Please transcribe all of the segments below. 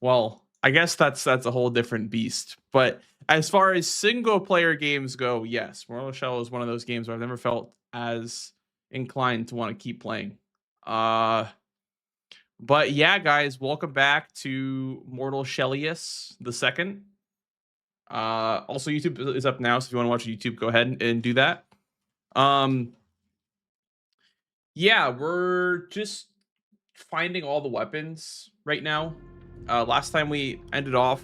Well, I guess that's a whole different beast. But as far as single player games go, yes, Mortal Shell is one of those games where I've never felt as inclined to want to keep playing. Uh but yeah, guys, welcome back to Mortal Shellius the second. Also YouTube is up now, so if you want to watch YouTube, go ahead and do that. Um yeah, we're just finding all the weapons right now. Last time we ended off,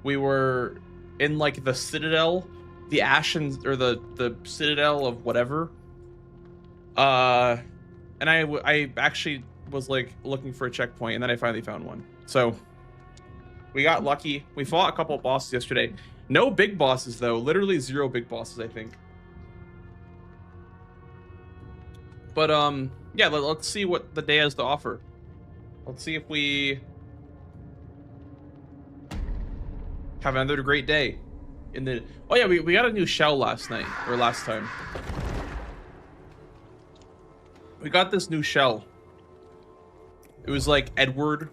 we were in like the citadel, the ashen or the citadel of whatever. And I actually was like looking for a checkpoint, and then I finally found one. So we got lucky. We fought a couple of bosses yesterday. No big bosses though. Literally 0 big bosses, I think. But yeah, let's see what the day has to offer. Let's see if we have another great day. In the oh yeah, we got a new shell last night or last time. We got this new shell. It was like Edward,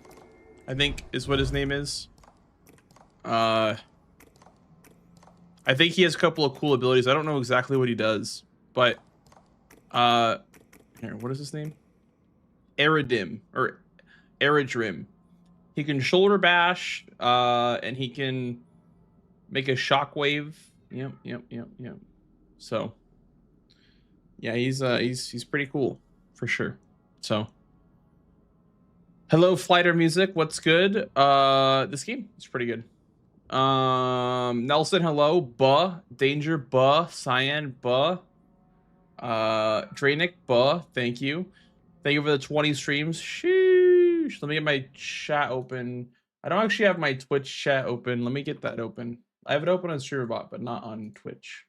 I think is what his name is. I think he has a couple of cool abilities. I don't know exactly what he does, but here, what is his name? Eridim or Eridrim. He can shoulder bash, and he can make a shockwave. Yep. So yeah, he's pretty cool for sure. So hello, Flighter Music. What's good? This game is pretty good. Nelson, hello. Buh. Danger, buh. Cyan, buh. Dranic, buh. Thank you. Thank you for the 20 streams. Sheesh. Let me get my chat open. I don't actually have my Twitch chat open. Let me get that open. I have it open on StreamerBot, but not on Twitch.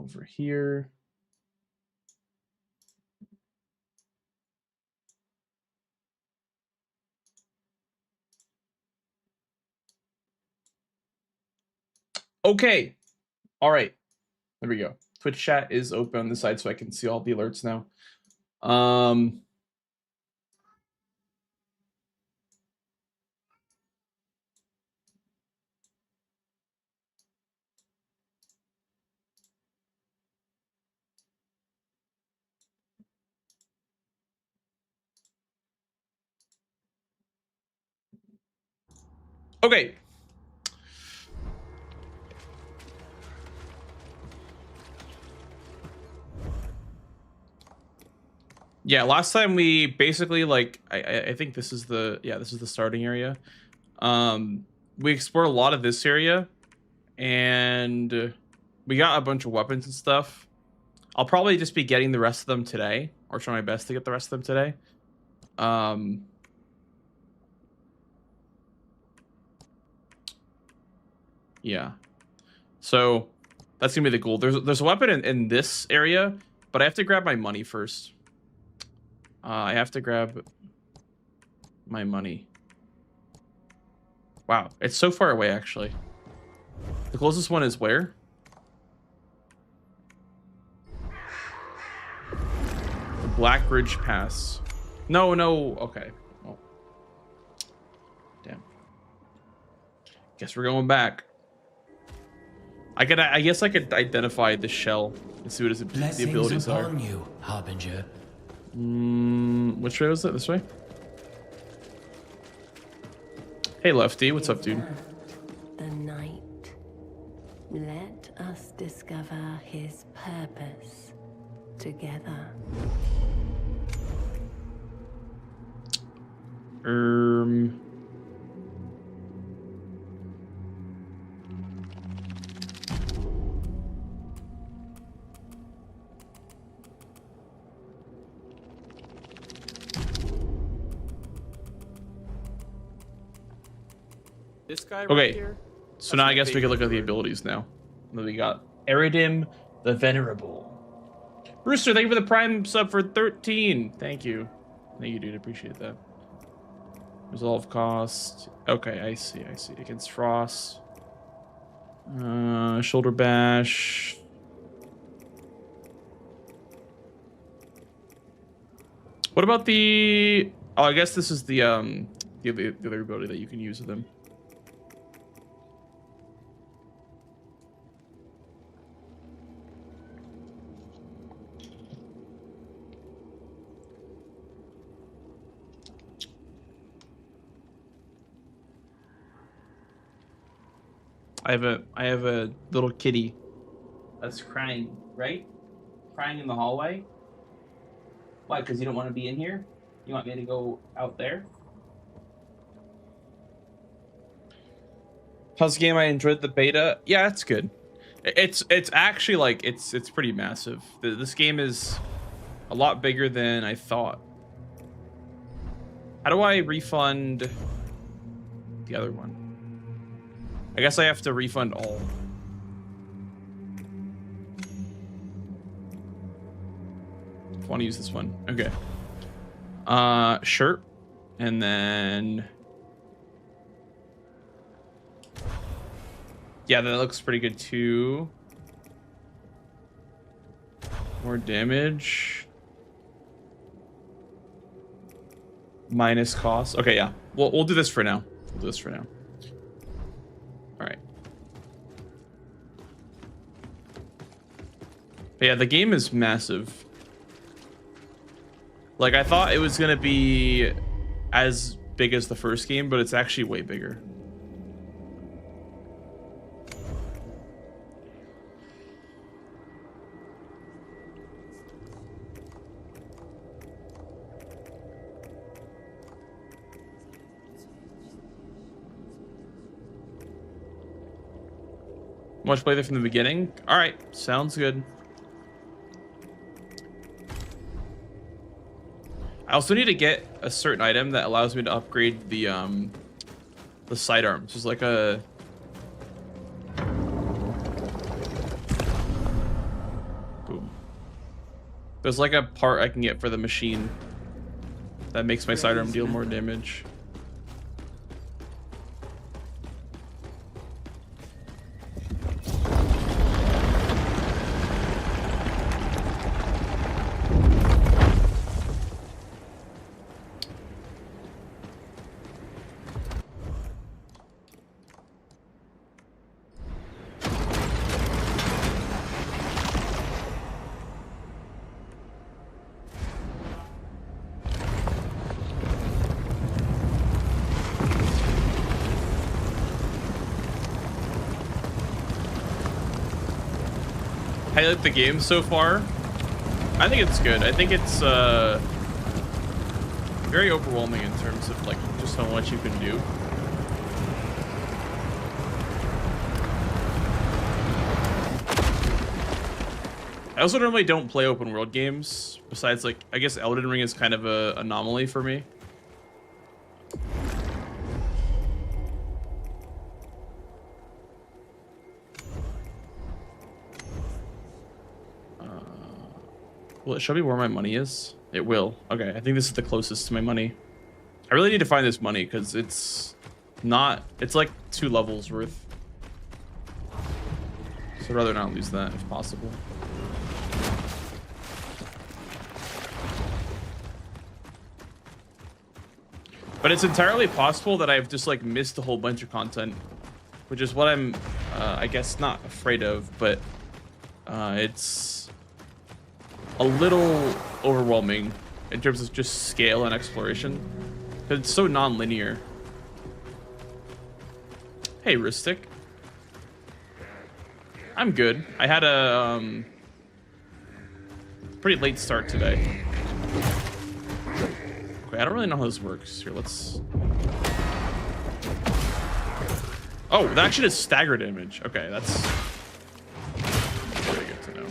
Over here. Okay. All right. There we go. Twitch chat is open on the side so I can see all the alerts now. Okay. Yeah, last time we basically like I think this is the this is the starting area. We explored a lot of this area, and we got a bunch of weapons and stuff. I'll probably just be getting the rest of them today, or try my best to get the rest of them today. Yeah. So that's gonna be the goal. There's a weapon in this area, but I have to grab my money first. I have to grab my money. Wow, it's so far away actually. The closest one is where? The Black Ridge Pass. No, okay. Oh. Damn. Guess we're going back. I guess I could identify the shell and see what the abilities are. You, Harbinger. Which way was it? This way? Hey, Lefty. What's up, dude? The night. Let us discover his purpose together. This guy right okay, here? So now I guess we can look at the abilities now. Then we got Eridim the Venerable. Rooster, thank you for the Prime sub for 13. Thank you. Thank you, dude. Appreciate that. Resolve cost. Okay, I see. Against Frost. Shoulder bash. What about the... Oh, I guess this is the other ability that you can use with him. I have a little kitty that's crying, right? Crying in the hallway. Why? Because you don't want to be in here? You want me to go out there? How's the game? I enjoyed the beta. Yeah, it's good. It's actually like it's pretty massive. This game is a lot bigger than I thought. How do I refund the other one? I guess I have to refund all. I want to use this one. Okay. Sure. And then... Yeah, that looks pretty good too. More damage. Minus cost. Okay, yeah. We'll do this for now. We'll do this for now. All right. But yeah, the game is massive. Like, I thought it was gonna be as big as the first game, but it's actually way bigger. Want to play this from the beginning? All right, sounds good. I also need to get a certain item that allows me to upgrade the sidearms. There's like a... Boom. There's like a part I can get for the machine that makes my sidearm deal more damage. I like the game so far. I think it's good. I think it's very overwhelming in terms of like just how much you can do. I also normally don't play open world games. Besides, like, I guess Elden Ring is kind of a anomaly for me. Will it show me where my money is? It will. Okay, I think this is the closest to my money. I really need to find this money because it's not... It's like 2 levels worth. So I'd rather not lose that if possible. But it's entirely possible that I've just like missed a whole bunch of content, which is what I'm, I guess, not afraid of, but it's a little overwhelming in terms of just scale and exploration. It's so non-linear. Hey, Ristic. I'm good. I had a pretty late start today. Okay, I don't really know how this works. Here, let's... Oh, that actually does stagger damage. Okay, that's very good to know.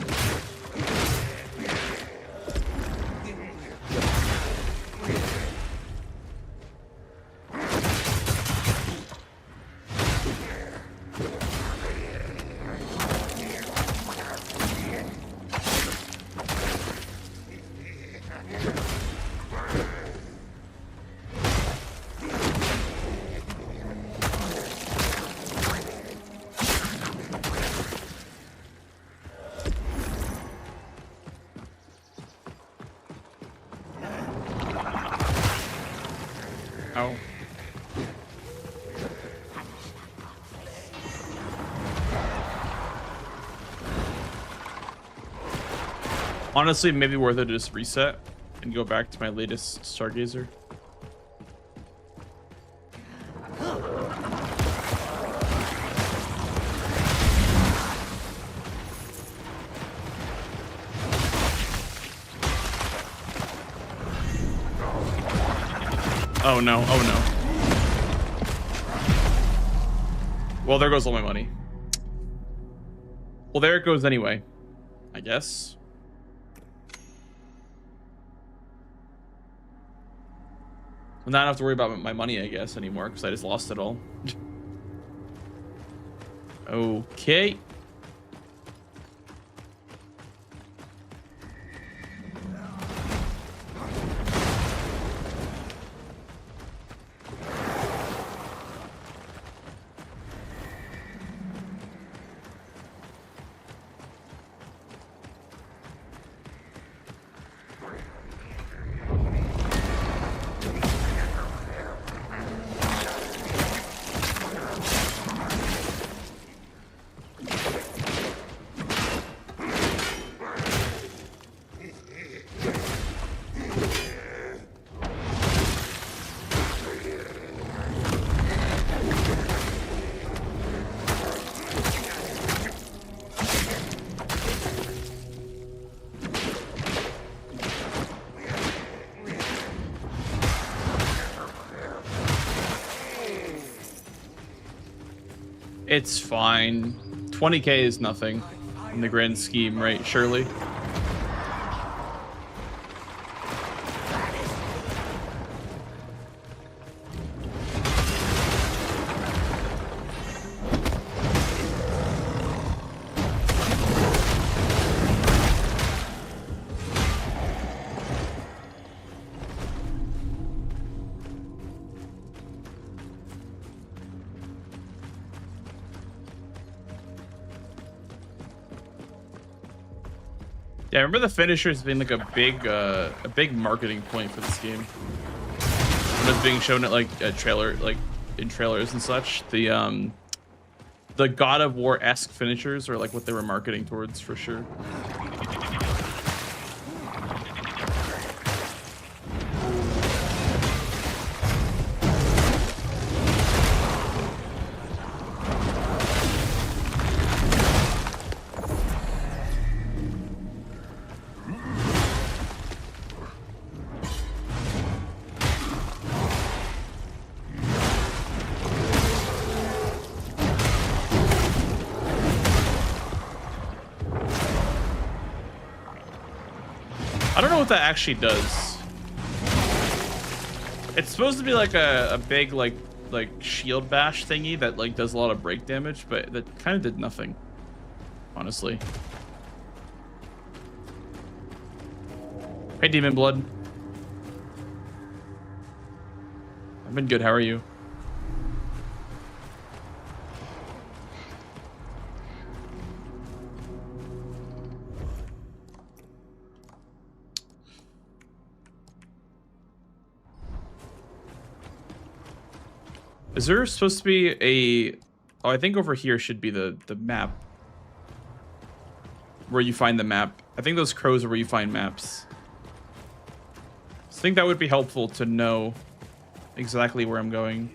Oh. Honestly, maybe worth it to just reset and go back to my latest Stargazer. Oh no, oh no. Well, there goes all my money. Well, there it goes anyway, I guess. Well, now I don't have to worry about my money, I guess, anymore, because I just lost it all. Okay. It's fine. 20k is nothing in the grand scheme, right? Surely. Yeah, I remember the finishers being like a big marketing point for this game. When it's being shown at like a trailer, like in trailers and such. The God of War-esque finishers are like what they were marketing towards for sure. I don't know what that actually does. It's supposed to be like a big like shield bash thingy that like does a lot of break damage, but that kind of did nothing, honestly. Hey, Demon Blood. I've been good. How are you? Is there supposed to be a... Oh, I think over here should be the map. Where you find the map. I think those crows are where you find maps. So I think that would be helpful to know exactly where I'm going.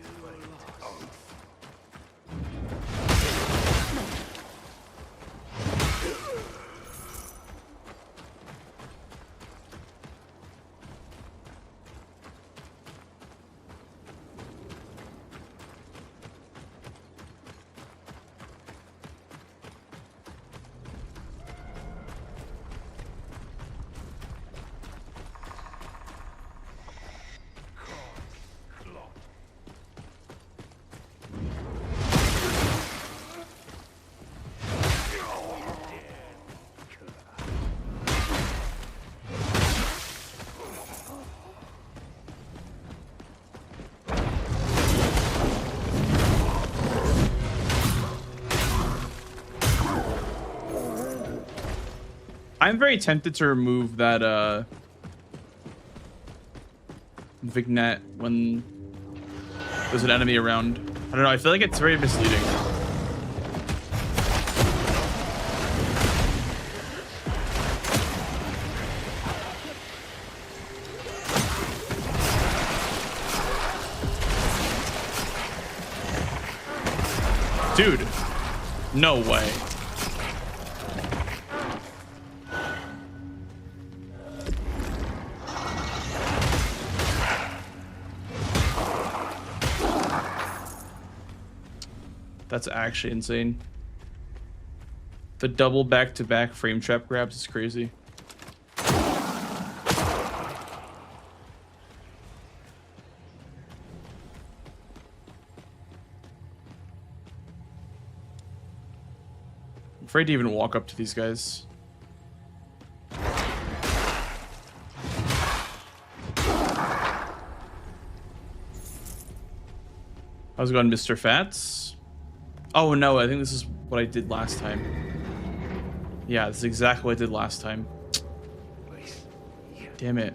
I'm very tempted to remove that vignette when there's an enemy around. I don't know. I feel like it's very misleading. Dude, no way. That's actually insane. The double back-to-back frame trap grabs is crazy. I'm afraid to even walk up to these guys. How's it going, Mr. Fats? Oh no, I think this is what I did last time. Yeah, this is exactly what I did last time. Damn it.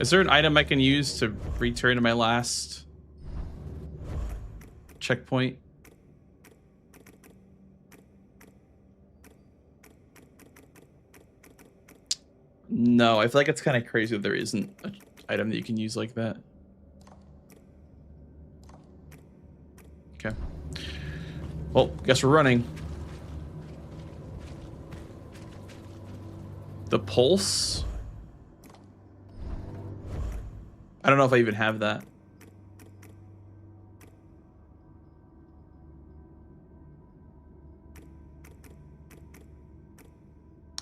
Is there an item I can use to return to my last checkpoint? No, I feel like it's kind of crazy that there isn't an item that you can use like that. Okay. Well, guess we're running. The pulse? I don't know if I even have that.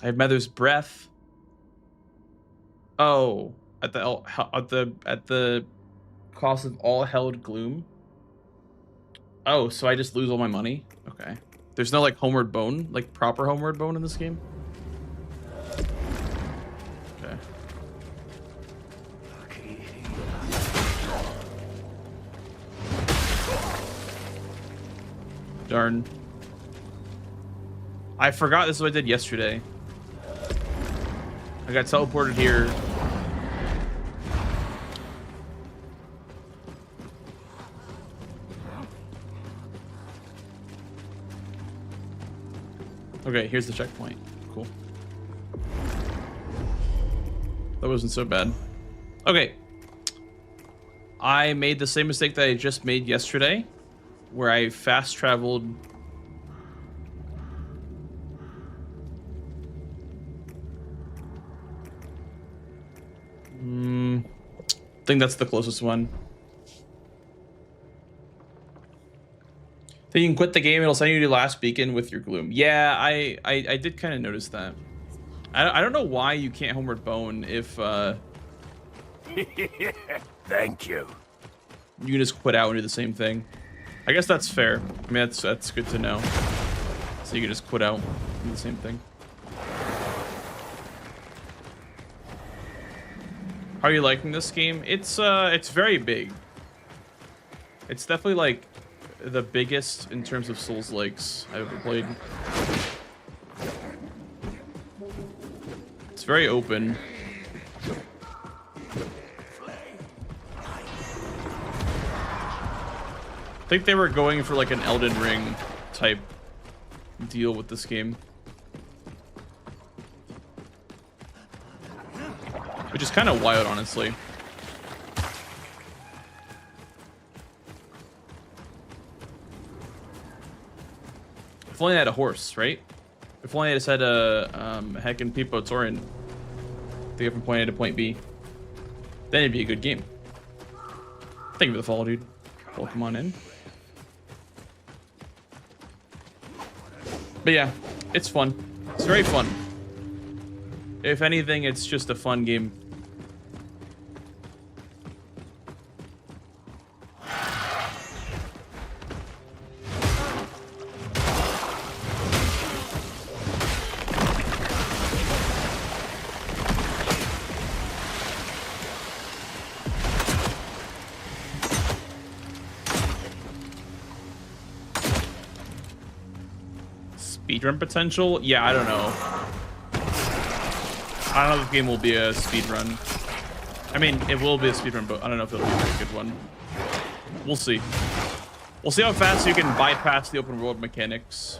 I have Mother's Breath. Oh, at the cost of all held gloom. Oh, so I just lose all my money? Okay. There's no like homeward bone, like proper homeward bone in this game? Okay. Darn. I forgot this is what I did yesterday. I got teleported here. Okay, here's the checkpoint. Cool. That wasn't so bad. Okay. I made the same mistake that I just made yesterday, where I fast traveled. I think that's the closest one. Then you can quit the game. It'll send you to last beacon with your gloom. Yeah, I did kind of notice that. I don't know why you can't homeward bone if Thank you. you can just quit out and do the same thing. I guess that's fair. I mean, that's good to know. So you can just quit out and do the same thing. How are you liking this game? It's very big. It's definitely like the biggest in terms of Souls-likes I've ever played. It's very open. I think they were going for like an Elden Ring type deal with this game. Which is kind of wild, honestly. If only I had a horse, right? If only I just had a heckin' Pipo Torin to get from point A to point B, then it'd be a good game. Thank you for the follow, dude. Welcome on in. But yeah, it's fun. It's very fun. If anything, it's just a fun game. speedrun potential? Yeah, I don't know. I don't know if the game will be a speedrun. I mean, it will be a speedrun, but I don't know if it'll be a very good one. We'll see. We'll see how fast you can bypass the open world mechanics.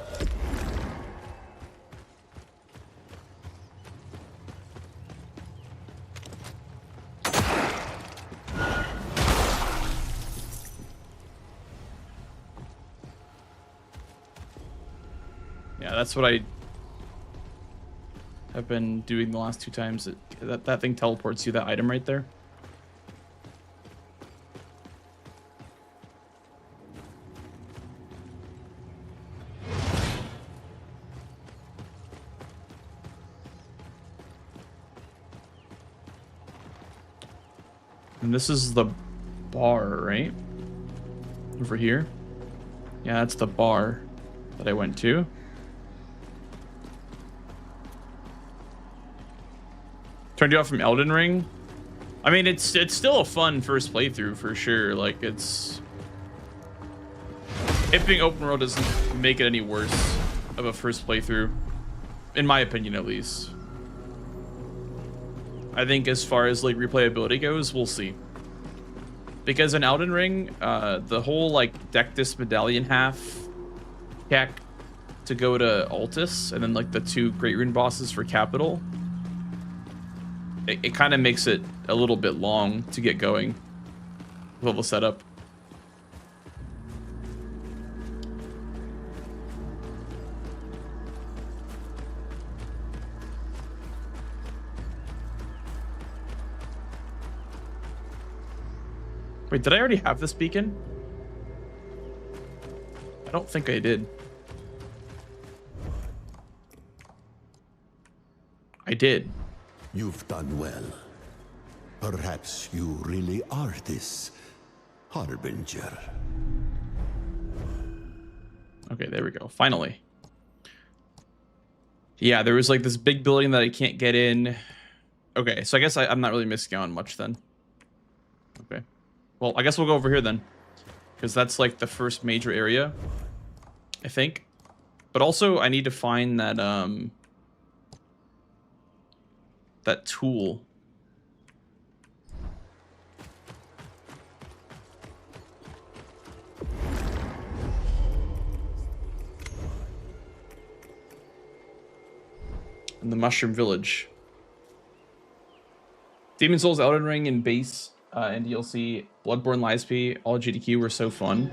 Yeah, that's what I have been doing the last 2 times. That thing teleports you that item right there. And this is the bar, right? Over here. Yeah, that's the bar that I went to. Turned you off from Elden Ring. I mean, it's still a fun first playthrough for sure. Like, it being open world doesn't make it any worse of a first playthrough, in my opinion, at least. I think as far as like replayability goes, we'll see. Because in Elden Ring, the whole like deck this medallion half hack to go to Altus, and then like the 2 Great Rune bosses for Capital. It kind of makes it a little bit long to get going with all the setup. Wait, did I already have this beacon? I don't think I did. I did. You've done well. Perhaps you really are this harbinger. Okay, there we go. Finally. Yeah, there was like this big building that I can't get in. Okay, so I guess I'm not really missing out on much then. Okay. Well, I guess we'll go over here then. Because that's like the first major area, I think. But also, I need to find that, that tool. In the Mushroom Village. Demon Souls, Elden Ring, and base and DLC, Bloodborne, Lies-P, all GDQ were so fun.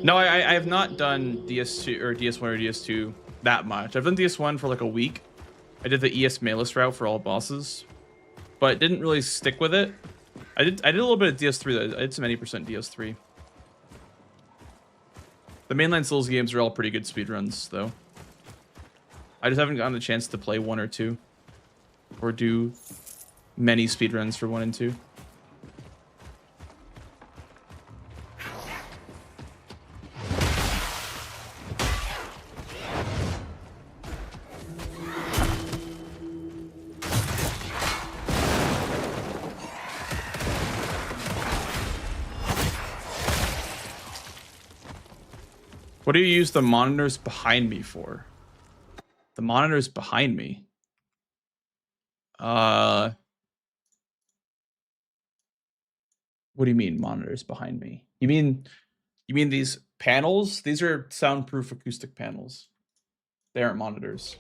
No, I have not done DS2 or DS1 or DS2 that much. I've done DS1 for like a week. I did the ES Malus route for all bosses, but didn't really stick with it. I did a little bit of DS3 though. I did some 80% DS3. The mainline Souls games are all pretty good speedruns though. I just haven't gotten a chance to play 1 or 2 or do many speedruns for 1 and 2. What do you use the monitors behind me for? The monitors behind me? What do you mean monitors behind me? You mean these panels? These are soundproof acoustic panels. They aren't monitors.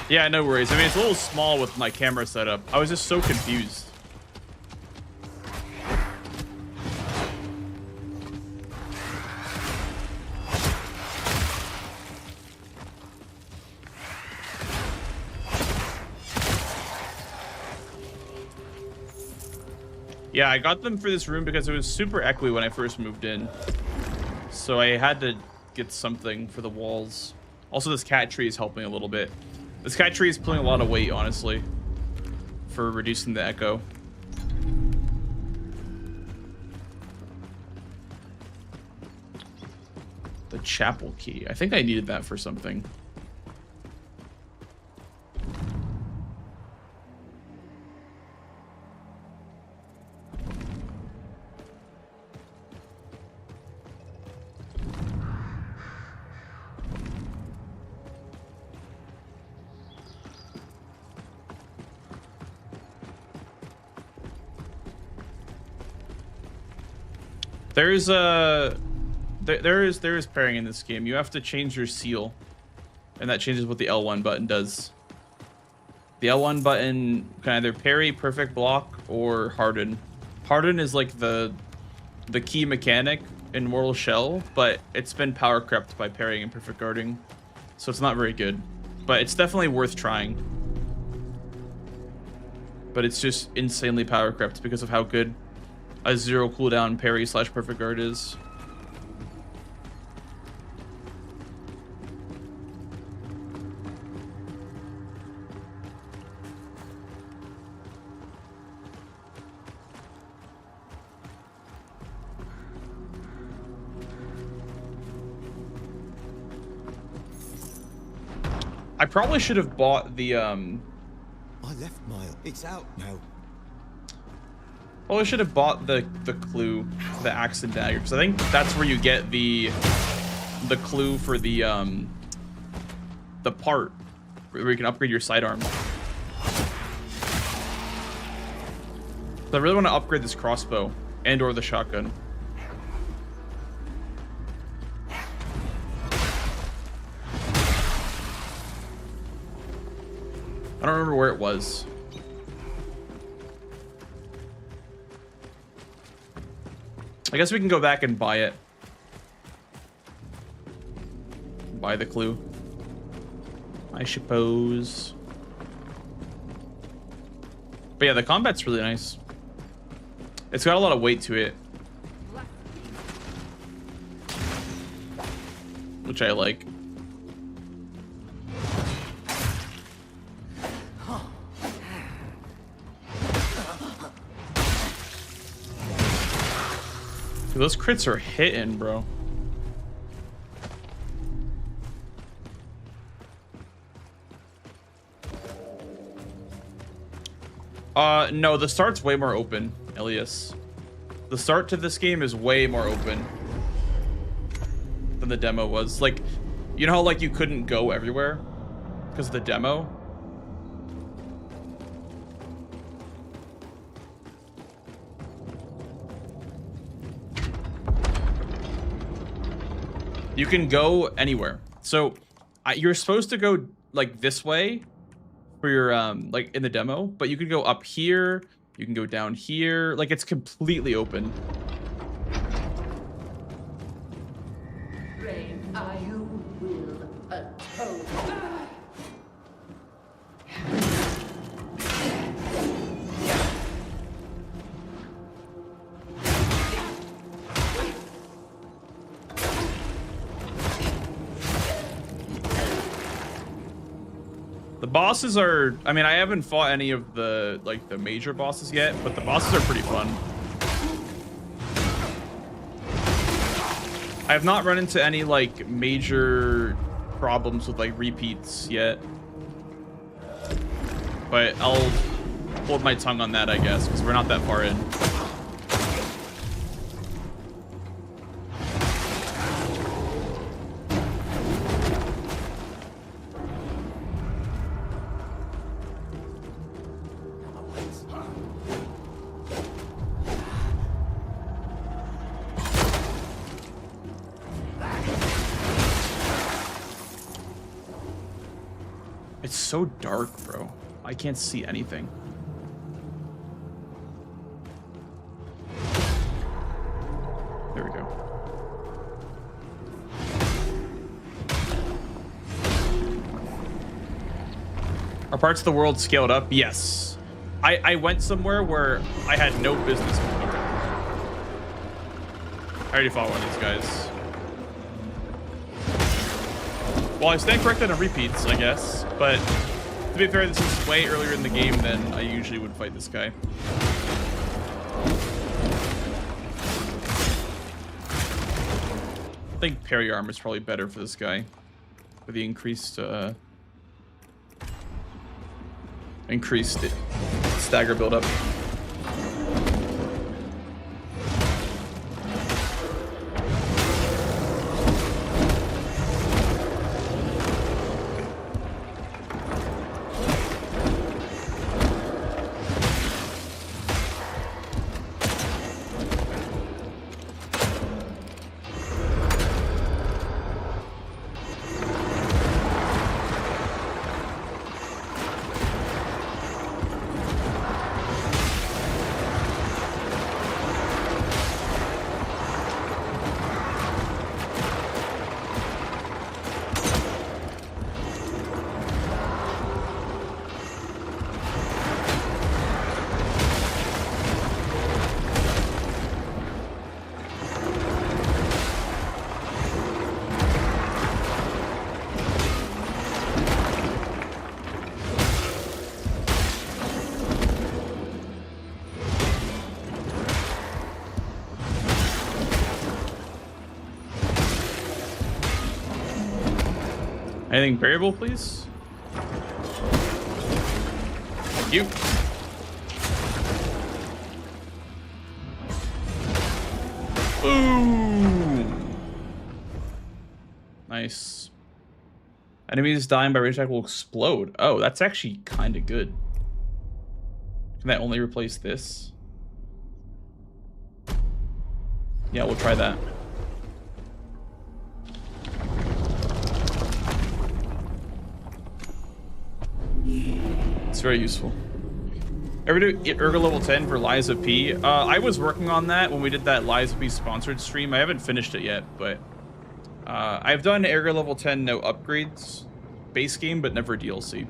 Yeah, no worries. I mean, it's a little small with my camera setup. I was just so confused. Yeah, I got them for this room because it was super echoey when I first moved in. So I had to get something for the walls. Also, this cat tree is helping a little bit. This cat tree is pulling a lot of weight, honestly, for reducing the echo. The chapel key. I think I needed that for something. There's there is pairing in this game. You have to change your seal, and that changes what the L1 button does. The L1 button can either parry, perfect block, or harden. Harden is like the key mechanic in Mortal Shell, but it's been power crept by parrying and perfect guarding, so it's not very good. But it's definitely worth trying. But it's just insanely power crept because of how good a 0 cooldown parry / perfect guard is. I probably should have bought the I left Mile. It's out now. Probably should have bought the clue, the axe and dagger, because I think that's where you get the clue for the part where you can upgrade your sidearm. So I really want to upgrade this crossbow and or the shotgun. I don't remember where it was. I guess we can go back and buy it. Buy the clue, I suppose. But yeah, the combat's really nice. It's got a lot of weight to it, which I like. Dude, those crits are hitting, bro. No, the start's way more open, Elias. The start to this game is way more open than the demo was. Like, you know how like you couldn't go everywhere because of the demo? You can go anywhere. So you're supposed to go like this way for your like in the demo, but you can go up here, you can go down here, like it's completely open. Brave are you will atone. The bosses are, I mean, I haven't fought any of the like the major bosses yet, but the bosses are pretty fun. I have not run into any like major problems with like repeats yet, but I'll hold my tongue on that, I guess, because we're not that far in. It's so dark, bro. I can't see anything. There we go. Are parts of the world scaled up? Yes. I went somewhere where I had no business. Okay. I already fought one of these guys. Well, I stand corrected on repeats, I guess, but to be fair, this is way earlier in the game than I usually would fight this guy. I think parry armor is probably better for this guy. For the increased stagger buildup. Anything variable, please? Thank you. Boom! Nice. Enemies dying by rage attack will explode. Oh, that's actually kind of good. Can that only replace this? Yeah, we'll try that. It's very useful. Ever do Ergo level 10 for Lies of P? I was working on that when we did that Lies of P sponsored stream. I haven't finished it yet, but I've done Ergo level 10 no upgrades base game, but never DLC.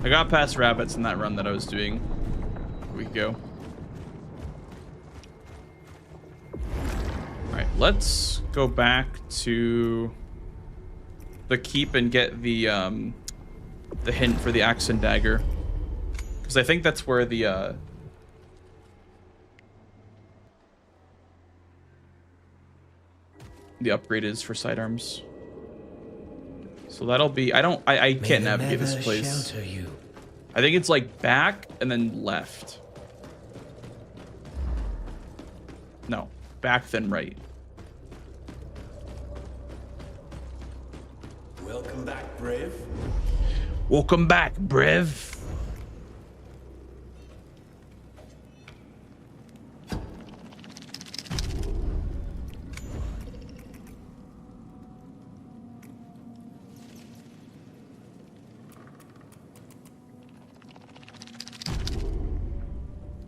I got past rabbits in that run that I was doing a week ago. All right, let's go back to the keep and get the hint for the axe and dagger, because I think that's where the upgrade is for sidearms. So that'll be, I can't navigate this place. I think it's like back and then left. No, back then right. Welcome back, Brev. Welcome back, Brev.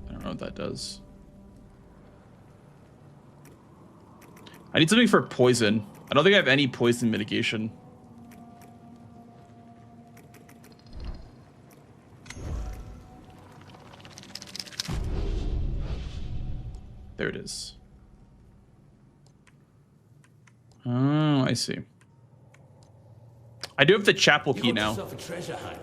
I don't know what that does. I need something for poison. I don't think I have any poison mitigation. There it is. Oh, I see. I do have the chapel key now. A treasure hunt.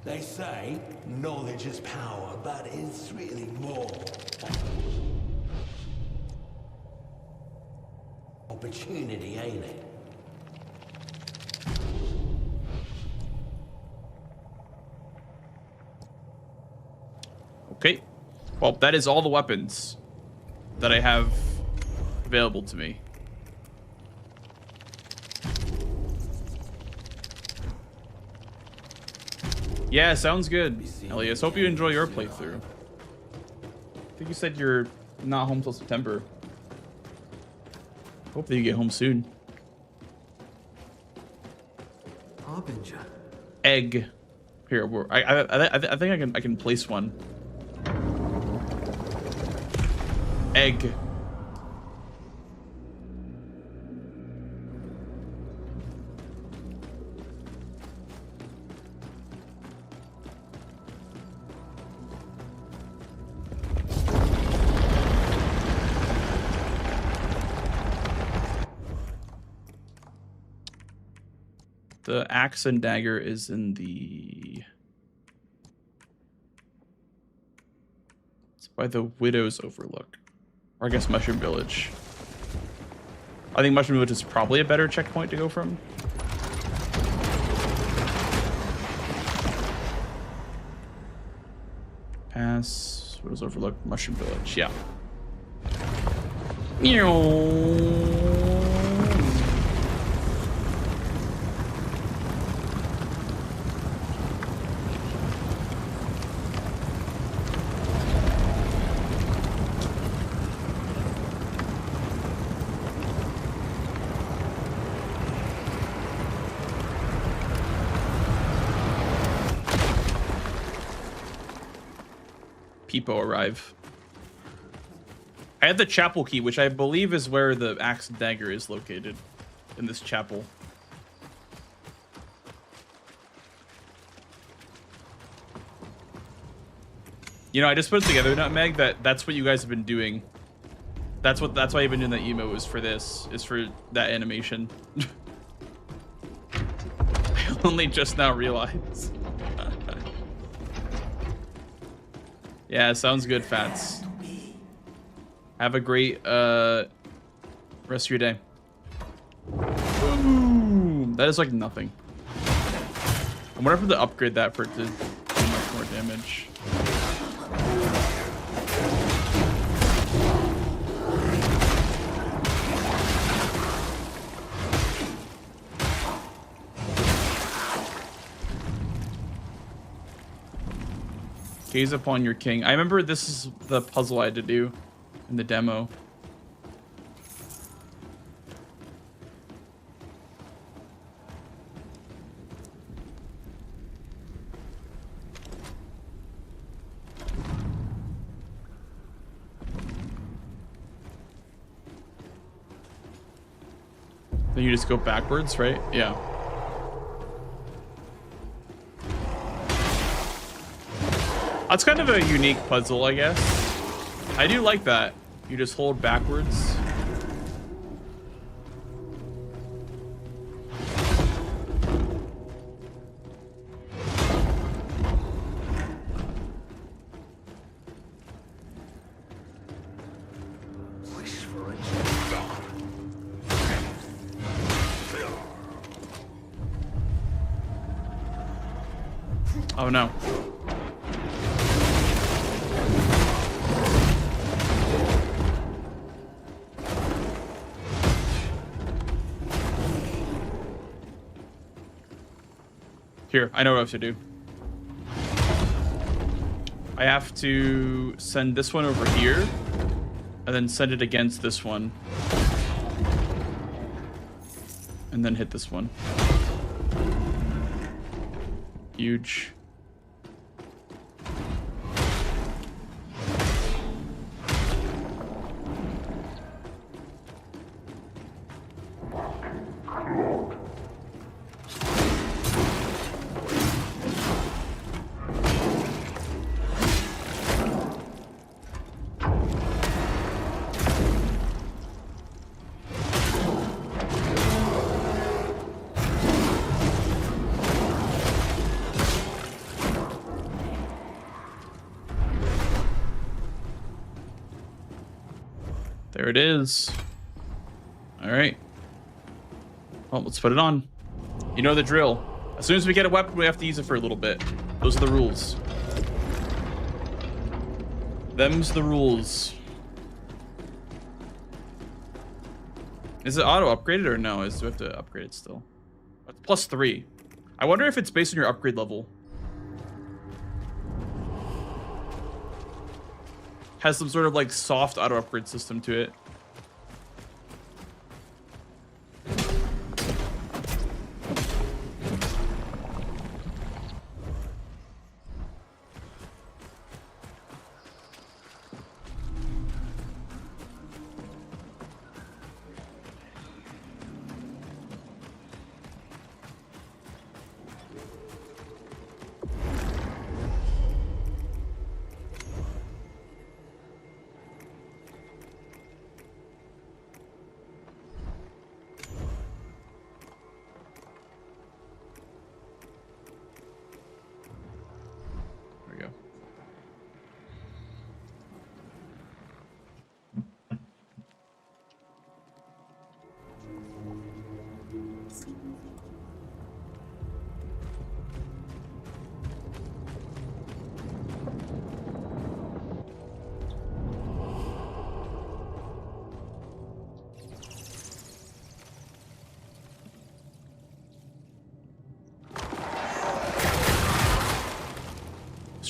They say knowledge is power, but it's really more. Opportunity, ain't it? Okay. Well, that is all the weapons that I have available to me. Yeah, sounds good, Elias. Hope you enjoy your playthrough. I think you said you're not home till September. Hope that you get home soon. Harbinger. Egg. Here, I think I can place one. Egg. The axe and dagger is in the... It's by the Widow's Overlook. Or I guess Mushroom Village. I think Mushroom Village is probably a better checkpoint to go from. Pass. Widow's Overlook. Mushroom Village. Yeah. Peepo arrive. I had the chapel key, which I believe is where the axe and dagger is located in this chapel. You know, I just put it together, Nutmeg, that's what you guys have been doing. That's why you've been doing that emo is for this, is for that animation. I only just now realized. Yeah, sounds good, Fats. Have a great rest of your day. Boom. That is like nothing. I wonder if I have to upgrade that for it to do much more damage. Gaze upon your king. I remember this is the puzzle I had to do in the demo. Then you just go backwards, right? Yeah. That's kind of a unique puzzle, I guess. I do like that. You just hold backwards. Oh no. Here, I know what I have to do. I have to send this one over here, and then send it against this one. And then hit this one. Huge. There it is. All right. Well, let's put it on. You know the drill. As soon as we get a weapon, we have to use it for a little bit. Those are the rules. Them's the rules. Is it auto upgraded or no? Do we have to upgrade it still? It's +3. I wonder if it's based on your upgrade level. Has some sort of like soft auto upgrade system to it.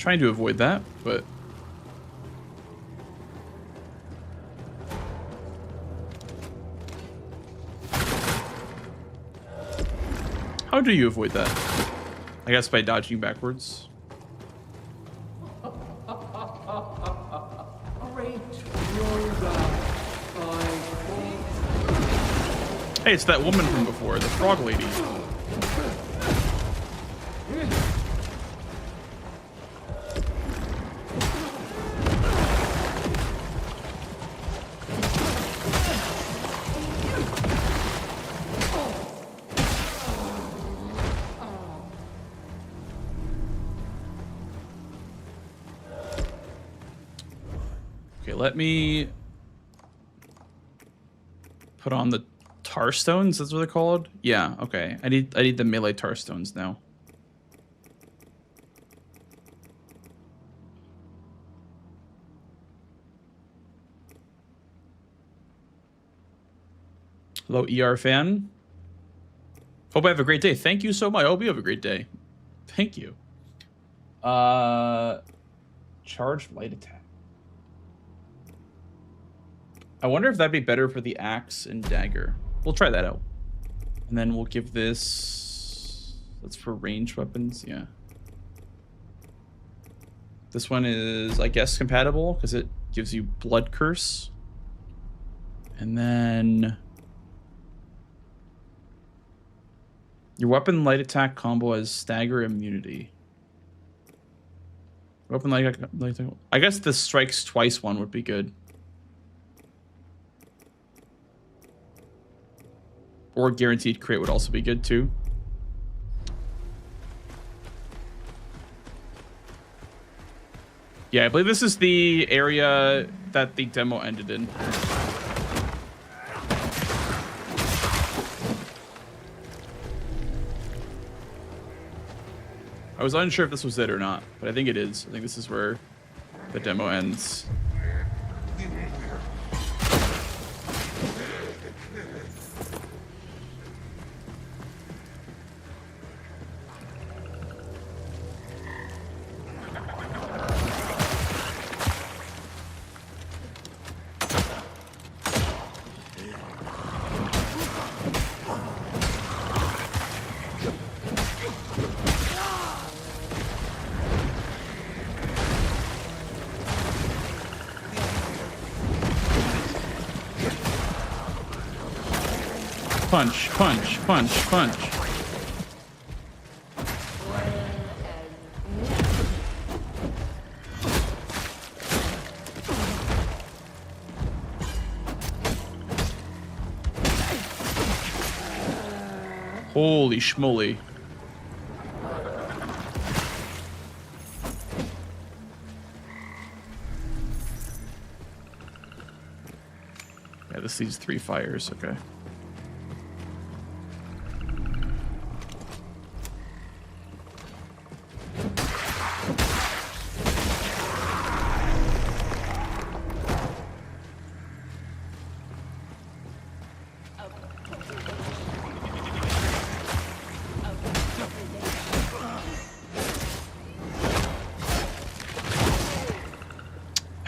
trying to avoid that, but how do you avoid that? I guess by dodging backwards. Great Yoda, I Hey, it's that woman from before, the frog lady. Okay, let me put on the tar stones. That's what they're called. Yeah. Okay. I need the melee tar stones now. Hello, ER fan. Hope I have a great day. Thank you so much. I hope you have a great day. Thank you. Charged light attack. I wonder if that'd be better for the axe and dagger. We'll try that out. And then we'll give this... That's for ranged weapons, yeah. This one is, I guess, compatible because it gives you Blood Curse. And then... Your weapon light attack combo has stagger immunity. Weapon light attack... I guess the strikes twice one would be good. Or guaranteed crit would also be good too. Yeah, I believe this is the area that the demo ended in. I was unsure if this was it or not, but I think it is. I think this is where the demo ends. Punch, punch, punch, punch. Holy schmoly. Yeah, this needs 3 fires, okay.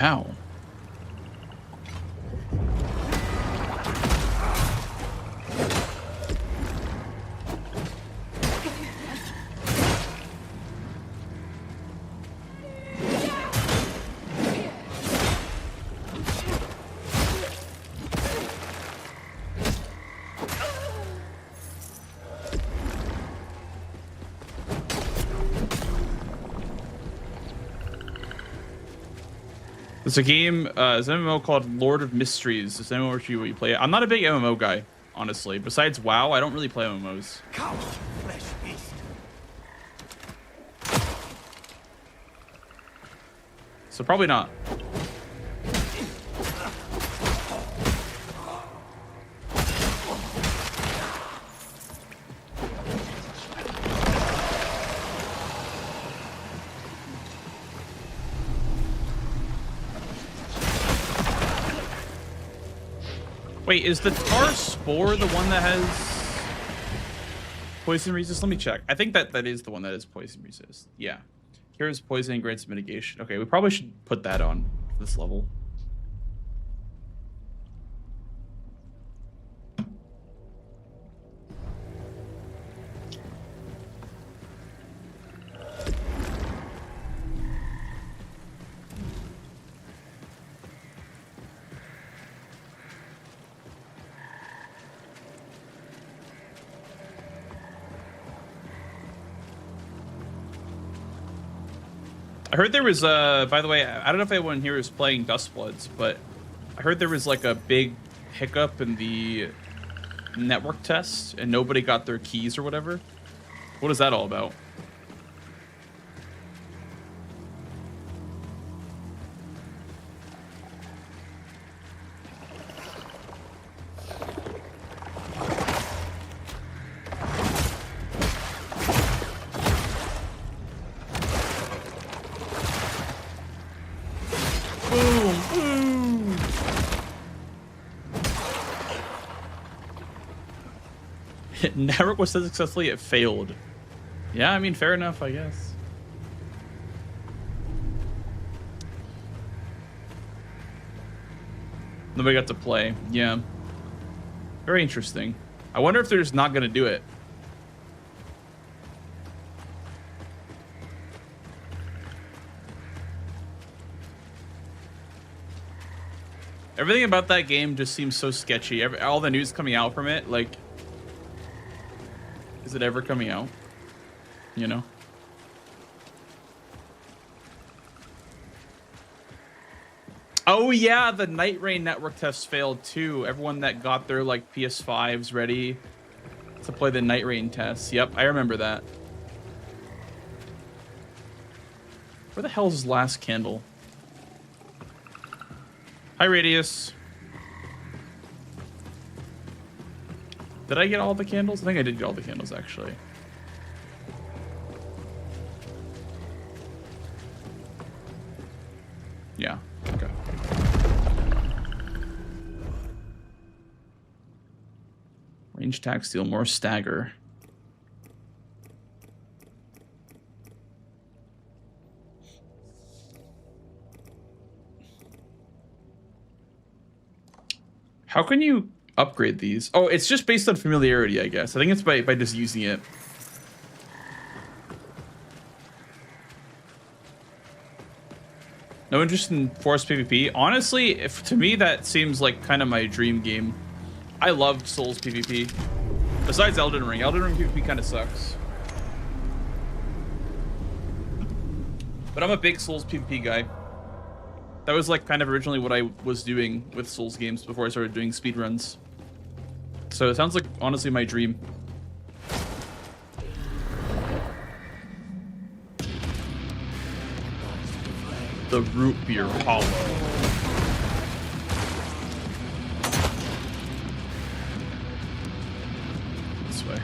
Ow. It's a game, it's an MMO called Lord of Mysteries. It's an MMO where you play it. I'm not a big MMO guy, honestly. Besides WoW, I don't really play MMOs. Come, flesh beast. So probably not. Wait, is the tar spore the one that has poison resist? Let me check. I think that is the one that is poison resist. Yeah. Cures poison and grants mitigation. Okay, we probably should put that on this level. I heard there was, by the way, I don't know if anyone here is playing Dustbloods, but I heard there was like a big hiccup in the network test and nobody got their keys or whatever. What is that all about? Network was so successfully it failed. Yeah, I mean, fair enough, I guess. Nobody got to play. Yeah. Very interesting. I wonder if they're just not gonna do it. Everything about that game just seems so sketchy. All the news coming out from it, like, is it ever coming out? You know? Oh yeah, the Night Rain network test failed too. Everyone that got their like PS5s ready to play the Night Rain tests. Yep, I remember that. Where the hell is his last candle? Hi, Radius. Did I get all the candles? I think I did get all the candles, actually. Yeah, okay. Range attack, steal more, stagger. How can you upgrade these? Oh, it's just based on familiarity, I guess. I think it's by just using it. No interest in Force PvP. Honestly, to me that seems like kind of my dream game. I loved Souls PvP. Besides Elden Ring. Elden Ring PvP kind of sucks. But I'm a big Souls PvP guy. That was like kind of originally what I was doing with Souls games before I started doing speedruns. So it sounds like honestly my dream. The root beer hollow. This way.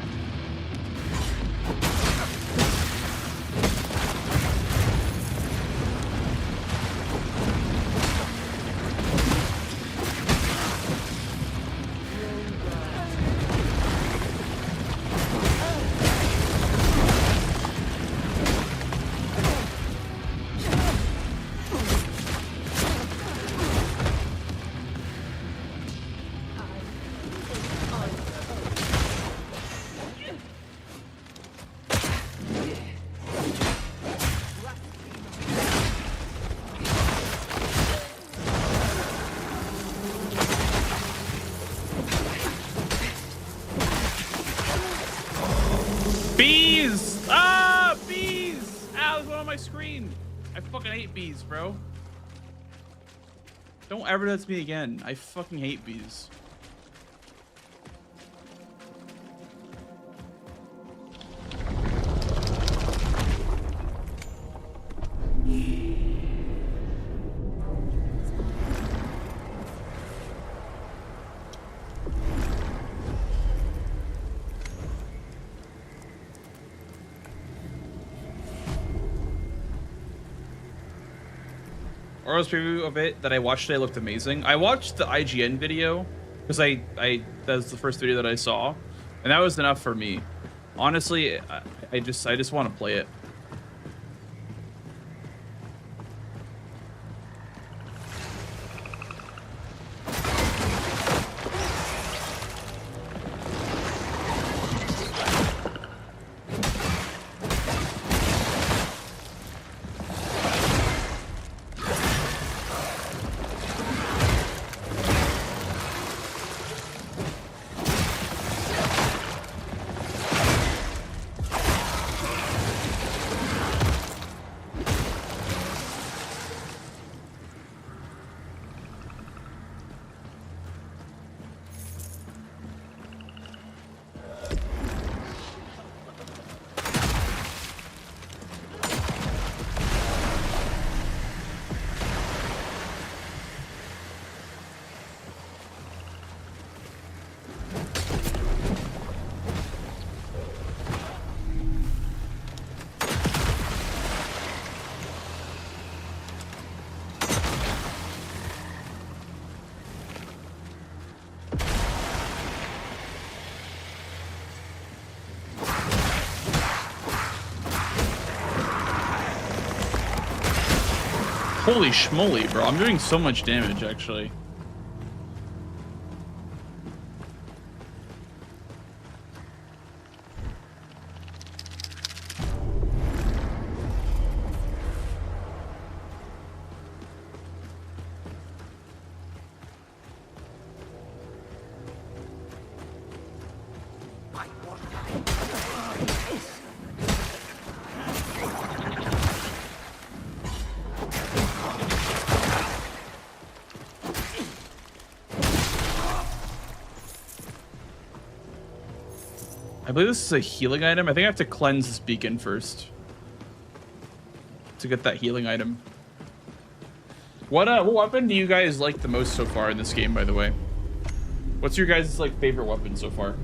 Bees! Ah, bees! Ow, there's one on my screen. I fucking hate bees, bro. Don't ever do that to me again. I fucking hate bees. Oro's preview of it that I watched today looked amazing. I watched the IGN video because that was the first video that I saw, and that was enough for me. Honestly, I just want to play it. Holy schmoly, bro. I'm doing so much damage, actually. I believe this is a healing item. I think I have to cleanse this beacon first to get that healing item. What weapon do you guys like the most so far in this game, by the way? What's your guys' like favorite weapon so far?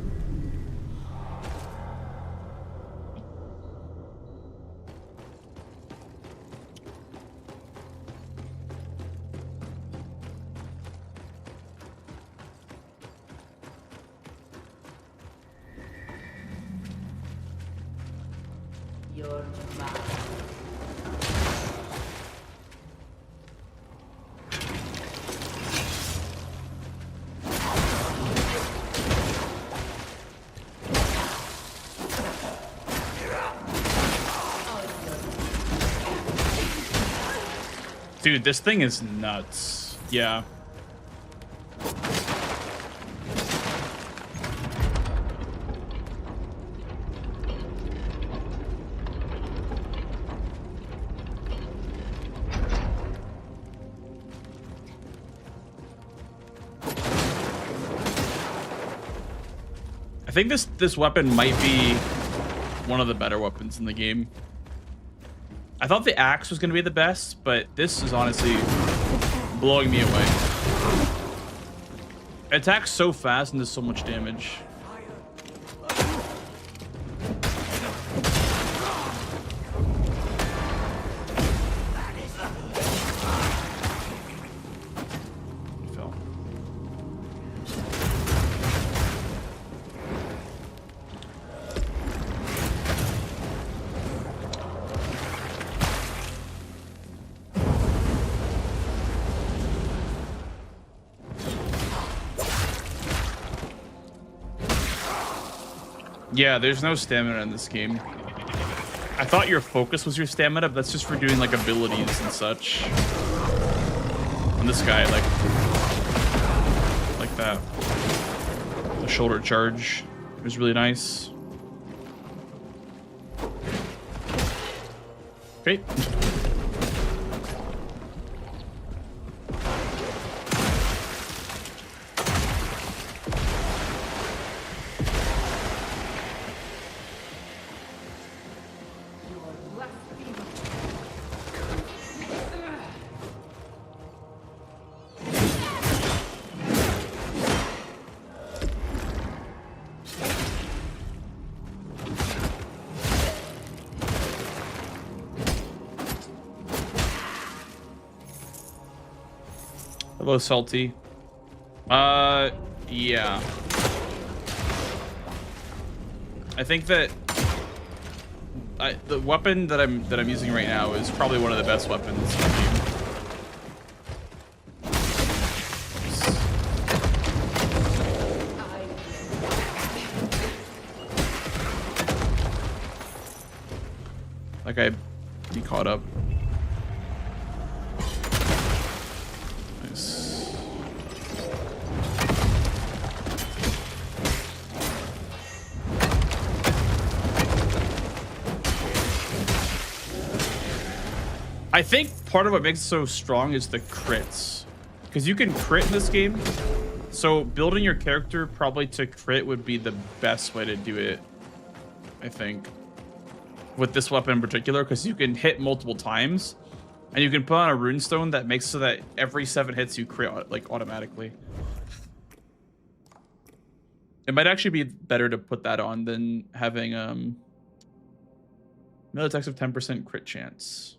Dude, this thing is nuts. Yeah. I think this weapon might be one of the better weapons in the game. I thought the axe was going to be the best, but this is honestly blowing me away. It attacks so fast and does so much damage. Fell. Yeah, there's no stamina in this game. I thought your focus was your stamina, but that's just for doing like abilities and such. And this guy, like that. The shoulder charge is really nice. Okay. Hello, Salty. Yeah. I think that the weapon that I'm using right now is probably one of the best weapons in the game. Like I'd be caught up. Nice. I think part of what makes it so strong is the crits, because you can crit in this game. So building your character probably to crit would be the best way to do it, I think, with this weapon in particular, because you can hit multiple times and you can put on a runestone that makes so that every 7 hits you crit like automatically. It might actually be better to put that on than having melee attacks of 10% crit chance.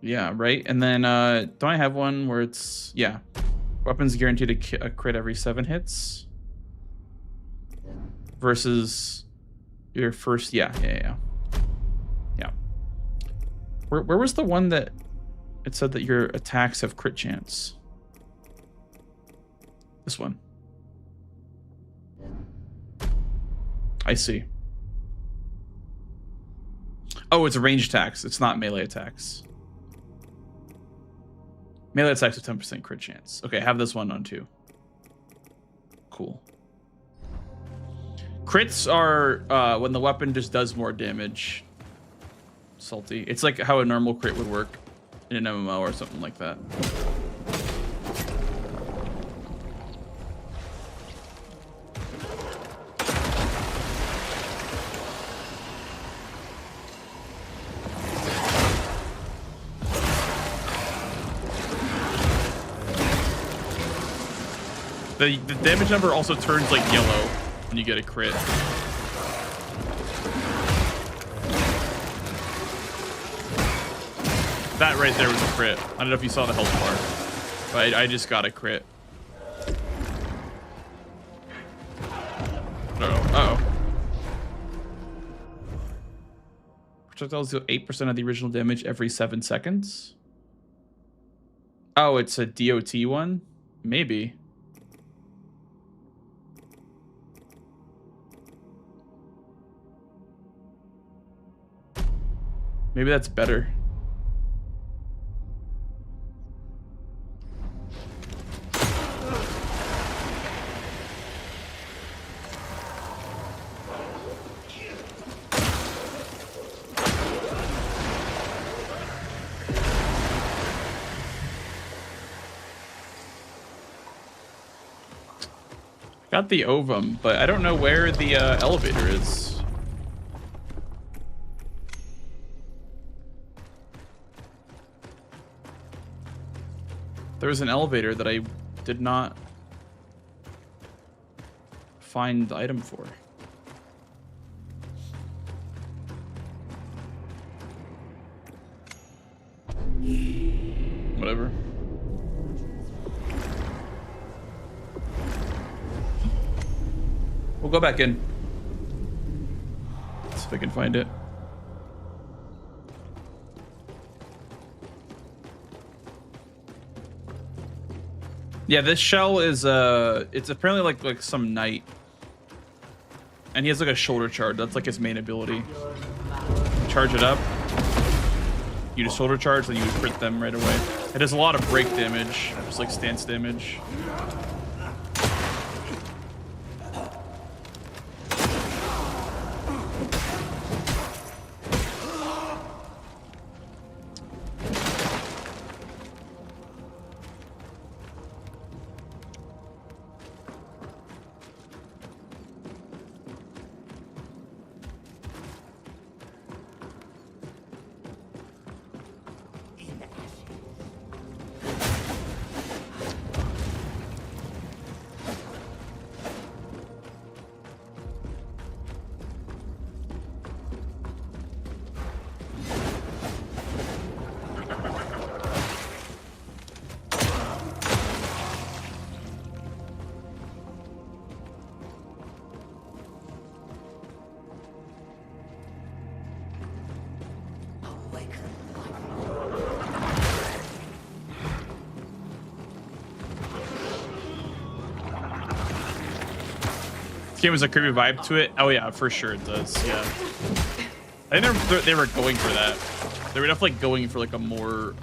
Yeah, right. And then don't I have one where it's, yeah, weapons guaranteed a crit every 7 hits versus your first, yeah. Where was the one that It said that your attacks have crit chance. This one. I see. Oh, it's range attacks. It's not melee attacks. Melee attacks with 10% crit chance. Okay, have this one on too. Cool. Crits are when the weapon just does more damage. Salty. It's like how a normal crit would work in an MMO or something like that. The damage number also turns like yellow when you get a crit. That right there was a crit. I don't know if you saw the health bar, but I just got a crit. Uh-oh. Projectiles deal 8% of the original damage every 7 seconds. Oh, it's a DOT one? Maybe. Maybe that's better. Got the ovum, but I don't know where the elevator is. There was an elevator that I did not find the item for. Whatever. We'll go back in. See if I can find it. Yeah, this shell is it's apparently like some knight. And he has like a shoulder charge. That's like his main ability. Charge it up. You just shoulder charge, then you crit them right away. It does a lot of break damage, just like stance damage. This game has a creepy vibe to it. Oh yeah, for sure it does. Yeah, I think they were going for that. They were definitely going for like a more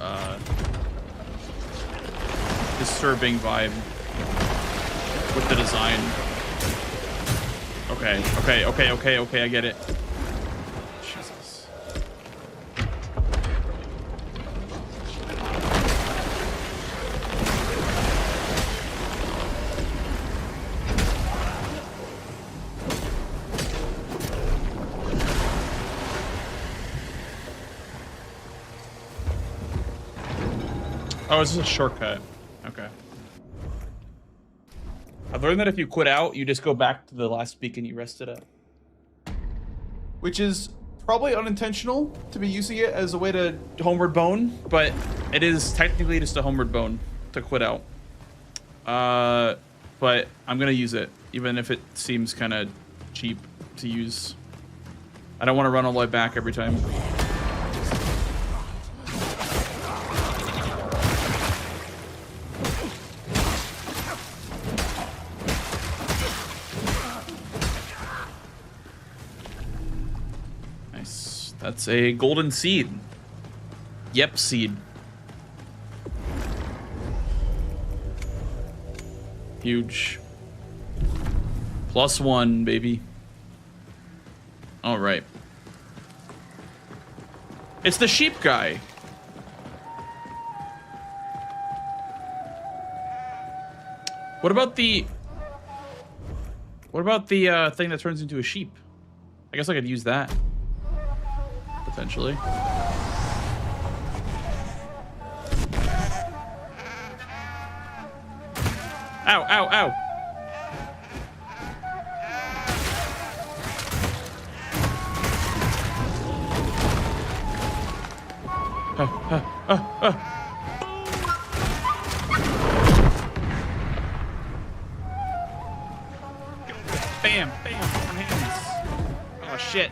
disturbing vibe with the design. Okay, I get it. Jesus. Oh, this is a shortcut. Okay. I've learned that if you quit out, you just go back to the last beacon you rested at. Which is probably unintentional to be using it as a way to homeward bone, but it is technically just a homeward bone to quit out. But I'm gonna use it, even if it seems kind of cheap to use. I don't want to run all the way back every time. That's a golden seed. Yep, seed. Huge. +1, baby. All right. It's the sheep guy. What about the thing that turns into a sheep? I guess I could use that potentially. Ow, ow, ow. Bam, bam, on hands. Oh shit.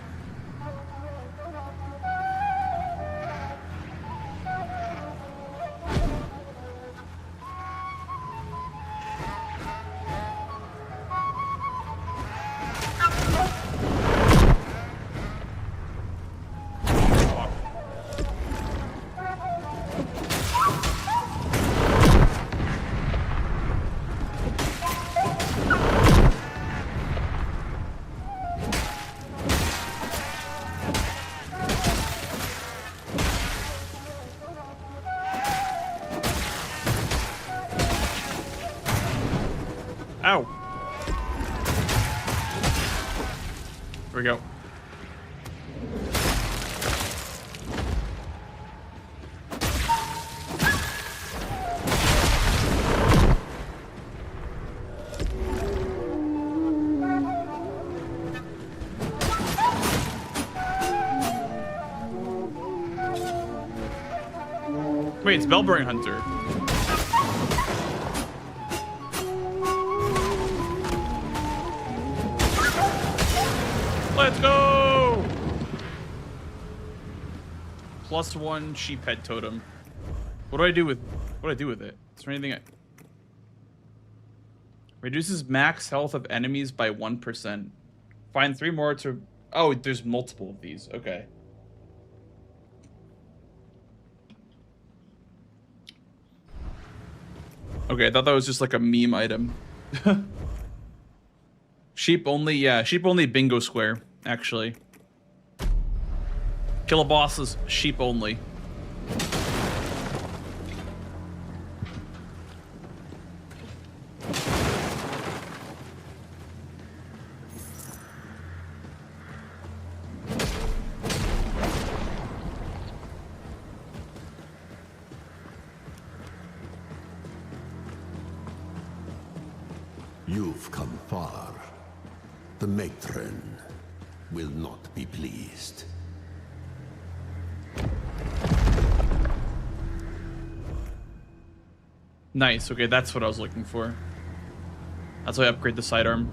Ow. Here we go. Wait, it's Bellbearing Hunter. Let's go! +1 sheep head totem. What do I do with it? Is there anything reduces max health of enemies by 1%. Find 3 more to... Oh, there's multiple of these. Okay. Okay, I thought that was just like a meme item. Sheep only, yeah, sheep only bingo square, actually. Kill a boss is sheep only. You've come far. The matron will not be pleased. Nice, okay, that's what I was looking for. That's why I upgrade the sidearm.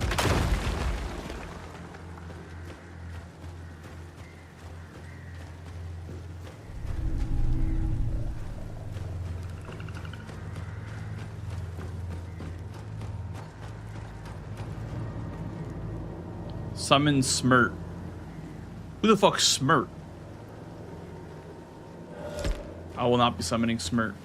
Summon Smirt. Who the fuck's Smirt? I will not be summoning Smirt.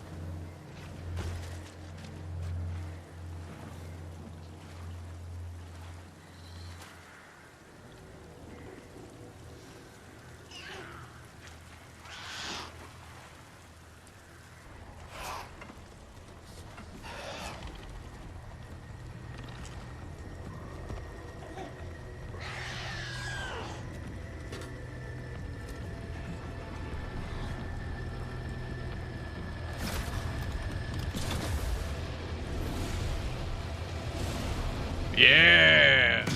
Yeah.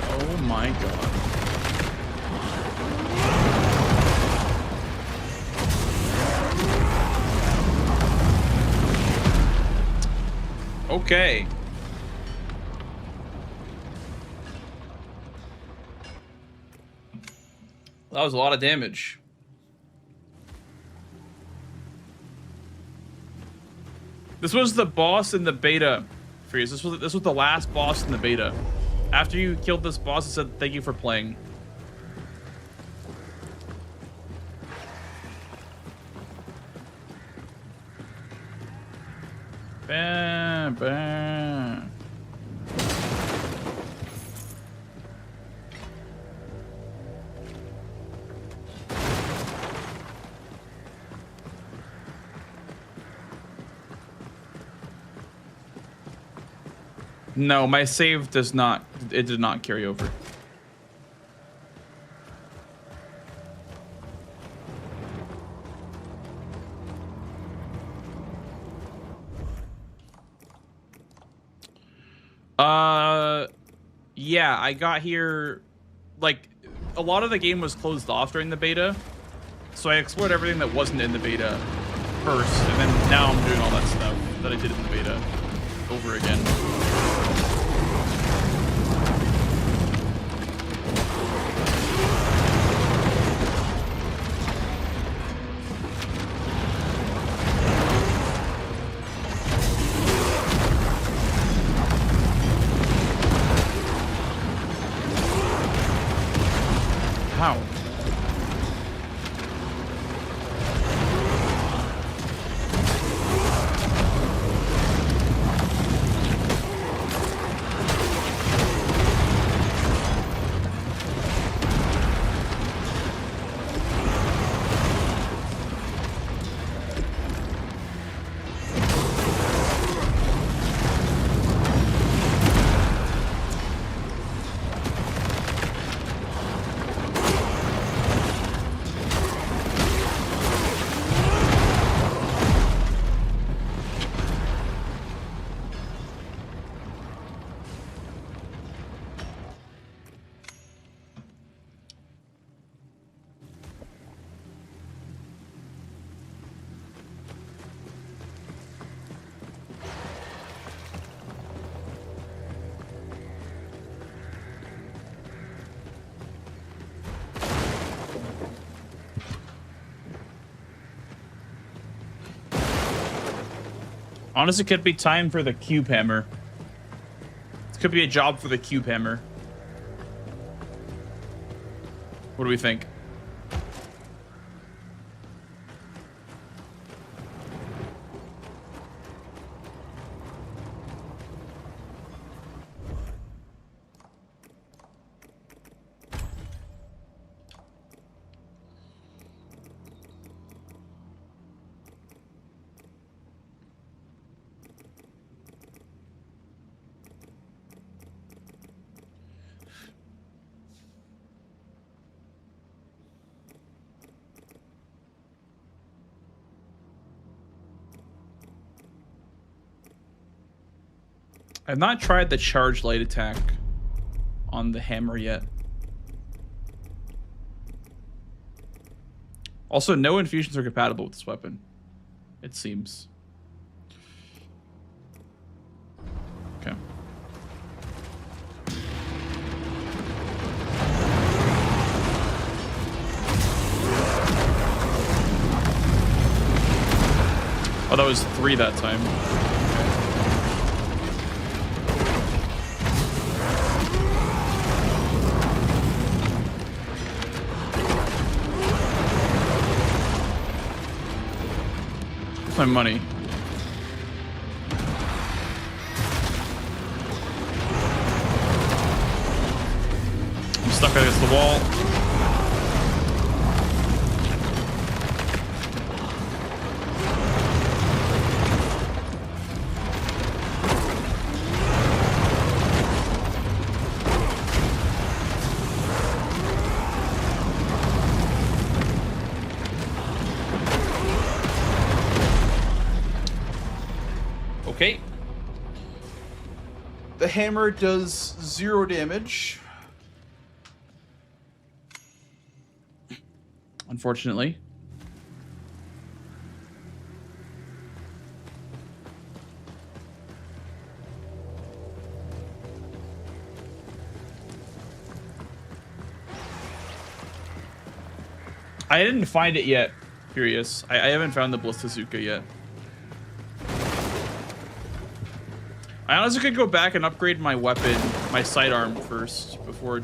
Oh my god. Okay. That was a lot of damage. This was the boss in the beta. Furious. This was the last boss in the beta. After you killed this boss, it said thank you for playing. Bam, bam. No, my save does not. It did not carry over. Yeah, I got here, like, a lot of the game was closed off during the beta, so I explored everything that wasn't in the beta first, and then now I'm doing all that stuff that I did in the beta over again. How? Honestly, it could be time for the cube hammer. This could be a job for the cube hammer. What do we think? I've not tried the charge light attack on the hammer yet. Also, no infusions are compatible with this weapon, it seems. Okay. Oh, that was 3 that time. My money. I'm stuck against the wall. Okay. The hammer does 0 damage. Unfortunately. I didn't find it yet, Furious. I haven't found the Blistazuka yet. I honestly could go back and upgrade my weapon, my sidearm first before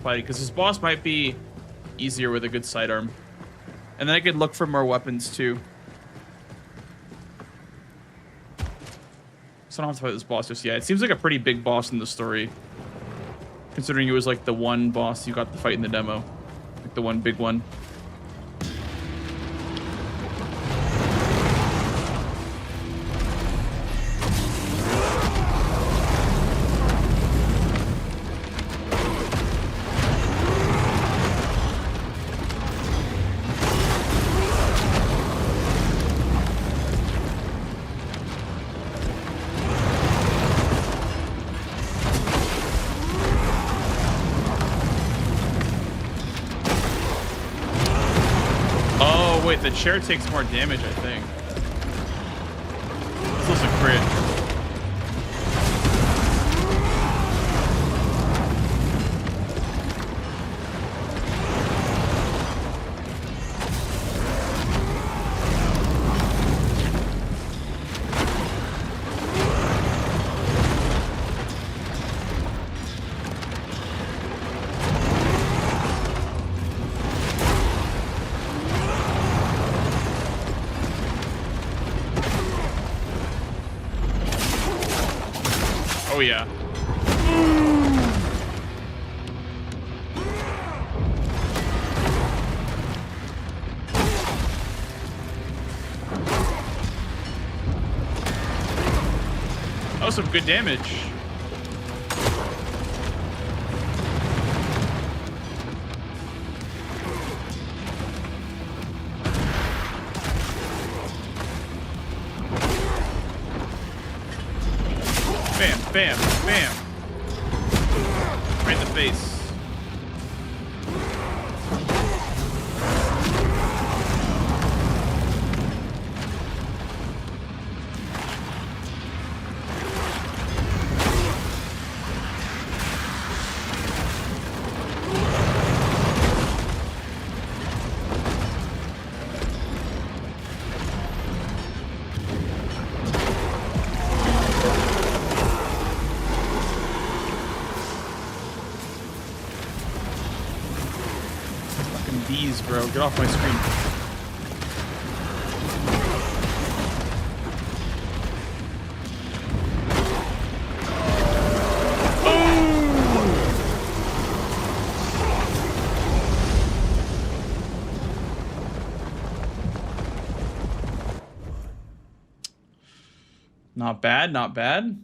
fighting, because this boss might be easier with a good sidearm. And then I could look for more weapons too. So I don't have to fight this boss just yet. It seems like a pretty big boss in the story, considering it was like the one boss you got to fight in the demo, like the one big one. The chair takes more damage, I think. This was a crit. Oh yeah. That was some good damage. Bam, bam, bam. Right in the face. These, bro. Get off my screen. Not bad, not bad.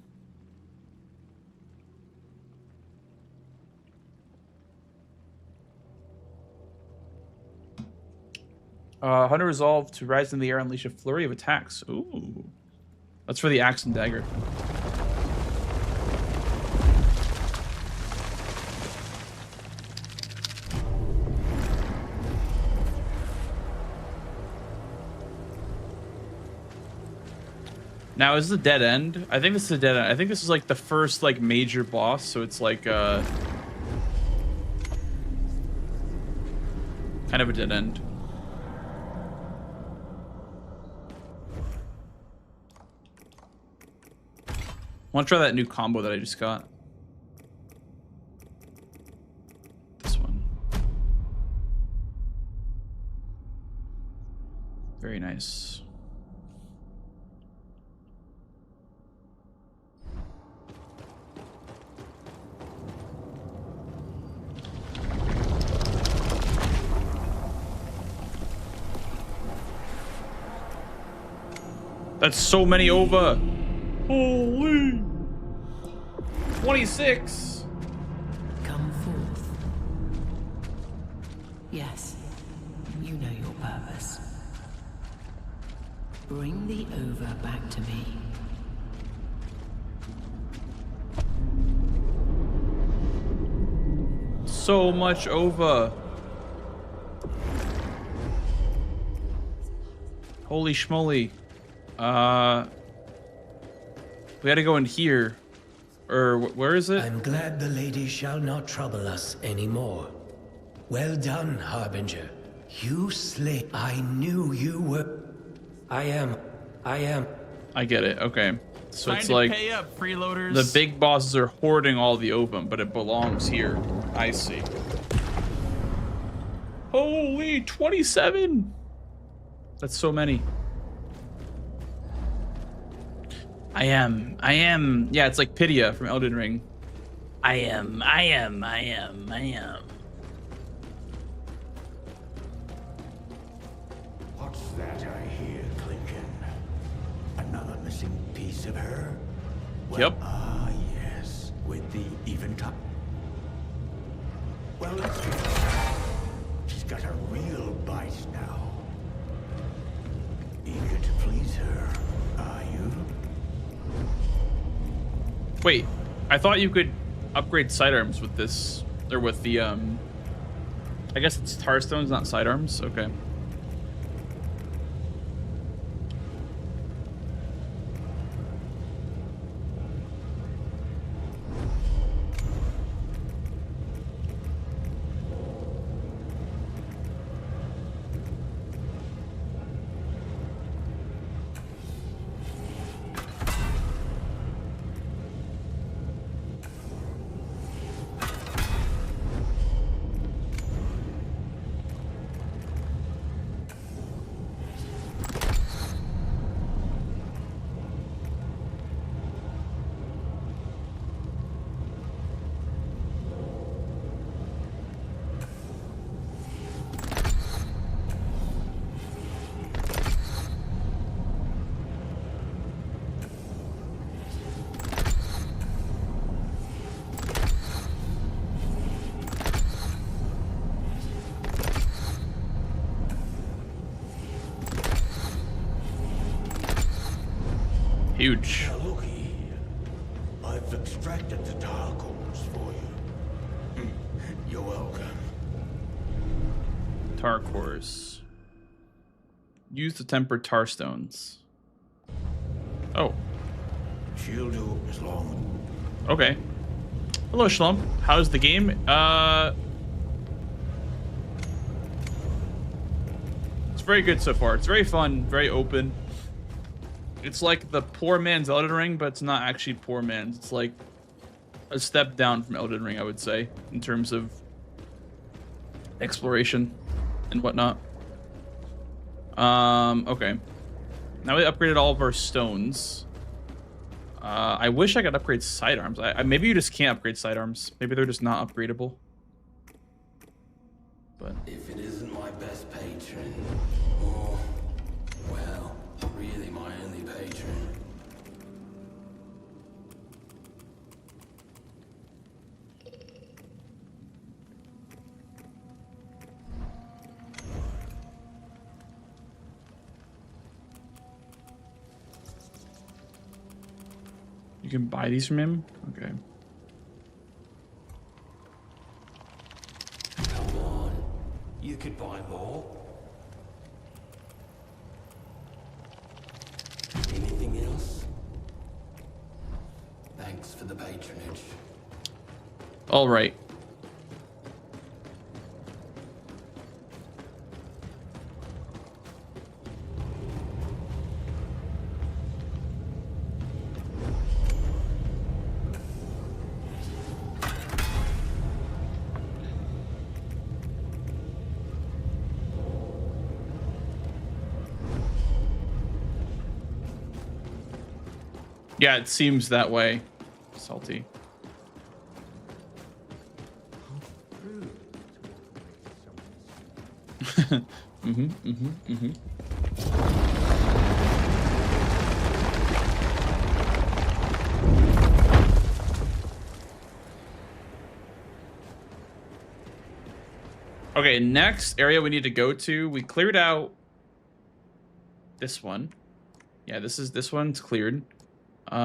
Hunter resolved to rise in the air and unleash a flurry of attacks. Ooh. That's for the axe and dagger. Now, is this a dead end? I think this is a dead end. I think this is like the first like major boss, so it's like kind of a dead end. I want to try that new combo that I just got. This one. Very nice. That's so many over. Holy 26. Come forth. Yes, you know your purpose. Bring the Over back to me. So much over. Holy schmoly. We gotta go in here. Or where is it? I'm glad the lady shall not trouble us anymore. Well done, Harbinger. You slay. I knew you were. I am. I get it. Okay. So Time it's to like pay up, freeloaders. the big bosses are hoarding all the open, but it belongs here. I see. Holy 27! That's so many. I am. Yeah, it's like Pydia from Elden Ring. I am. What's that I hear clinking? Another missing piece of her? Yep. Ah, yes. With the Eventide. Well, let's be honest. She's got a real bite now. Eager to please her, are you? Wait, I thought you could upgrade sidearms with this, or with the I guess it's tar stones, not sidearms. Okay. Huge. Now, looky. I've extracted the tar cores for you. You're welcome. Tar cores. Use the tempered tar stones. Oh, She'll do as long. okay. Hello, Shlump. How's the game? It's very good so far. It's very fun, very open. It's like the poor man's Elden Ring, but it's not actually poor man's. It's like a step down from Elden Ring, I would say, in terms of exploration and whatnot. Okay. Now we upgraded all of our stones. I wish I could upgrade sidearms. Maybe you just can't upgrade sidearms. Maybe they're just not upgradable. But If it isn't my best patron, or, well, really my only patron. you can buy these from him? Okay. Come on, you could buy more. Anything else? Thanks for the patronage. All right. Yeah, it seems that way. Salty. Okay, next area we need to go to. We cleared out this one. Yeah, this one's cleared. So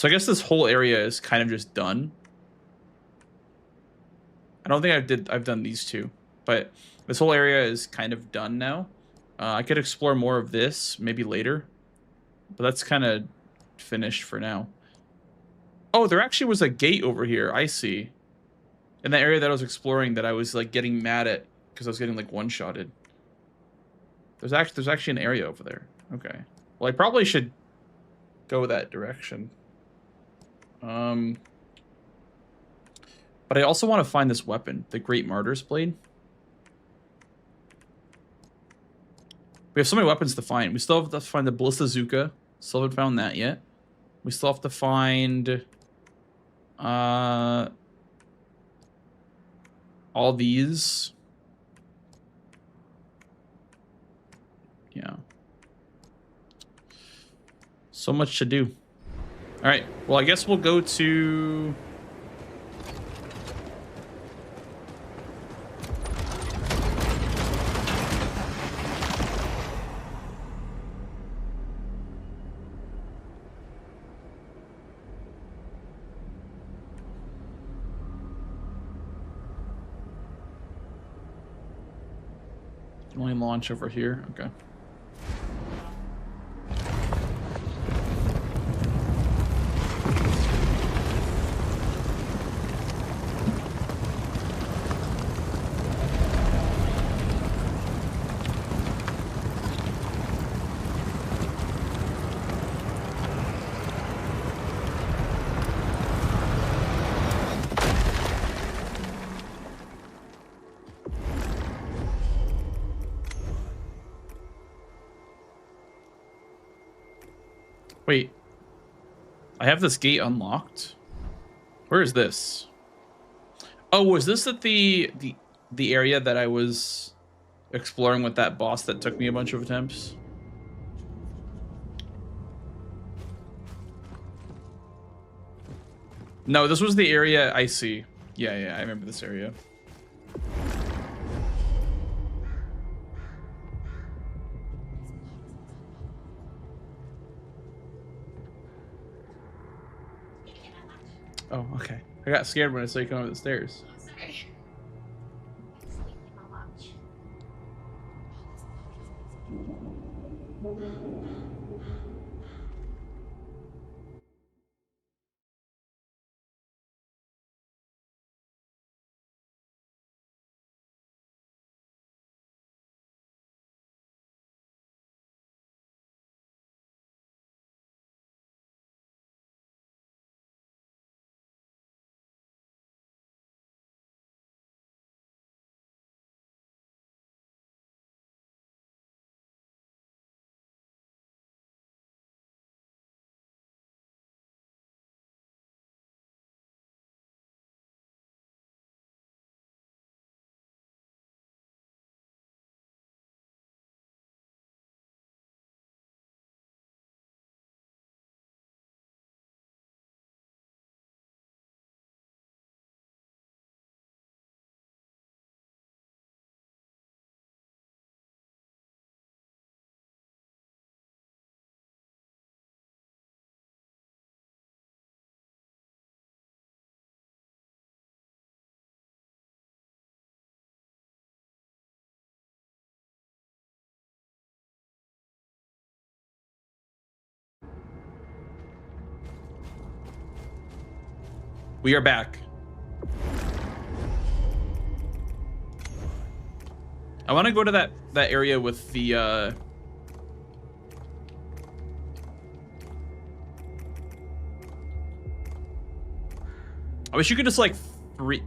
I guess this whole area is kind of just done. I don't think I've done these two, but this whole area is kind of done now. I could explore more of this maybe later, but that's kind of finished for now. Oh, there actually was a gate over here. I see. In the area that I was exploring that I was like getting mad at because I was getting like one-shotted. There's actually an area over there. Okay. Well, I probably should go that direction. But I also want to find this weapon, the Great Martyr's Blade. We have so many weapons to find. We still have to find the Ballista Still haven't found that yet. We still have to find all these. Yeah. So much to do. All right. Well, I guess we'll go to... Only launch over here. Okay. Wait, I have this gate unlocked. Where is this? Oh, was this at the area that I was exploring with that boss that took me a bunch of attempts? No, this was the area I see. Yeah, I remember this area. Oh, okay. I got scared when I saw you come up the stairs. Sorry. We are back. I want to go to that area with the I wish you could just like free.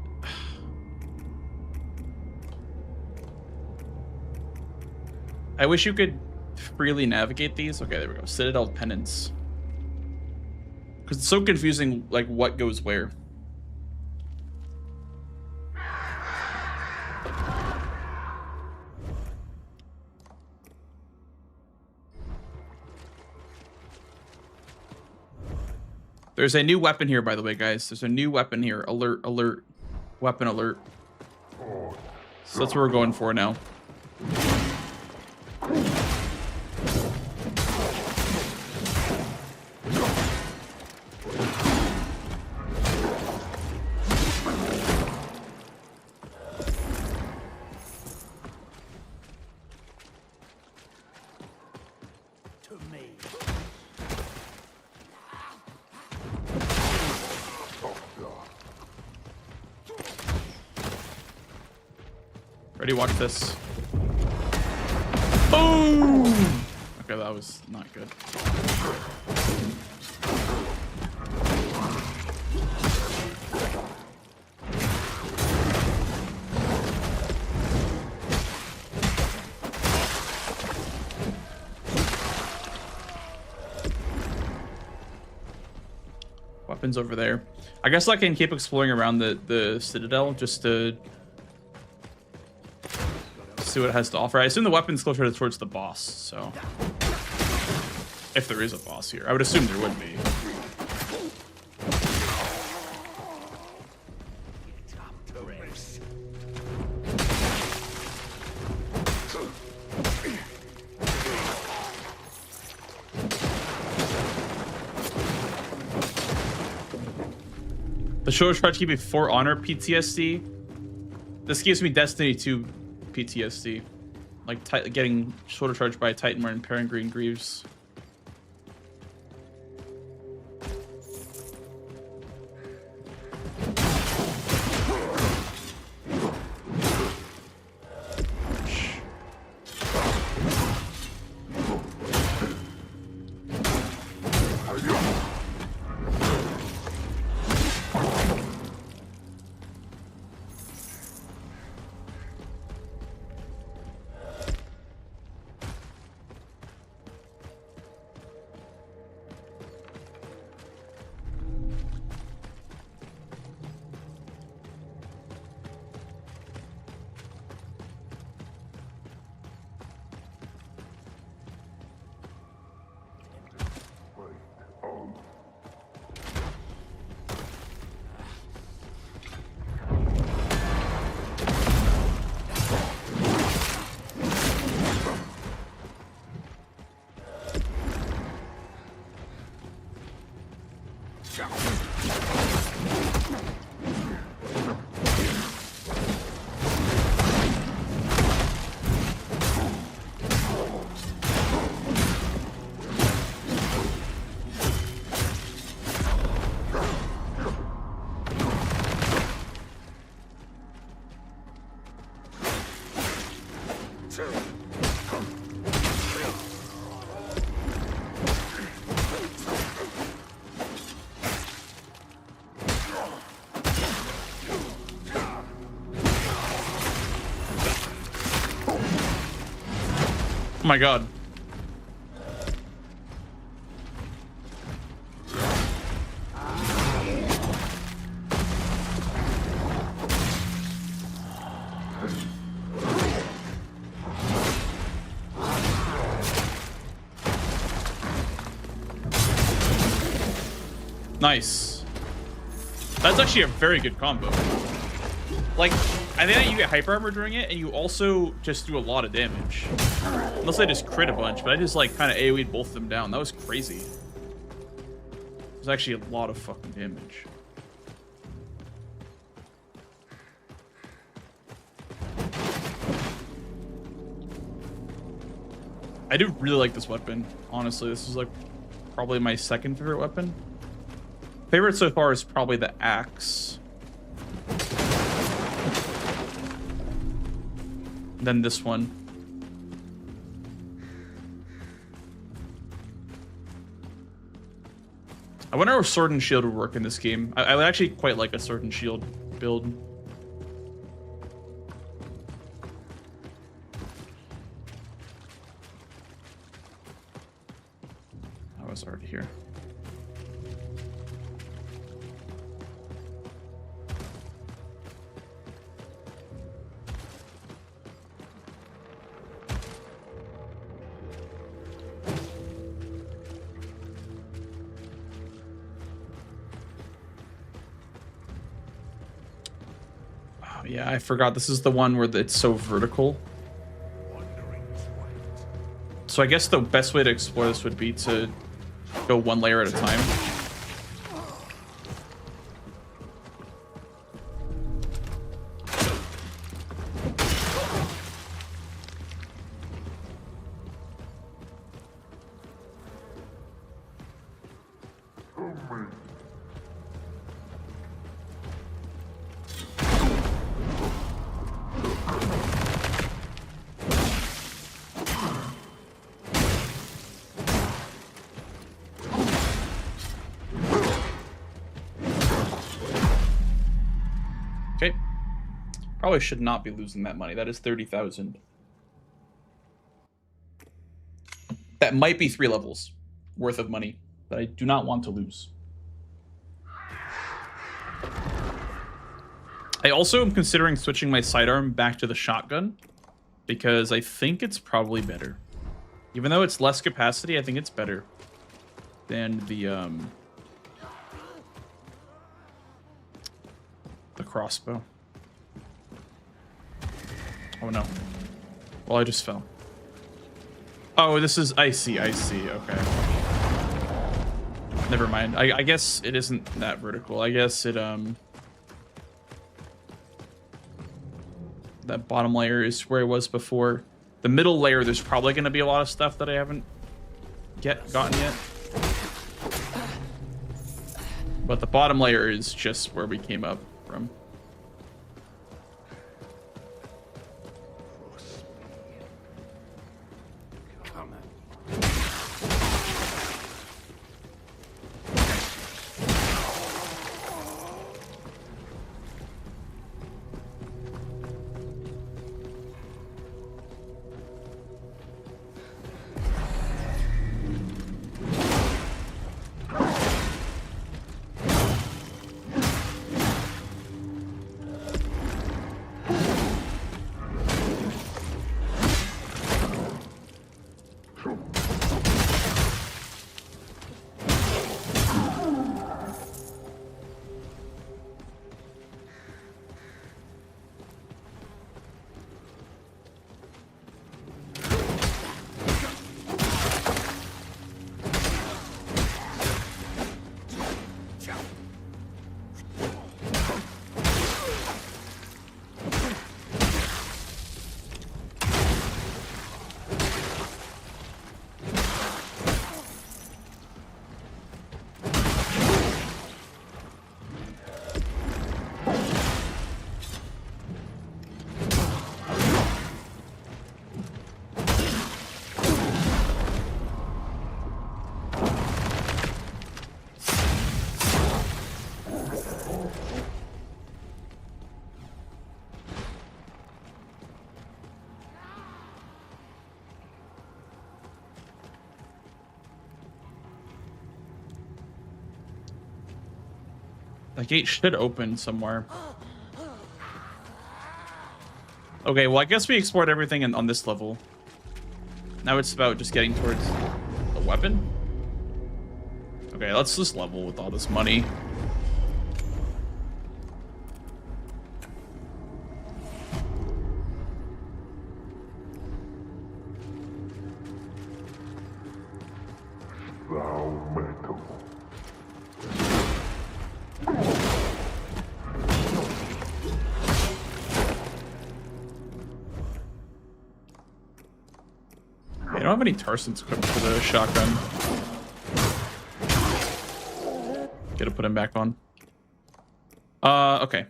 I wish you could freely navigate these. Okay, there we go. Citadel Penance. Because it's so confusing, like what goes where. There's a new weapon here, by the way, guys. There's a new weapon here. Alert, alert. Weapon alert. So that's what we're going for now. Ready, watch this. Boom! Okay, that was not good. Weapons over there. I guess I can keep exploring around the Citadel just to see what it has to offer. I assume the weapon's closer towards the boss, so if there is a boss here, I would assume there would be. The show tried to keep me For Honor PTSD. This gives me Destiny 2 PTSD. Like getting shoulder charged by a Titan wearing Peregrine Greaves. Oh my god. Nice. That's actually a very good combo. Like, I think that you get hyper armor during it, and you also just do a lot of damage. Unless I just crit a bunch, but I just like kind of AoE'd both of them down. That was crazy. It was actually a lot of fucking damage. I do really like this weapon. Honestly, this is like probably my second favorite weapon. Favorite so far is probably the axe. Then this one. I wonder how sword and shield would work in this game. I would actually quite like a sword and shield build. I was already here. Yeah, I forgot. This is the one where it's so vertical. So I guess the best way to explore this would be to go one layer at a time. Probably should not be losing that money. That is 30,000. That might be 3 levels worth of money that I do not want to lose. I also am considering switching my sidearm back to the shotgun because I think it's probably better. Even though it's less capacity, I think it's better than the crossbow. Oh no. Well, I just fell. Oh, this is... I see. Okay. Never mind. I guess it isn't that vertical. I guess it, that bottom layer is where it was before. The middle layer, there's probably going to be a lot of stuff that I haven't gotten yet. But the bottom layer is just where we came up from. The gate should open somewhere. Okay, well, I guess we explored everything on this level. Now it's about just getting towards the weapon. Okay, let's just level with all this money. I don't have any Tarsons equipped for the shotgun. Gotta put him back on. Okay.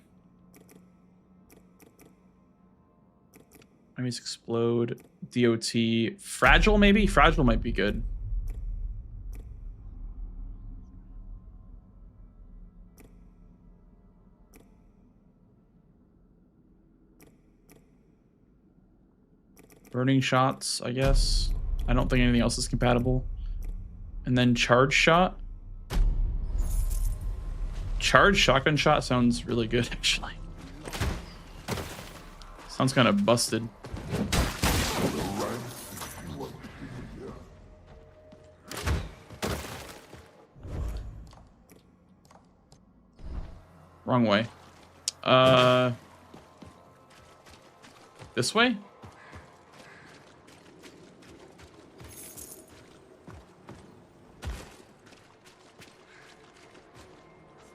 Enemies explode. DOT. Fragile, maybe? Fragile might be good. Burning shots, I guess. I don't think anything else is compatible. And then charge shot. Charge shotgun shot sounds really good, actually. Sounds kind of busted. Wrong way. This way?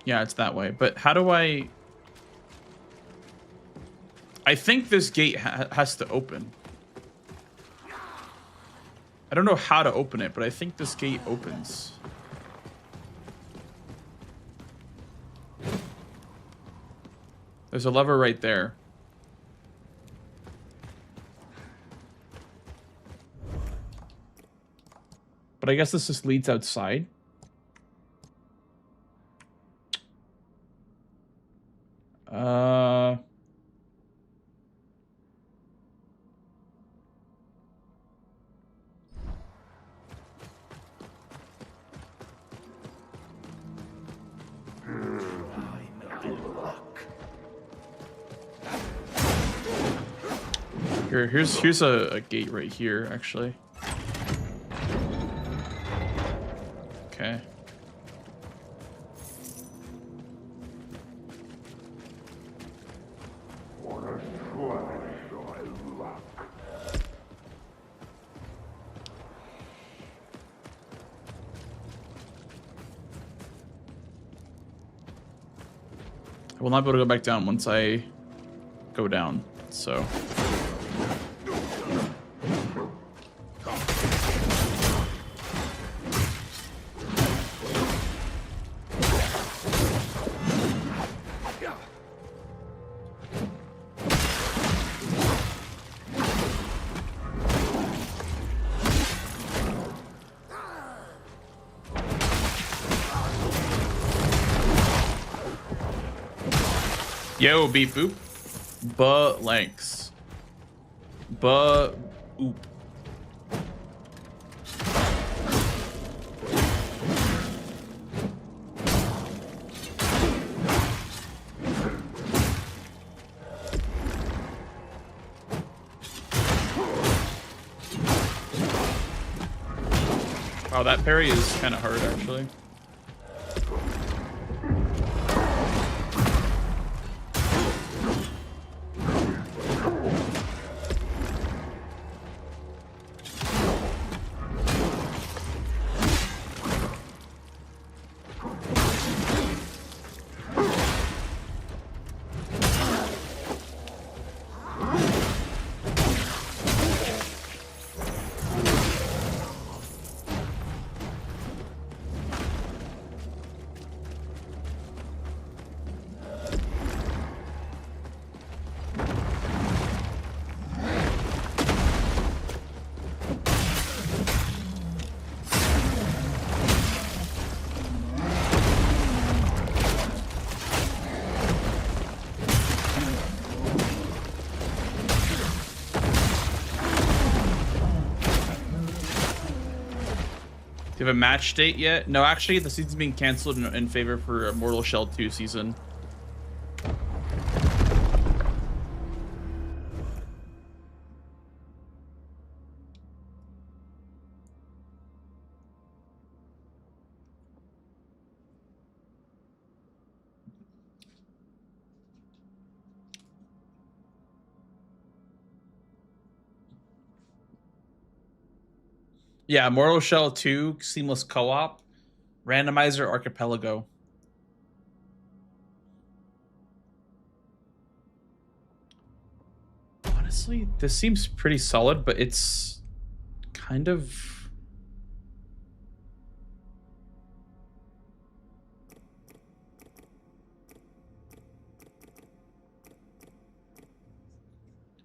Yeah, it's that way. But how do I think this gate has to open. I don't know how to open it, but I think this gate opens. There's a lever right there. But I guess this just leads outside. Here's a gate right here, actually. Okay. I will not be able to go back down once I go down, so. Yo, beep boop. But lengths. But oop. Wow, that parry is kind of hard actually. Do you have a match date yet? No, actually, the season's being canceled in favor for a Mortal Shell 2 season. Yeah, Mortal Shell 2, Seamless Co-op, Randomizer Archipelago. Honestly, this seems pretty solid, but it's kind of...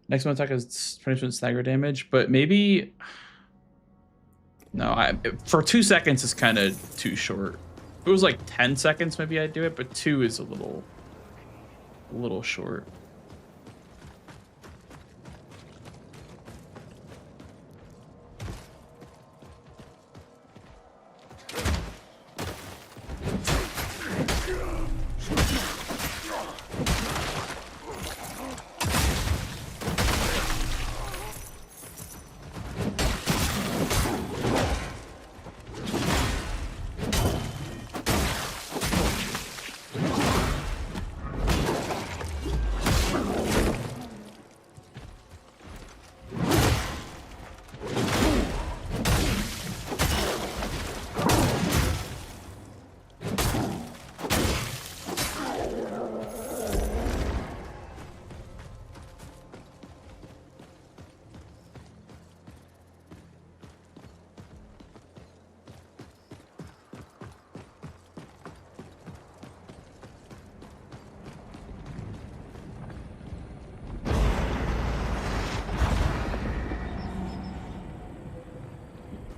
Next one attack is 20% stagger damage, but maybe... No, for 2 seconds is kind of too short. If it was like 10 seconds, maybe I'd do it, but 2 is a little short.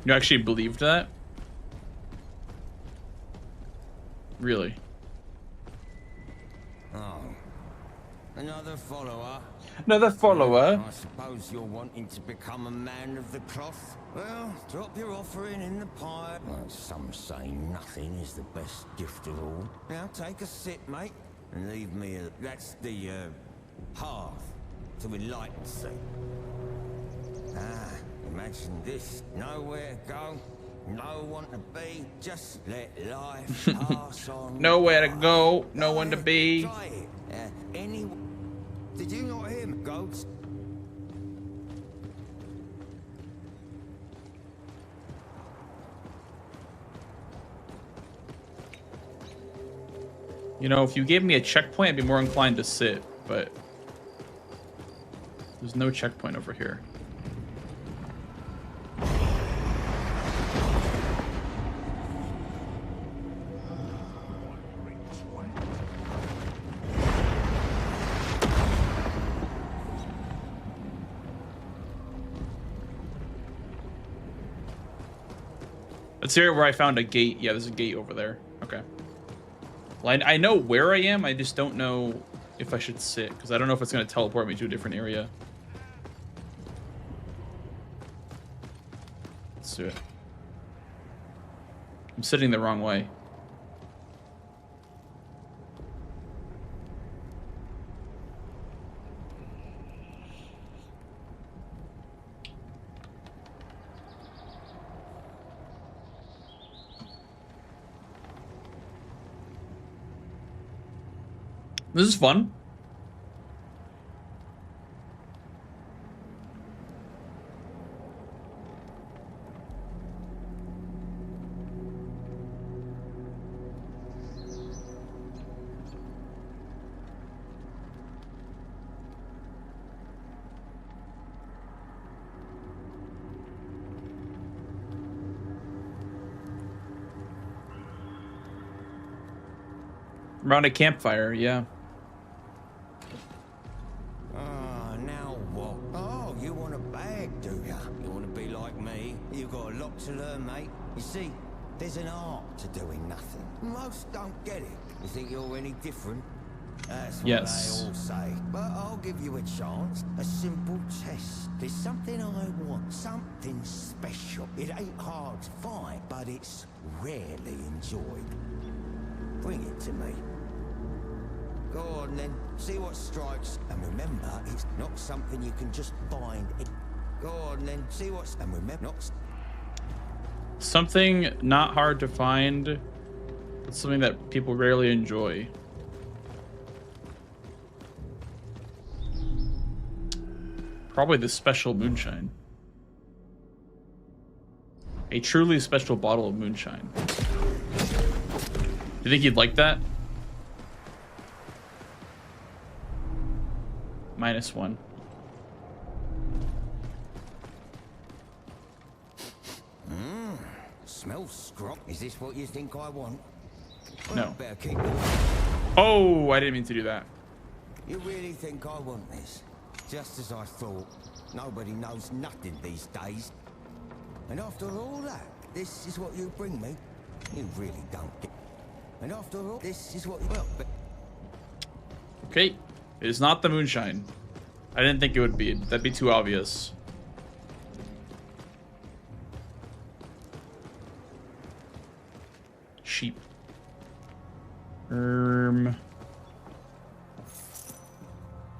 You actually believed that? Really? Oh. Another follower? Another follower? I suppose you're wanting to become a man of the cloth? Well, drop your offering in the pile. Well, some say nothing is the best gift of all. Now take a sip, mate, and leave me a... That's the, hearth. to enlighten sea. Ah, imagine this. Nowhere to go, no one to be, just let life pass on. Nowhere to go, no one to be. Try it. Did you not hear me, Ghost? You know, if you gave me a checkpoint, I'd be more inclined to sit, but there's no checkpoint over here. Let's hear where I found a gate. Yeah, there's a gate over there. Okay. Well, I know where I am. I just don't know if I should sit, because I don't know if it's going to teleport me to a different area. Let's do it. I'm sitting the wrong way. This is fun. Around a campfire, yeah. Now what? Oh, you want a bag, do ya? You want to be like me? You've got a lot to learn, mate. You see, there's an art to doing nothing. Most don't get it. You think you're any different? That's what Yes. they all say. But I'll give you a chance. A simple test. There's something I want. Something special. It ain't hard to find, but it's rarely enjoyed. Bring it to me. Go on then, see what strikes. And remember, it's not something you can just find. Go on then, see what's... And remember, not... Something not hard to find, but something that people rarely enjoy. Probably the special moonshine. A truly special bottle of moonshine. You think you'd like that? -1. Smells strong. Is this what you think I want? No. Well, better keep it. Oh, I didn't mean to do that. You really think I want this? Just as I thought. Nobody knows nothing these days. And after all that, this is what you bring me? You really don't get... And after all, this is what you... Well, but... Okay. It is not the moonshine. I didn't think it would be. That'd be too obvious. Sheep.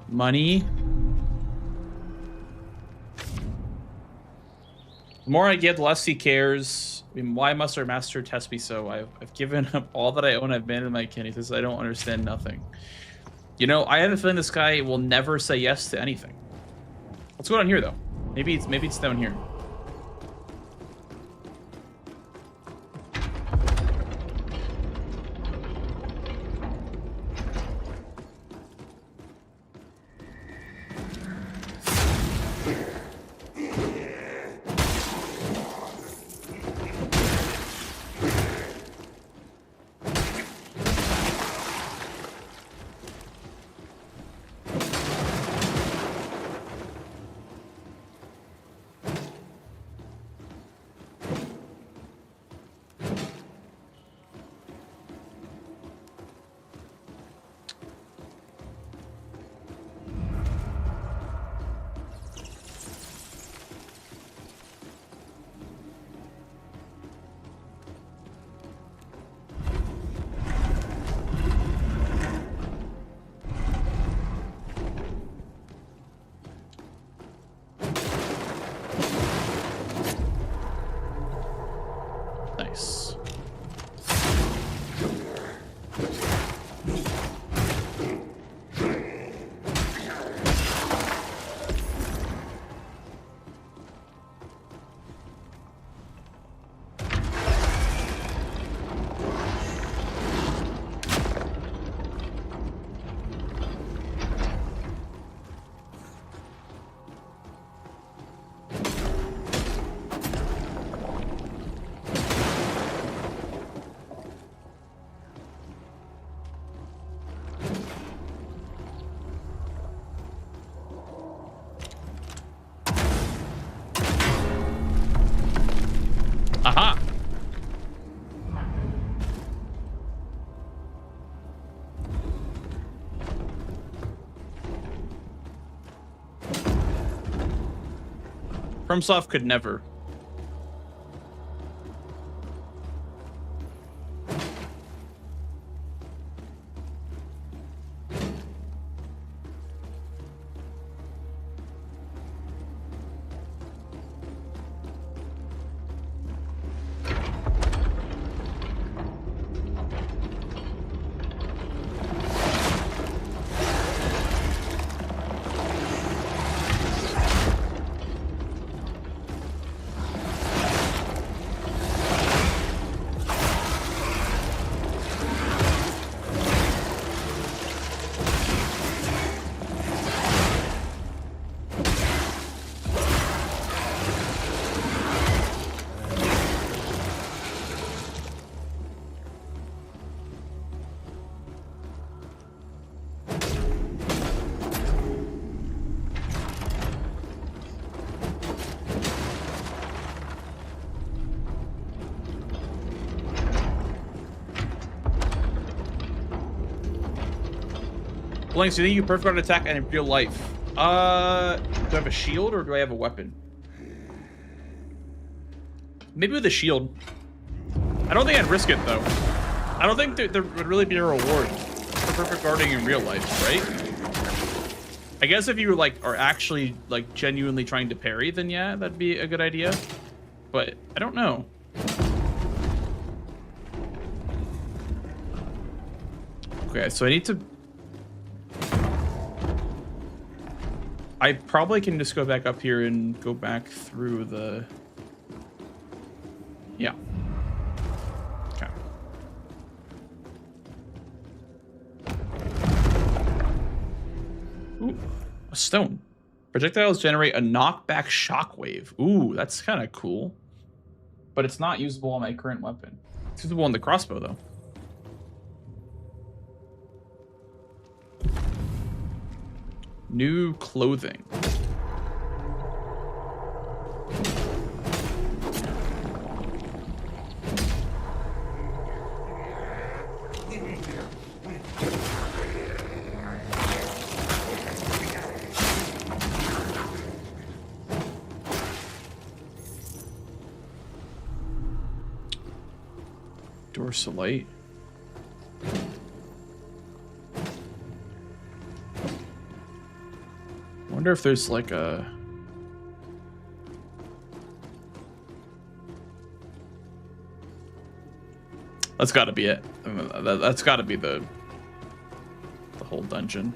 Money. The more I give, the less he cares. I mean, why must our master test me so? I've given up all that I own. I've abandoned my kin. He says I don't understand nothing. You know, I have a feeling this guy will never say yes to anything. What's going on here, though? Maybe it's down here. FromSoft could never. Blanks, do you think you perfect an attack in real life? Do I have a shield or do I have a weapon? Maybe with a shield. I don't think I'd risk it though. I don't think there would really be a reward for perfect guarding in real life, right? I guess if you like are actually like genuinely trying to parry, then yeah, that'd be a good idea. But I don't know. Okay, so I need to. I probably can just go back up here and go back through the. Yeah. Okay. Ooh, a stone. Projectiles generate a knockback shockwave. Ooh, that's kind of cool. But it's not usable on my current weapon. It's usable on the crossbow, though. New clothing. Dorsalite. Wonder if there's like a. That's got to be it. I mean, that's got to be the whole dungeon.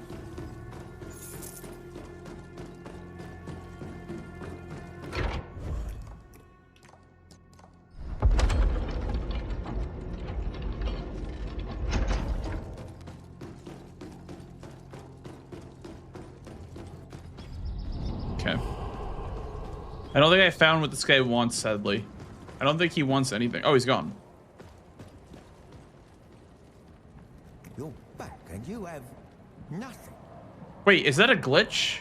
Okay. I don't think I found what this guy wants, sadly. I don't think he wants anything. Oh, he's gone. You're back and you have nothing. Wait, is that a glitch?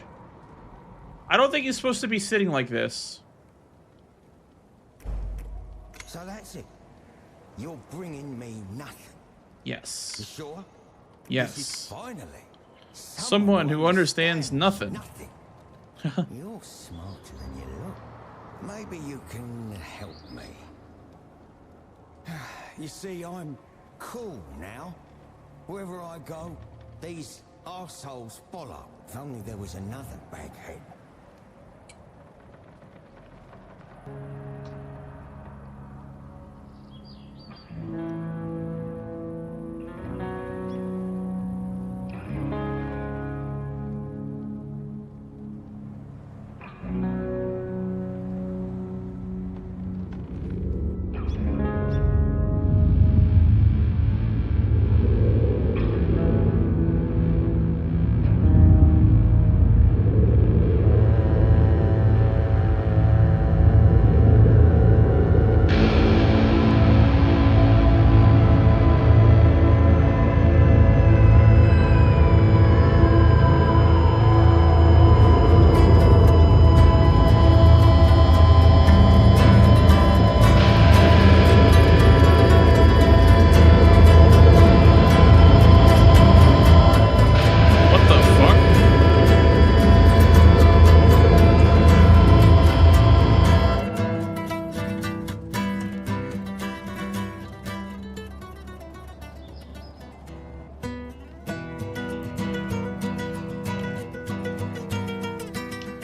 I don't think he's supposed to be sitting like this. So that's it. You're bringing me nothing. You Yes. sure? Yes. This is finally Someone who understands nothing. Nothing. You're smarter than you look. Maybe you can help me. You see, I'm cool now. Wherever I go, these arseholes follow. If only there was another baghead.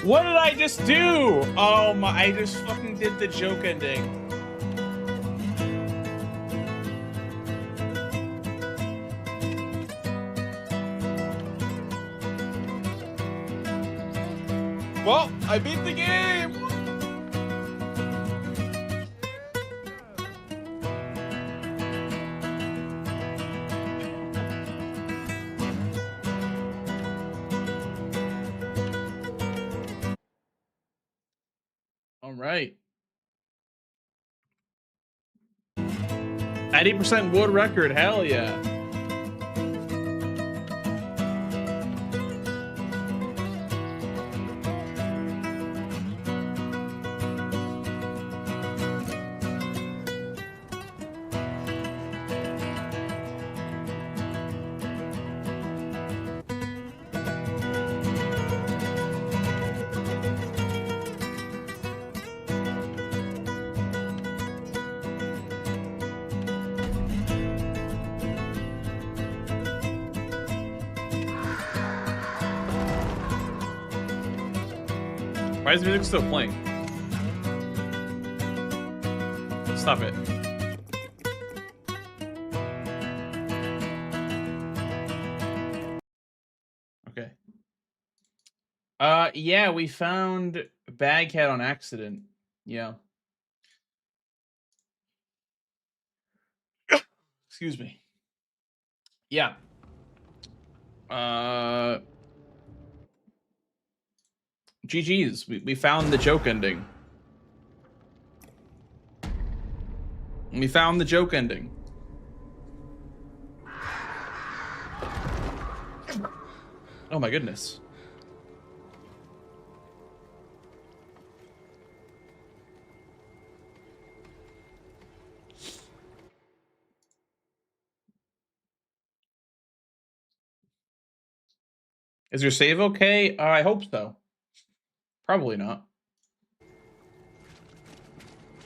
What did I just do? Oh my, I just fucking did the joke ending. Well, I beat the game. All right. 80% wood record. Hell yeah. Why is the music still playing? Stop it. Okay. Yeah, we found Baghead on accident. Yeah. Excuse me. Yeah. GG's. We found the joke ending. We found the joke ending. Oh my goodness. Is your save okay? I hope so. Probably not.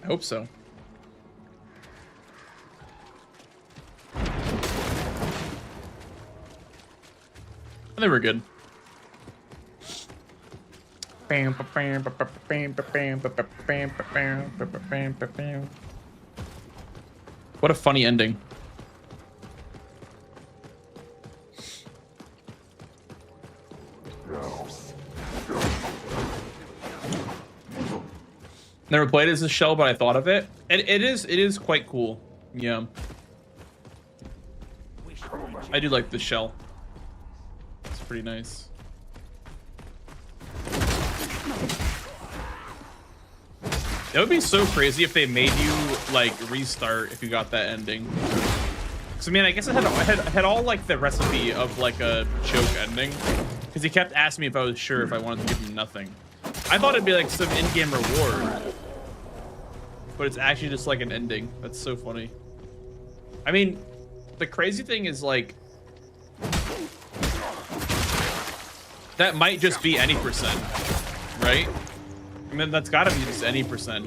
I hope so. I think we're good. What a funny ending. Never played as a shell, but I thought of it. And it is quite cool. Yeah. I do like the shell. It's pretty nice. It would be so crazy if they made you like restart if you got that ending. Cause I mean, I guess I had all like the recipe of like a joke ending. Cause he kept asking me if I was sure if I wanted to give him nothing. I thought it'd be like some in-game reward, but it's actually just like an ending. That's so funny. I mean, the crazy thing is like, that might just be any percent, right? I mean, that's gotta be just any percent.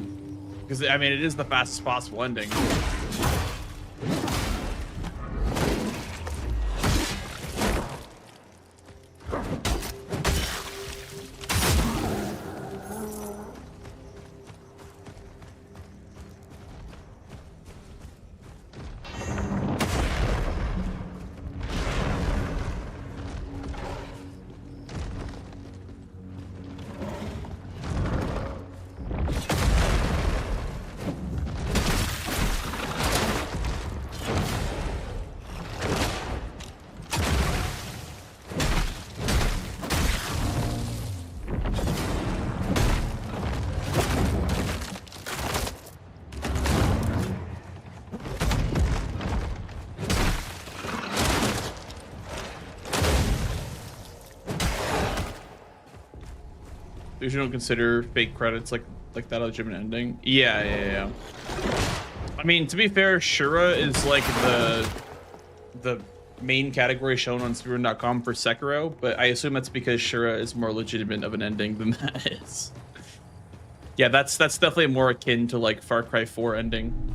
Because I mean, it is the fastest possible ending. You don't consider fake credits like that a legitimate ending. Yeah. I mean, to be fair, Shura is like the main category shown on speedrun.com for Sekiro, but I assume that's because Shura is more legitimate of an ending than that is. Yeah, that's definitely more akin to like Far Cry 4 ending.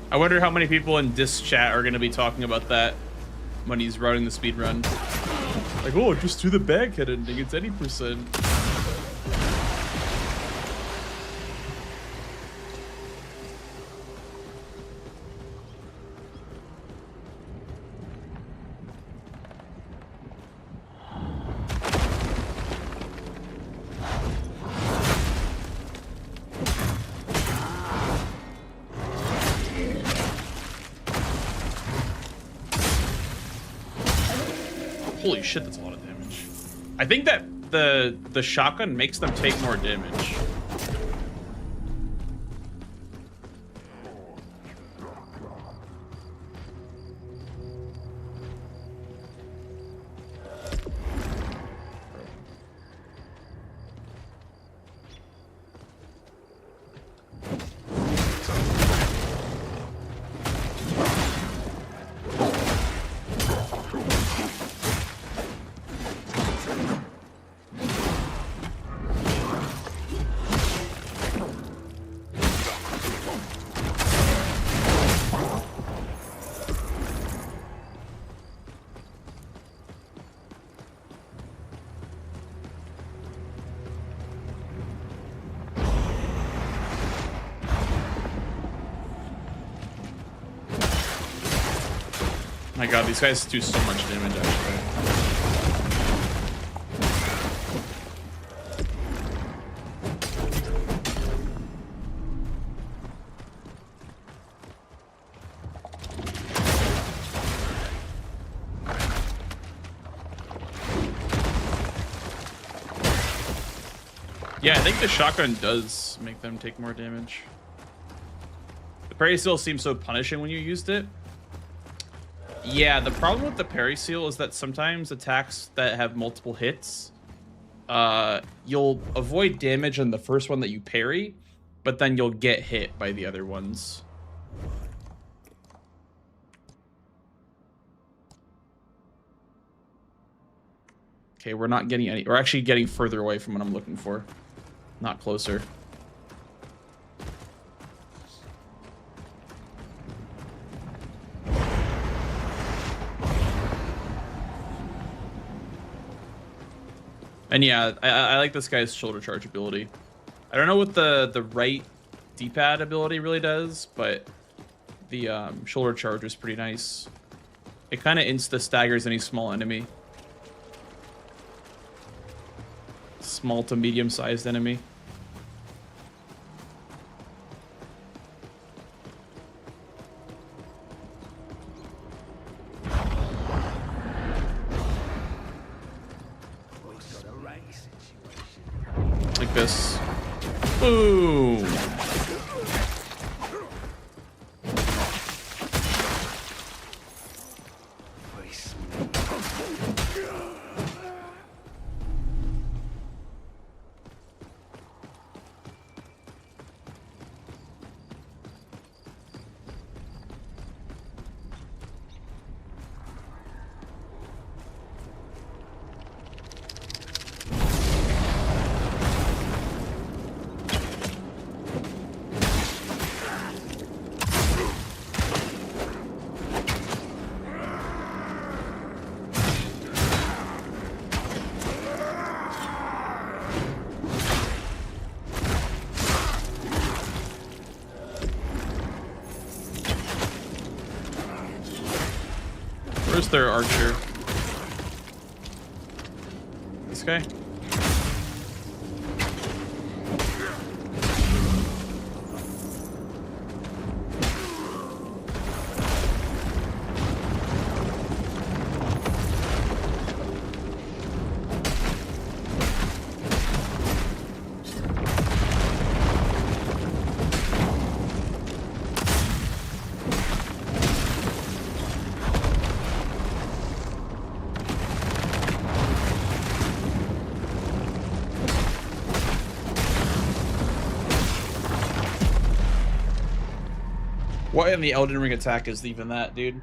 I wonder how many people in this chat are going to be talking about that when he's running the speed run. Like, oh, just do the baghead ending. It's any percent. Holy shit, that's a lot of damage. I think that the shotgun makes them take more damage. My god, these guys do so much damage, actually. Yeah, I think the shotgun does make them take more damage. The parry seal seems so punishing when you used it. Yeah, the problem with the parry seal is that sometimes attacks that have multiple hits, you'll avoid damage on the first one that you parry, but then you'll get hit by the other ones. Okay, we're not getting any. We're actually getting further away from what I'm looking for, not closer. And yeah, I like this guy's shoulder charge ability. I don't know what the right D-pad ability really does, but the shoulder charge is pretty nice. It kind of insta-staggers any small enemy. Small to medium-sized enemy. Like this. Boom. Where's their archer? This guy? What in the Elden Ring attack is even that, dude?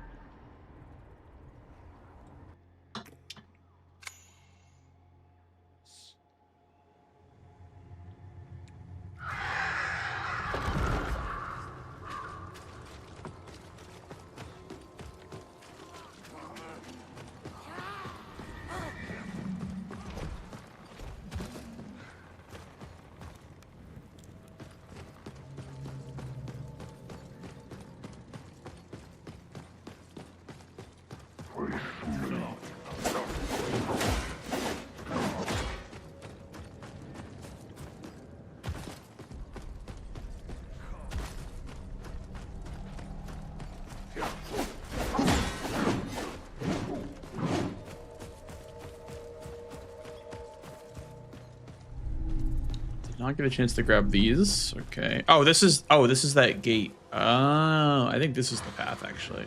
Did not get a chance to grab these. Okay. Oh, this is that gate. Oh, I think this is the path actually.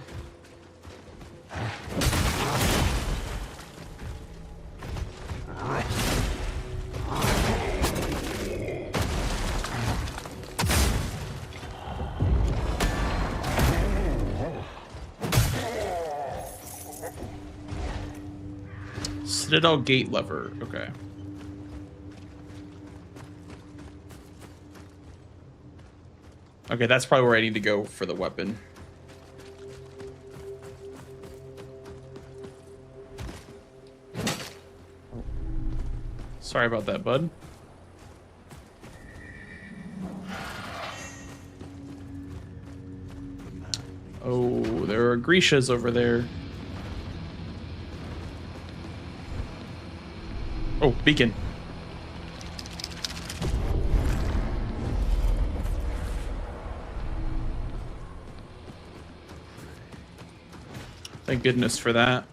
Citadel gate lever. Okay. Okay, that's probably where I need to go for the weapon. Sorry about that, bud. Oh, there are Grecias over there. Oh, beacon. Thank goodness for that.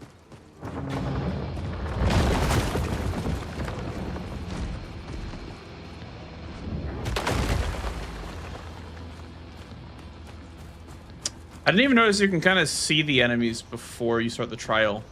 I didn't even notice you can kind of see the enemies before you start the trial.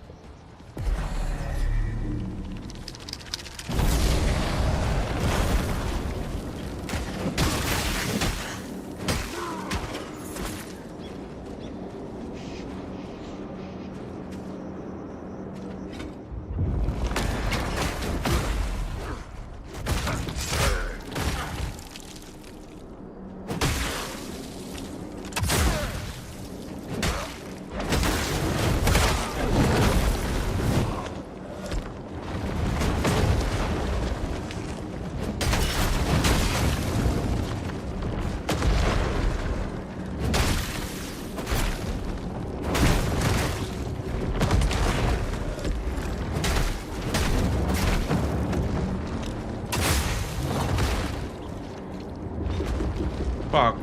Fuck.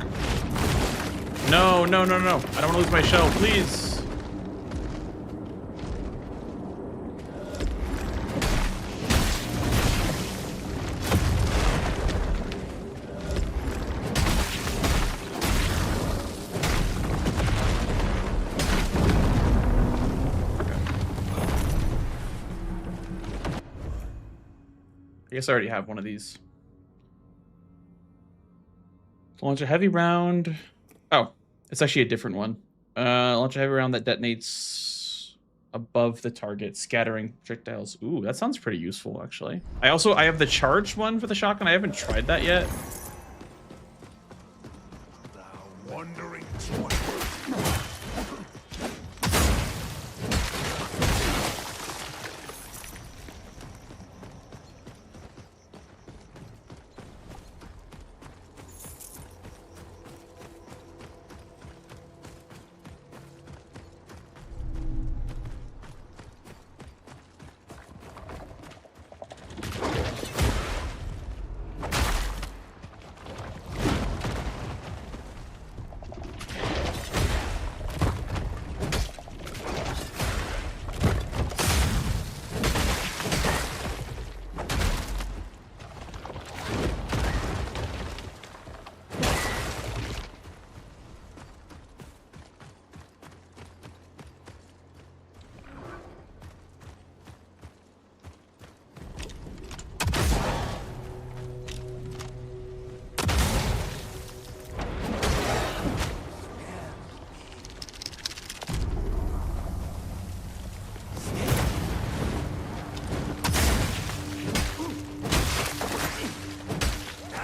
No, no, no, no. I don't want to lose my shell, please. I guess I already have one of these. Launch a heavy round. Oh, it's actually a different one. Launch a heavy round that detonates above the target, scattering projectiles. Ooh, that sounds pretty useful, actually. I have the charged one for the shotgun. I haven't tried that yet. Wandering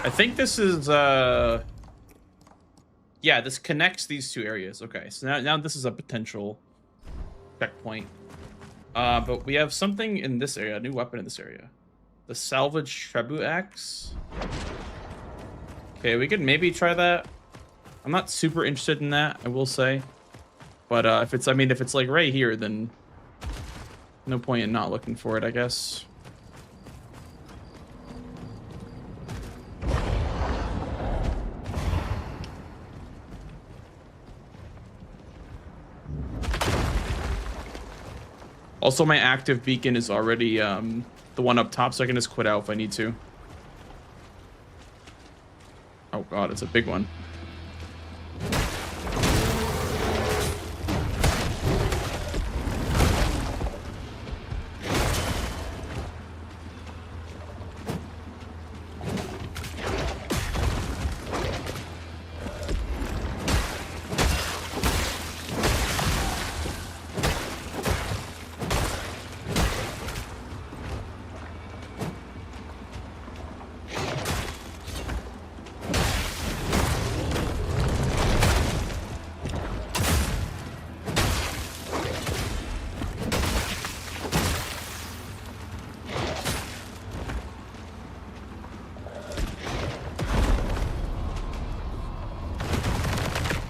I think this is yeah, this connects these two areas. Okay, so now this is a potential checkpoint. But we have something in this area, a new weapon in this area. The salvage Trebu axe. Okay, we could maybe try that. I'm not super interested in that, I will say. But if it's like right here, then no point in not looking for it, I guess. Also, my active beacon is already the one up top, so I can just quit out if I need to. Oh god, it's a big one.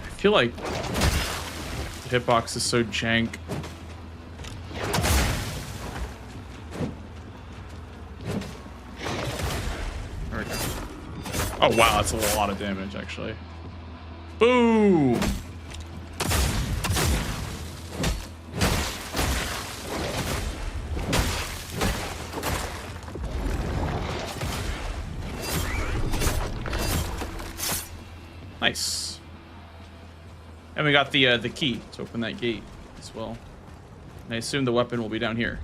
I feel like the hitbox is so jank. There we go. Oh wow, that's a lot of damage actually. Boom! Nice. And we got the key to open that gate as well. And I assume the weapon will be down here.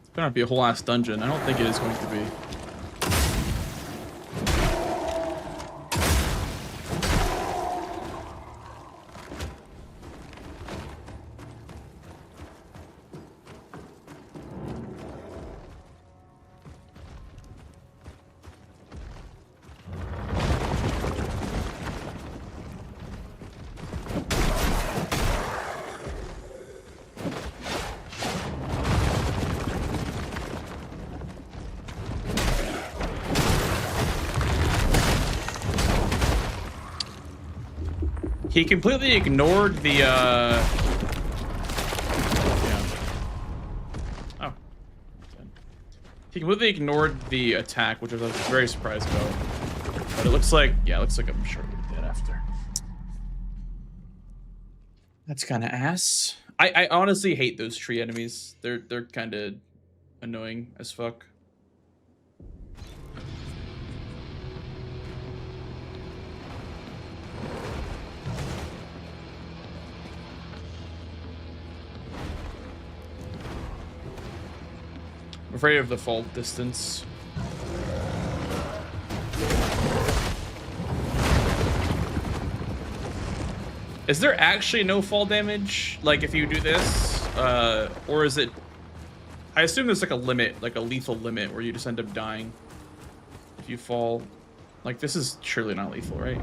It's gonna be a whole ass dungeon. I don't think it is going to be. He completely ignored the, yeah. Oh. He completely ignored the attack, which I was very surprised about. But it looks like, yeah, it looks like I'm sure we're dead after. That's kind of ass. I honestly hate those tree enemies. They're kind of annoying as fuck. I'm afraid of the fall distance. Is there actually no fall damage? Like if you do this, or is it? I assume there's like a limit, like a lethal limit, where you just end up dying if you fall. Like this is surely not lethal, right?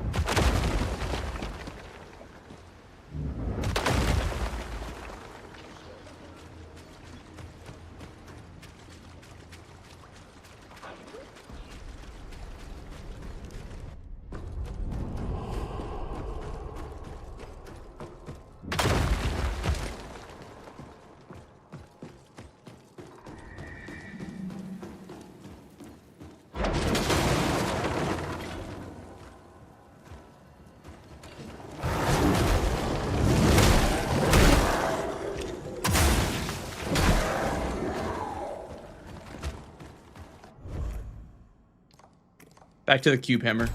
Back to the cube hammer.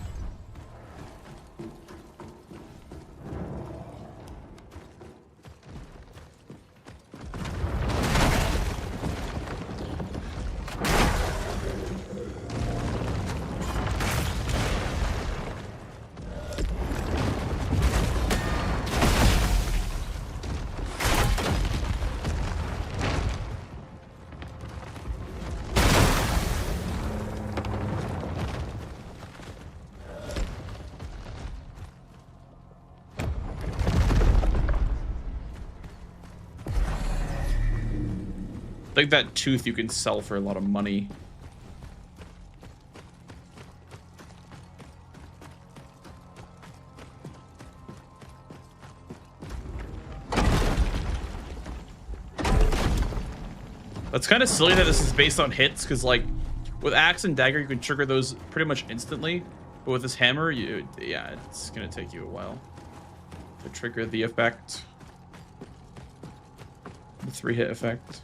I think that tooth you can sell for a lot of money. It's kind of silly that this is based on hits, because like with axe and dagger you can trigger those pretty much instantly, but with this hammer, yeah, it's gonna take you a while to trigger the effect, the 3-hit effect.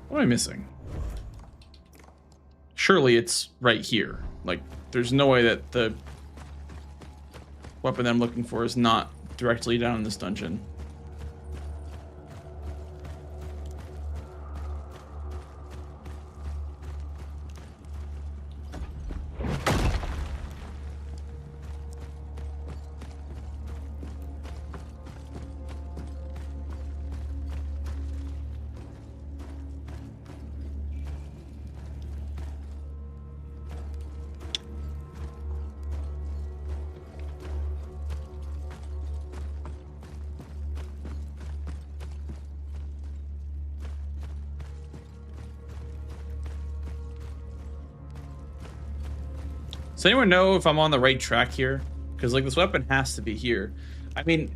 What am I missing? Surely it's right here. Like, there's no way that the weapon that I'm looking for is not directly down in this dungeon. Does anyone know if I'm on the right track here? Because like this weapon has to be here. I mean,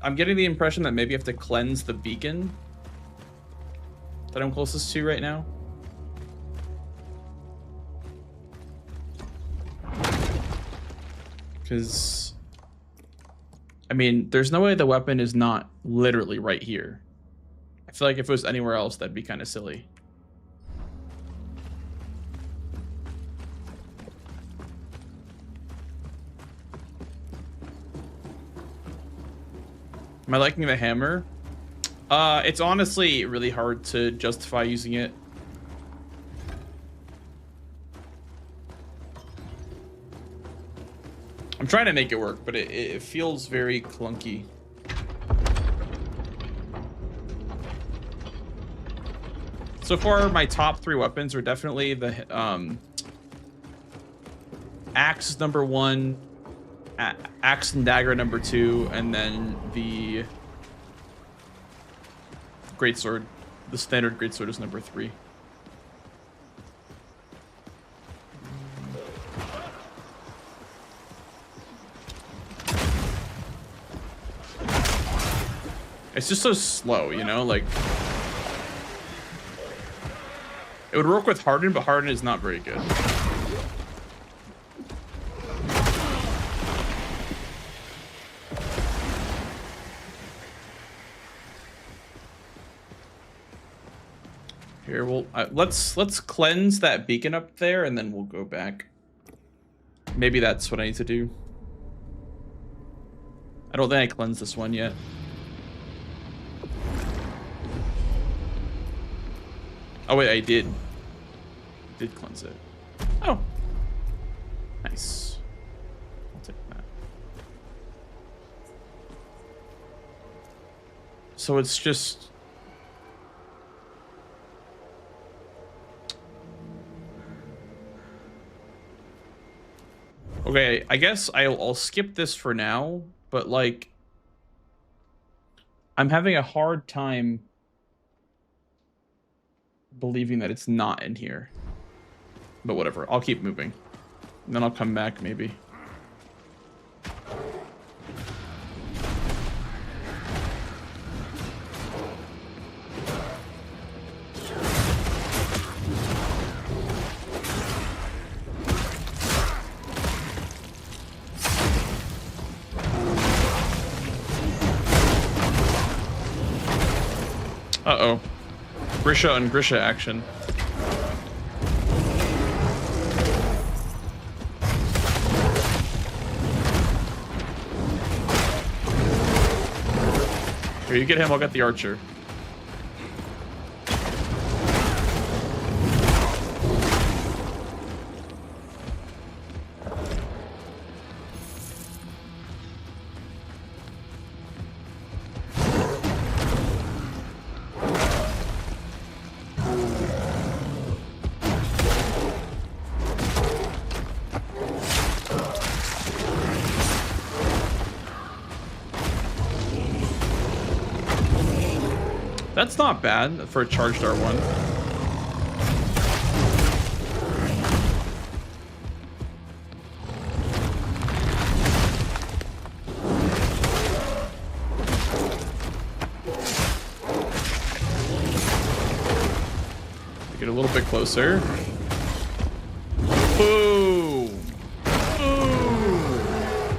I'm getting the impression that maybe I have to cleanse the beacon that I'm closest to right now. Because, I mean, there's no way the weapon is not literally right here. I feel like if it was anywhere else, that'd be kind of silly. Am I liking the hammer? It's honestly really hard to justify using it. I'm trying to make it work, but it feels very clunky. So far, my top 3 weapons are definitely the axe is number 1, axe and dagger number 2, and then the greatsword. The standard greatsword is number 3. It's just so slow, you know, like it would work with Harden, but Harden is not very good. Here, we'll let's cleanse that beacon up there, and then we'll go back. Maybe that's what I need to do. I don't think I cleansed this one yet. Oh wait, I did cleanse it. Oh, nice. I'll take that. So it's just. Okay, I guess I'll skip this for now, but like, I'm having a hard time believing that it's not in here. But whatever, I'll keep moving. And then I'll come back maybe. Uh-oh. Grisha and Grisha action. Here, you get him, I'll get the archer. That's not bad for a charged R1. bit closer. Boom. Boom.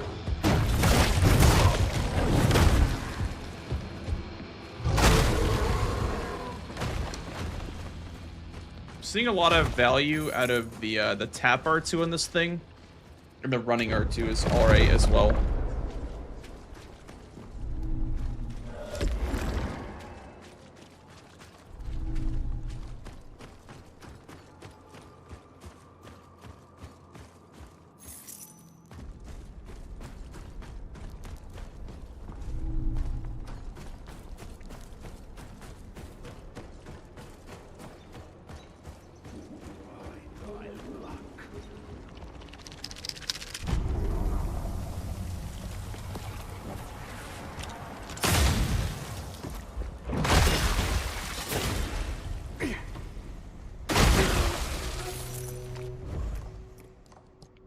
Seeing a lot of value out of the tap R2 on this thing, and the running R2 is alright as well.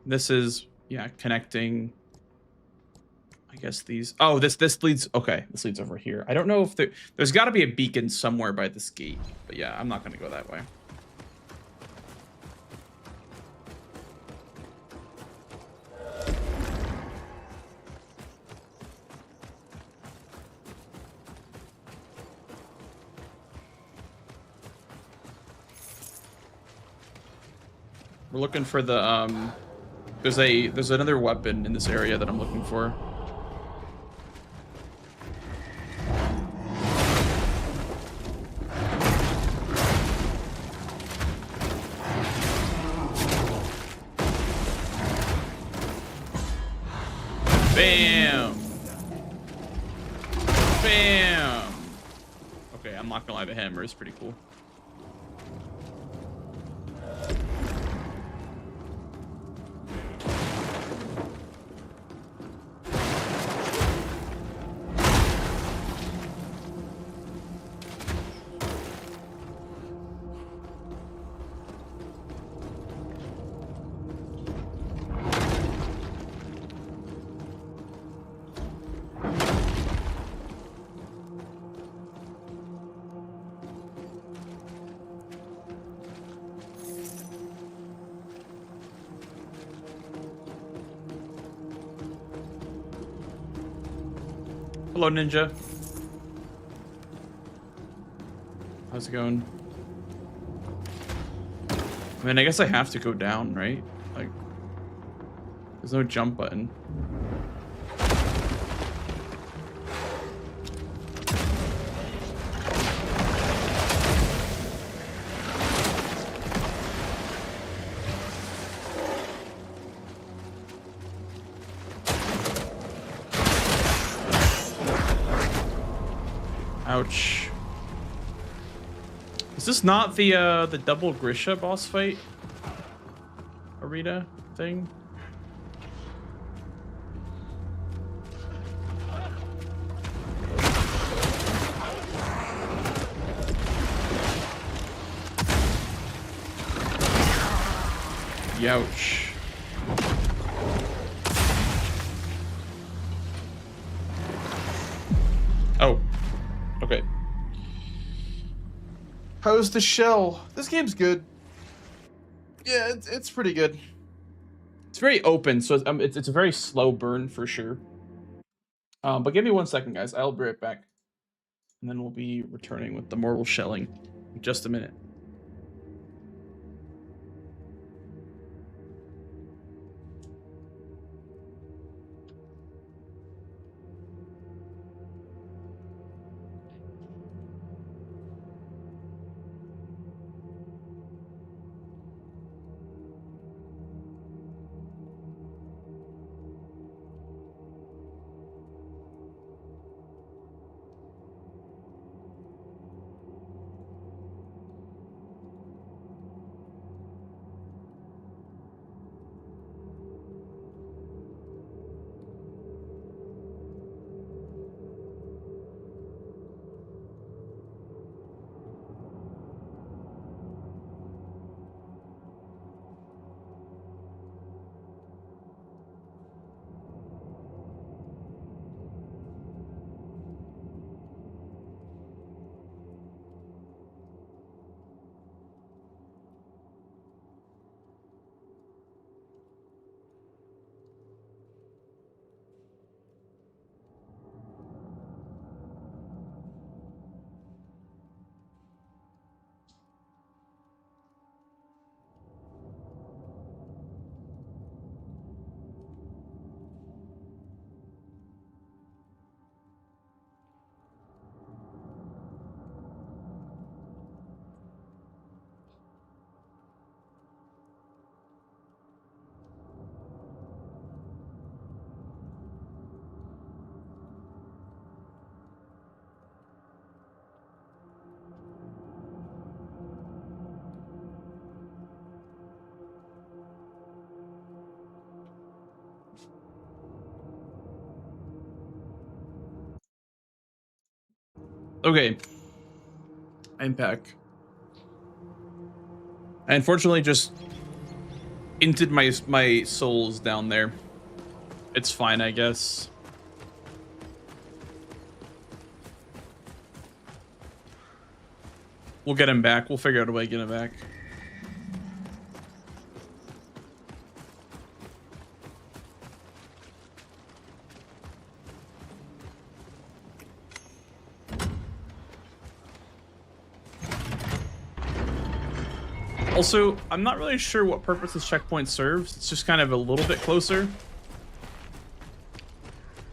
This is, yeah, connecting. I guess these. Oh, this leads. Okay, this leads over here. I don't know if there's got to be a beacon somewhere by this gate, but yeah, I'm not gonna go that way. We're looking for the there's another weapon in this area that I'm looking for. Bam! Bam! Okay, I'm not gonna lie, the hammer is pretty cool. Hello, Ninja. How's it going? I mean, I guess I have to go down, right? Like, there's no jump button. Ouch. Is this not the double Grisha boss fight arena thing? Youch. Oh. Okay. How's the shell? This game's good. Yeah, it's pretty good. It's very open, so it's a very slow burn for sure. But give me 1 second, guys. I'll be right back. And then we'll be returning with the mortal shelling in just a minute. Okay. Impact. I unfortunately just inted my souls down there. It's fine, I guess. We'll get him back. We'll figure out a way to get him back. Also, I'm not really sure what purpose this checkpoint serves. It's just kind of a little bit closer.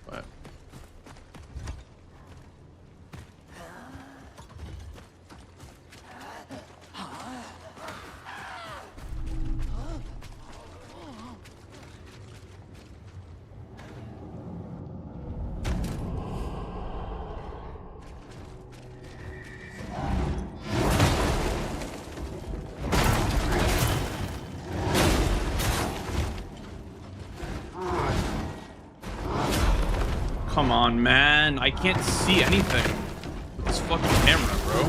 But come on, man. I can't see anything with this fucking camera, bro.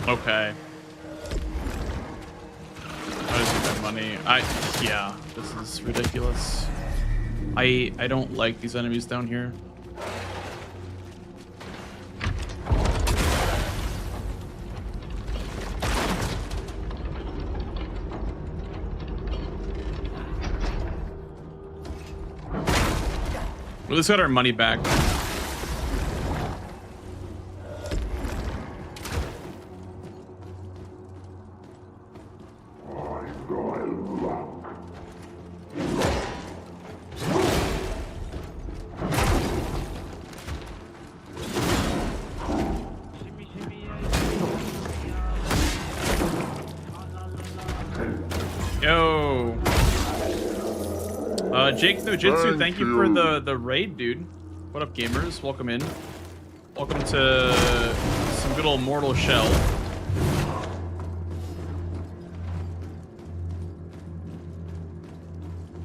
Okay. I just need that money. Yeah, this is ridiculous. I don't like these enemies down here. We just got our money back. Yo. Jake No Jitsu, thank you for the raid, dude. What up, gamers? Welcome in. Welcome to some good old Mortal Shell.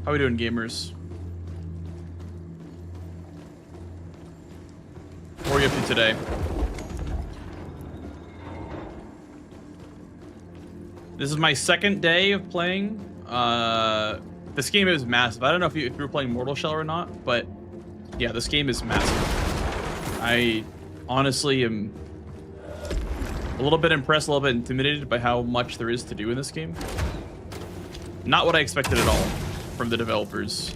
How we doing, gamers? What are you up to today? This is my second day of playing. This game is massive. I don't know if you were playing Mortal Shell or not, but yeah, this game is massive. I honestly am a little bit impressed, a little bit intimidated by how much there is to do in this game. Not what I expected at all from the developers.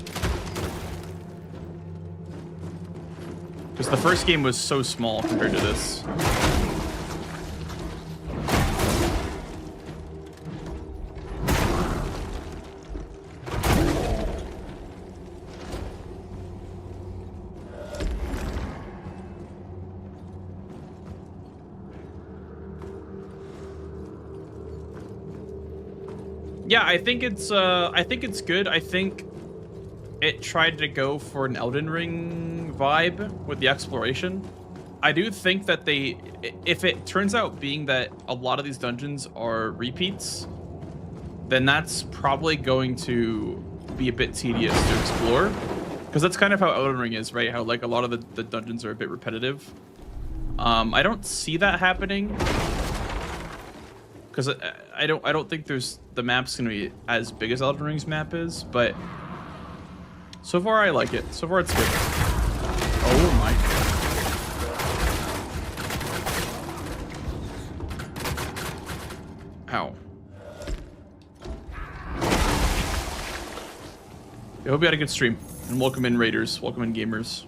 Because the first game was so small compared to this. Yeah, I think it's good. I think it tried to go for an Elden Ring vibe with the exploration. I do think that if it turns out being that a lot of these dungeons are repeats, then that's probably going to be a bit tedious to explore. Because that's kind of how Elden Ring is, right? How like a lot of the dungeons are a bit repetitive. I don't see that happening. Because I don't think the map's gonna be as big as Elden Ring's map is, but so far I like it. So far it's good. Oh my god. Ow. I hope you had a good stream. And welcome in raiders, welcome in gamers.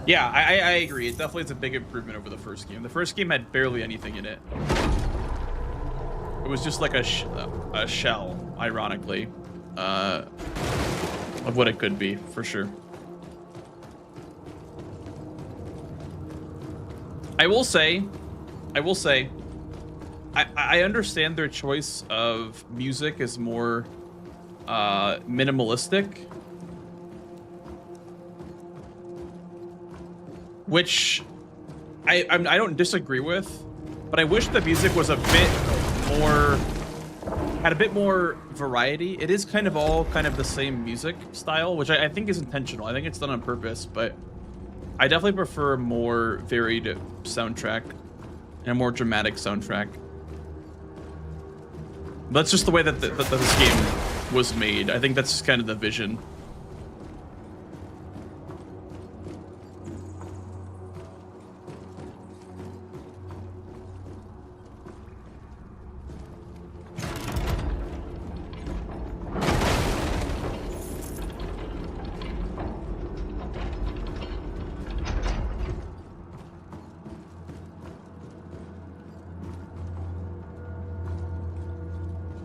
Yeah, I agree. It definitely is a big improvement over the first game. The first game had barely anything in it. It was just like a shell, ironically, of what it could be, for sure. I will say, I understand their choice of music is more minimalistic, which I don't disagree with, but I wish the music was a bit more, had a bit more variety. It is kind of all kind of the same music style, which I think is intentional. I think it's done on purpose, but I definitely prefer a more varied soundtrack and a more dramatic soundtrack. That's just the way that this game was made. I think that's just kind of the vision.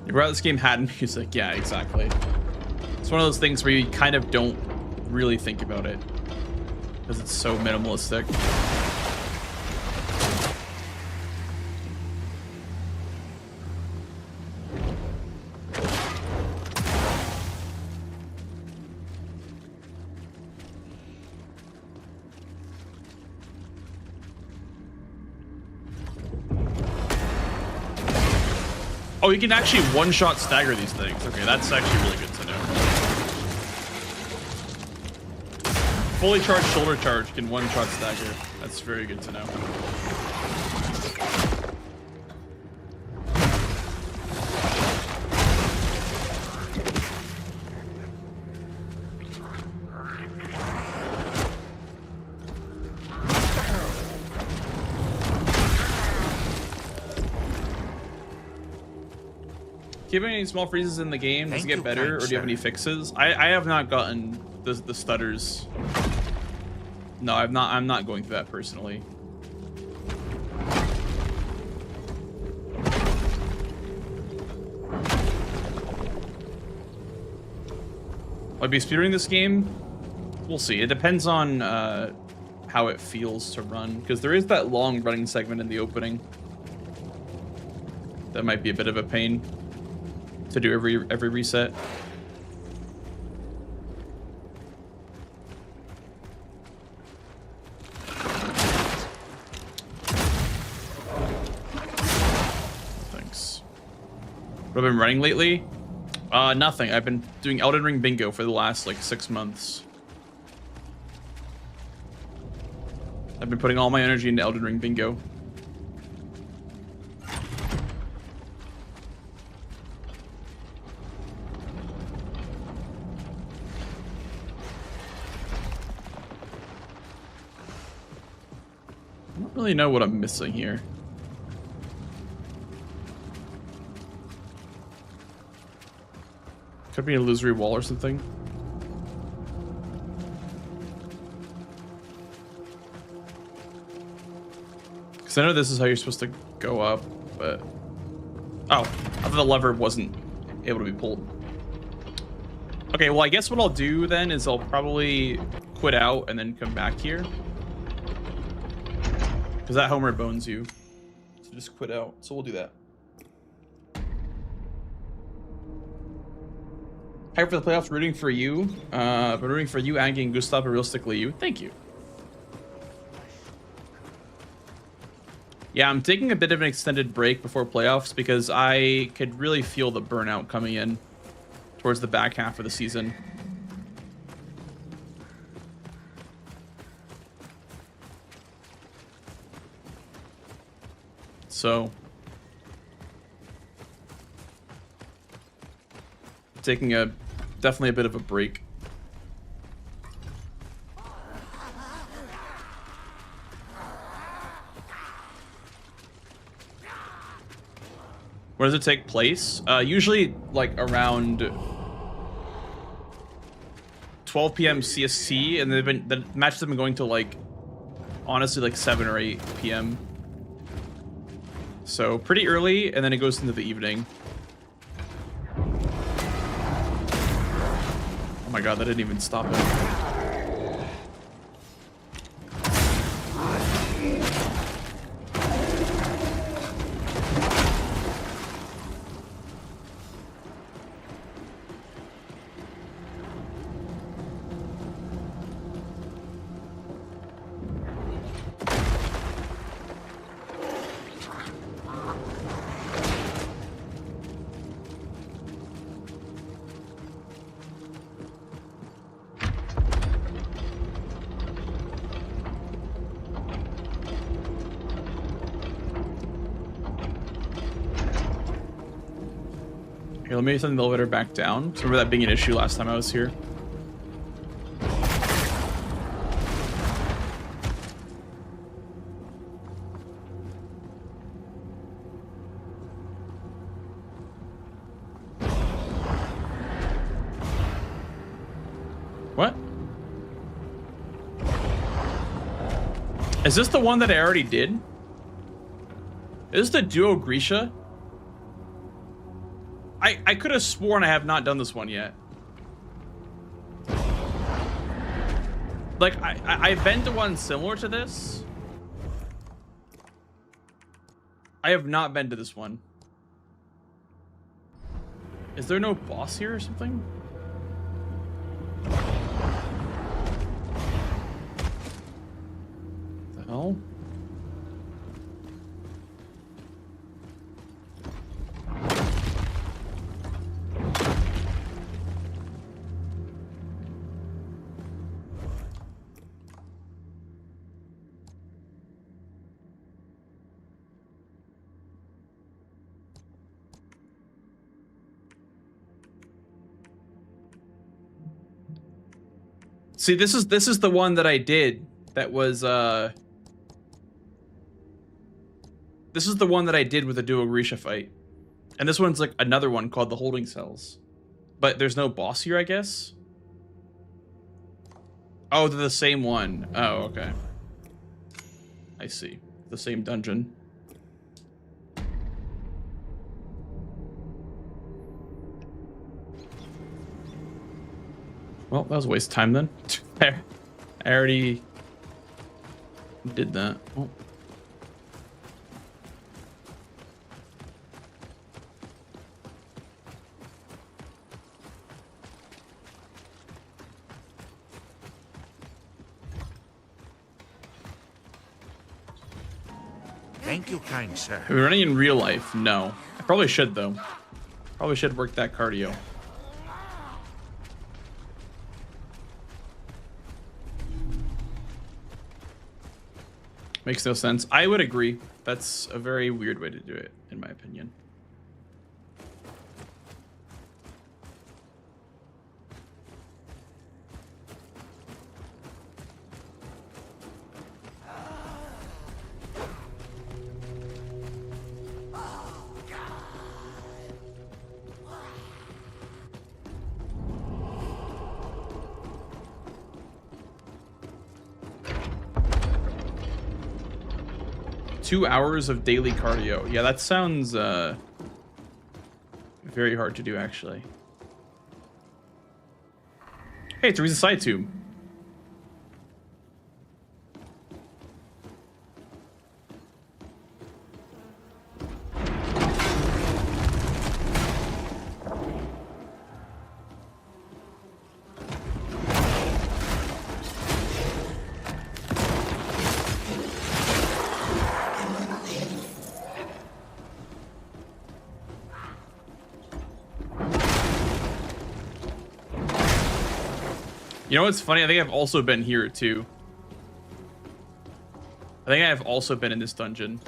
Right, this game had music. Yeah, exactly. It's one of those things where you kind of don't really think about it because it's so minimalistic. Oh, you can actually one-shot stagger these things. Okay, that's actually really good to know. Fully charged shoulder charge can one-shot stagger. That's very good to know. Do you have any small freezes in the game? Does it get better, or do you have any fixes? I have not gotten the stutters. No, I'm not going through that personally. I'd be speedrunning this game. We'll see. It depends on how it feels to run, because there is that long running segment in the opening that might be a bit of a pain to do every reset. Thanks. What have I been running lately? Nothing. I've been doing Elden Ring bingo for the last like 6 months. I've been putting all my energy into Elden Ring bingo. I don't really know what I'm missing here. Could be an illusory wall or something. Because I know this is how you're supposed to go up, but... Oh, I thought the lever wasn't able to be pulled. Okay, well, I guess what I'll do then is I'll probably quit out and then come back here. Because that Homer bones you. So just quit out. So we'll do that. Hype for the playoffs, rooting for you. But rooting for you, Angie and Gustav, realistically you. Thank you. Yeah, I'm taking a bit of an extended break before playoffs because I could really feel the burnout coming in towards the back half of the season. So, taking definitely a bit of a break. Where does it take place? Usually like around 12 p.m. CST, and the matches have been going till like honestly like 7 or 8 p.m. So pretty early, and then it goes into the evening. Oh my god, that didn't even stop it. Here, let me send the elevator back down. So remember that being an issue last time I was here. What? Is this the one that I already did? Is this the Duo Grisha? I could have sworn I have not done this one yet. Like, I've been to one similar to this. I have not been to this one. Is there no boss here or something? What the hell? See, this is the one that I did that was this is the one that I did with the Duo Grisha fight. And this one's like another one called the Holding Cells. But there's no boss here, I guess. Oh, they're the same one. Oh, okay. I see. The same dungeon. Well, that was a waste of time then. I already did that. Oh. Thank you, kind sir. Are we running in real life? No. I probably should, though. Probably should work that cardio. Makes no sense. I would agree. That's a very weird way to do it, in my opinion. Two hours of daily cardio. Yeah, that sounds very hard to do, actually. Hey, Teresa Side Tube. You know what's funny? I think I've also been here too. I think I have also been in this dungeon.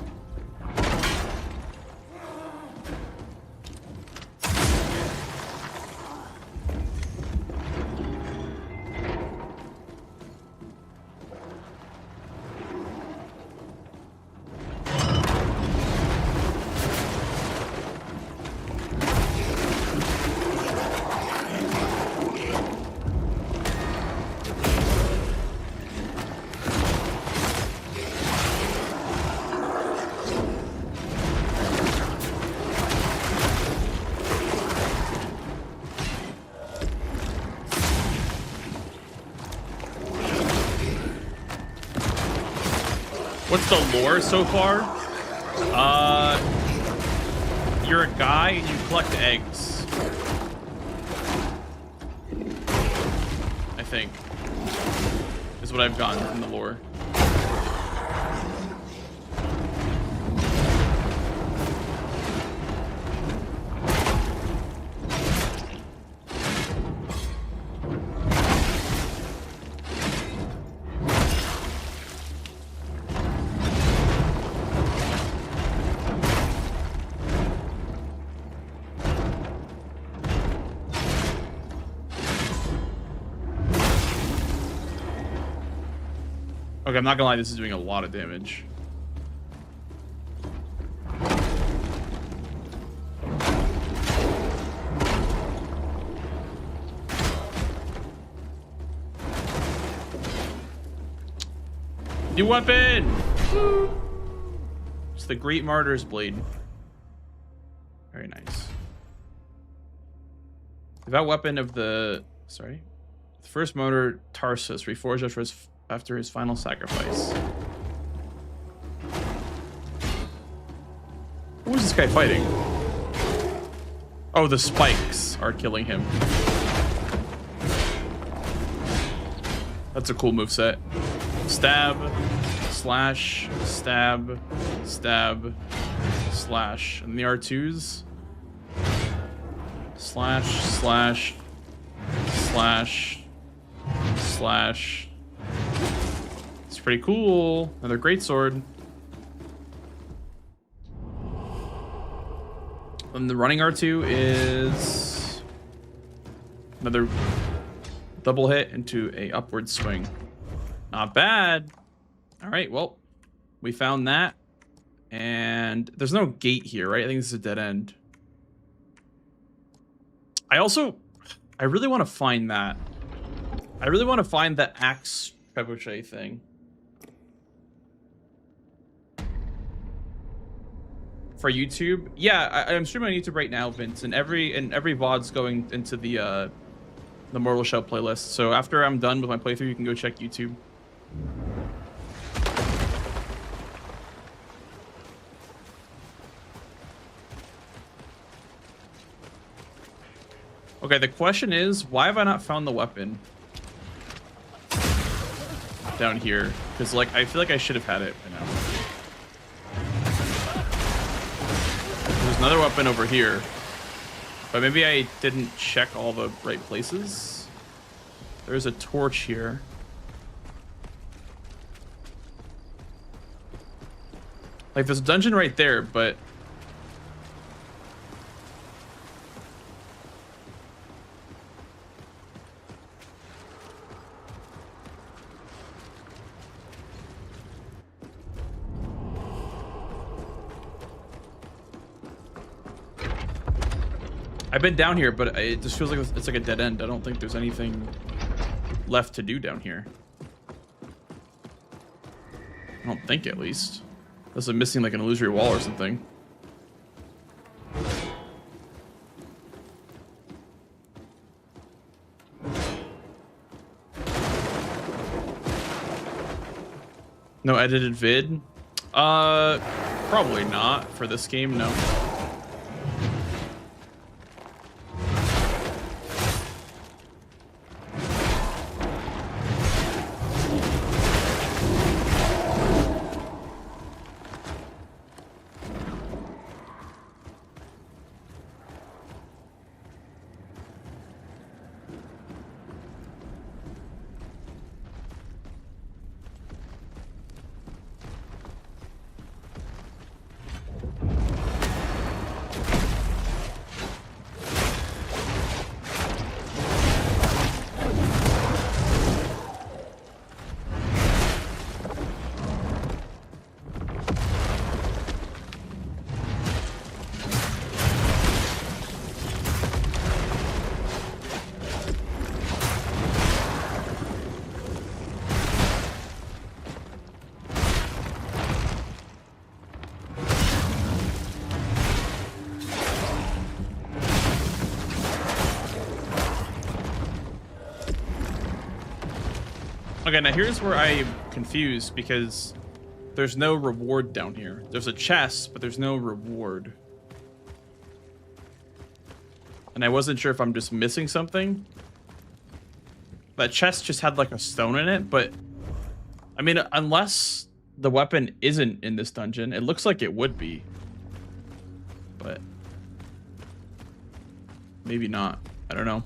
What's the lore so far? You're a guy and you collect eggs. I think. Is what I've gotten from the lore. Okay, I'm not gonna lie, this is doing a lot of damage. New weapon! It's the Great Martyr's Blade. Very nice. That weapon of the... Sorry. The first motor, Tarsus, reforged after his final sacrifice. Who is this guy fighting? Oh, the spikes are killing him. That's a cool moveset. Stab, slash, stab, stab, slash. And the R2s. Slash, slash, slash, slash. It's pretty cool. Another great sword. And the running R2 is another double hit into a upward swing. Not bad. All right, well, we found that. And there's no gate here, right? I think this is a dead end. I really want to find that. I really want to find the axe trebuchet thing. For YouTube, yeah, I'm streaming on YouTube right now, Vince, and every VOD's going into the Mortal Shell playlist. So after I'm done with my playthrough, you can go check YouTube. Okay, the question is, why have I not found the weapon down here? Because like I feel like I should have had it by now. There's another weapon over here, but maybe I didn't check all the right places. There's a torch here. Like there's a dungeon right there, but I've been down here, but it just feels like it's like a dead end. I don't think there's anything left to do down here. I don't think, at least. Unless I'm missing like an illusory wall or something. No edited vid? Probably not for this game, no. Okay, now here's where I'm confused because there's no reward down here. There's a chest, but there's no reward. And I wasn't sure if I'm just missing something. That chest just had like a stone in it, but I mean, unless the weapon isn't in this dungeon, it looks like it would be. But maybe not. I don't know.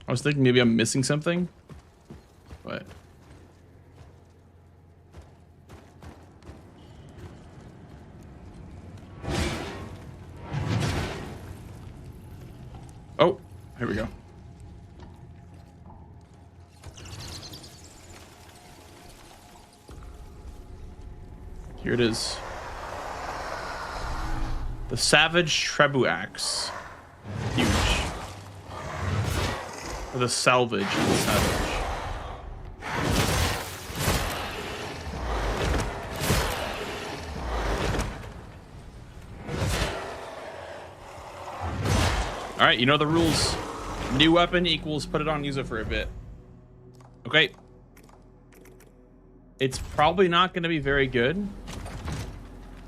I was thinking maybe I'm missing something, but oh, here we go. Here it is. The Savage Trebu Axe. Huge. Or the Salvage of the Savage. Alright, you know the rules. New weapon equals put it on, use it for a bit. Okay. It's probably not going to be very good.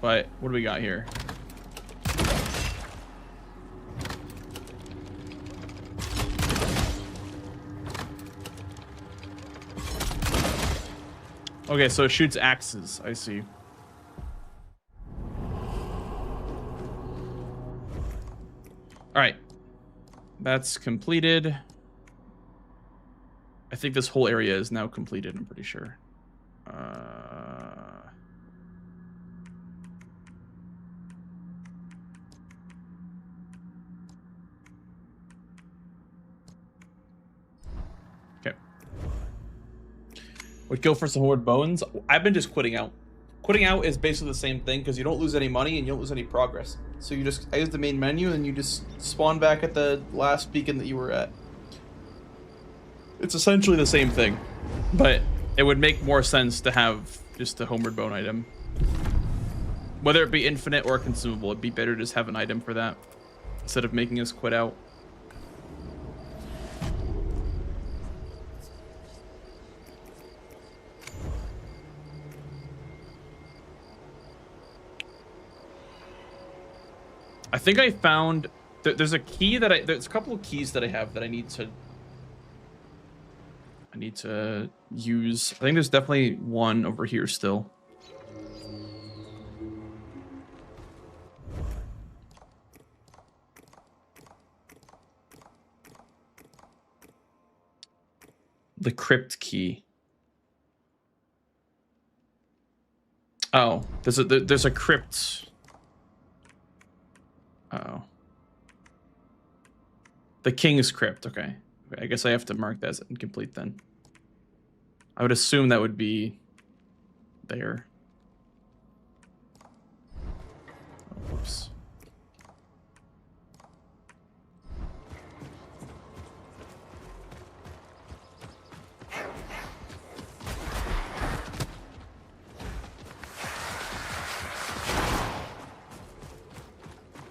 But what do we got here? Okay, so it shoots axes. I see. All right. That's completed. I think this whole area is now completed, I'm pretty sure. Okay. Would go for some horde bones. I've been just quitting out. Quitting out is basically the same thing because you don't lose any money and you don't lose any progress. So you just exit the main menu and you just spawn back at the last beacon that you were at. It's essentially the same thing, but it would make more sense to have just a homeward bone item. Whether it be infinite or consumable, it'd be better to just have an item for that instead of making us quit out. I think I found there's a key that there's a couple of keys that I have that I need to use. I think there's definitely one over here still. The crypt key. Oh, there's a crypt. Uh-oh. The King's Crypt. Okay. I guess I have to mark that as incomplete then. I would assume that would be there. Oh, oops.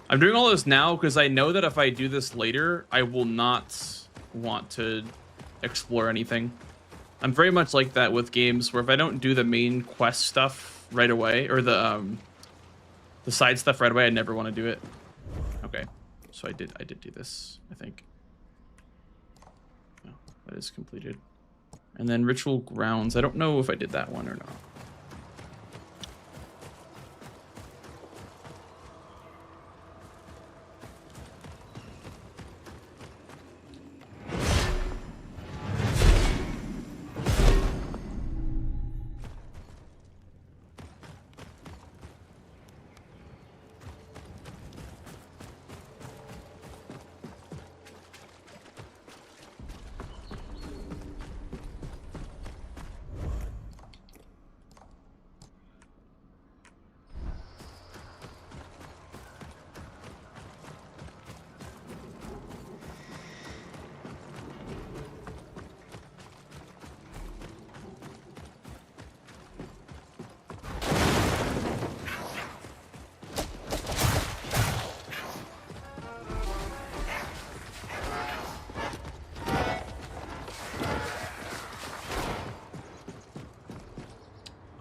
I'm doing all this now because I know that if I do this later, I will not want to explore anything. I'm very much like that with games where if I don't do the main quest stuff right away, or the side stuff right away, I never want to do it. Okay, so I did do this, I think. Oh, that is completed. And then Ritual Grounds. I don't know if I did that one or not.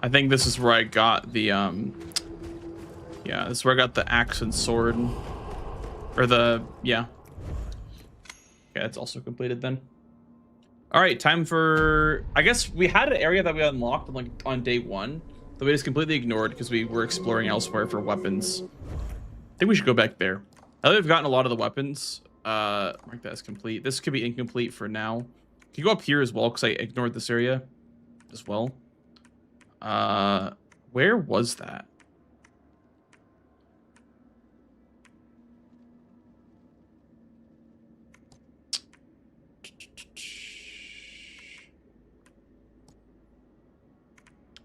I think this is where I got the yeah, this is where I got the axe and sword, or the yeah. Okay, it's also completed then. All right, time for. I guess we had an area that we unlocked like on day 1 that we just completely ignored because we were exploring elsewhere for weapons. I think we should go back there. Now that we've gotten a lot of the weapons, mark that as complete. This could be incomplete for now. Can you go up here as well? Because I ignored this area as well. Where was that?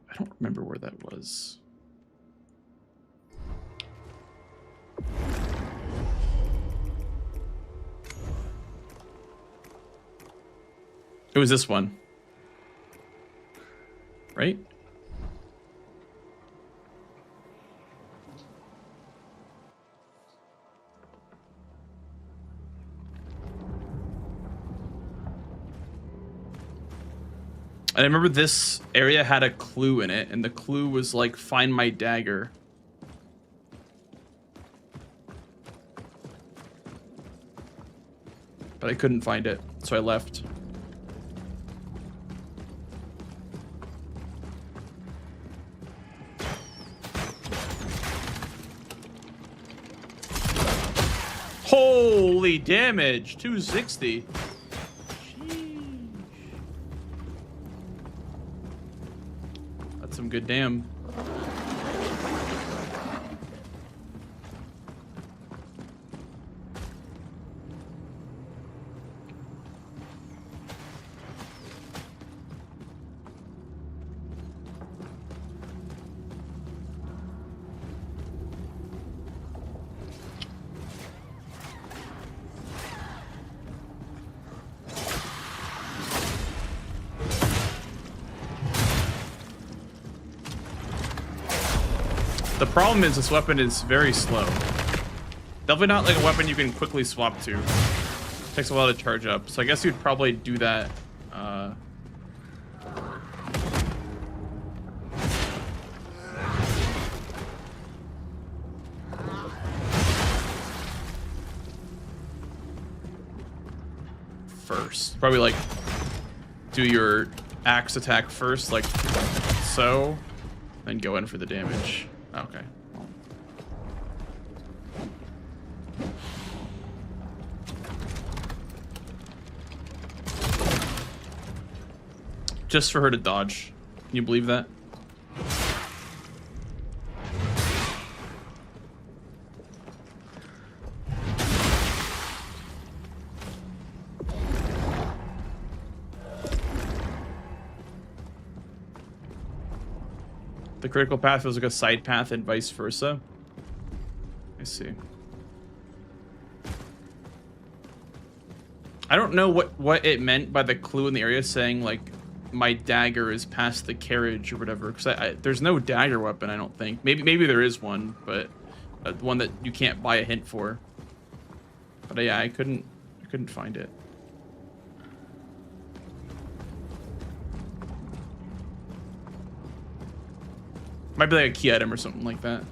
I don't remember where that was. It was this one. Right? And I remember this area had a clue in it, and the clue was like, find my dagger. But I couldn't find it, so I left. Holy damage, 260. That's some good damn. The problem is this weapon is very slow. Definitely not like a weapon you can quickly swap to. It takes a while to charge up. So I guess you'd probably do that. First. Probably like do your axe attack first, like so, then go in for the damage. Okay. Just for her to dodge. Can you believe that? The critical path feels like a side path and vice versa. I see. I don't know what it meant by the clue in the area saying like my dagger is past the carriage or whatever, because there's no dagger weapon, I don't think. Maybe there is one, but one that you can't buy a hint for. But yeah, I couldn't find it. Might be like a key item or something like that.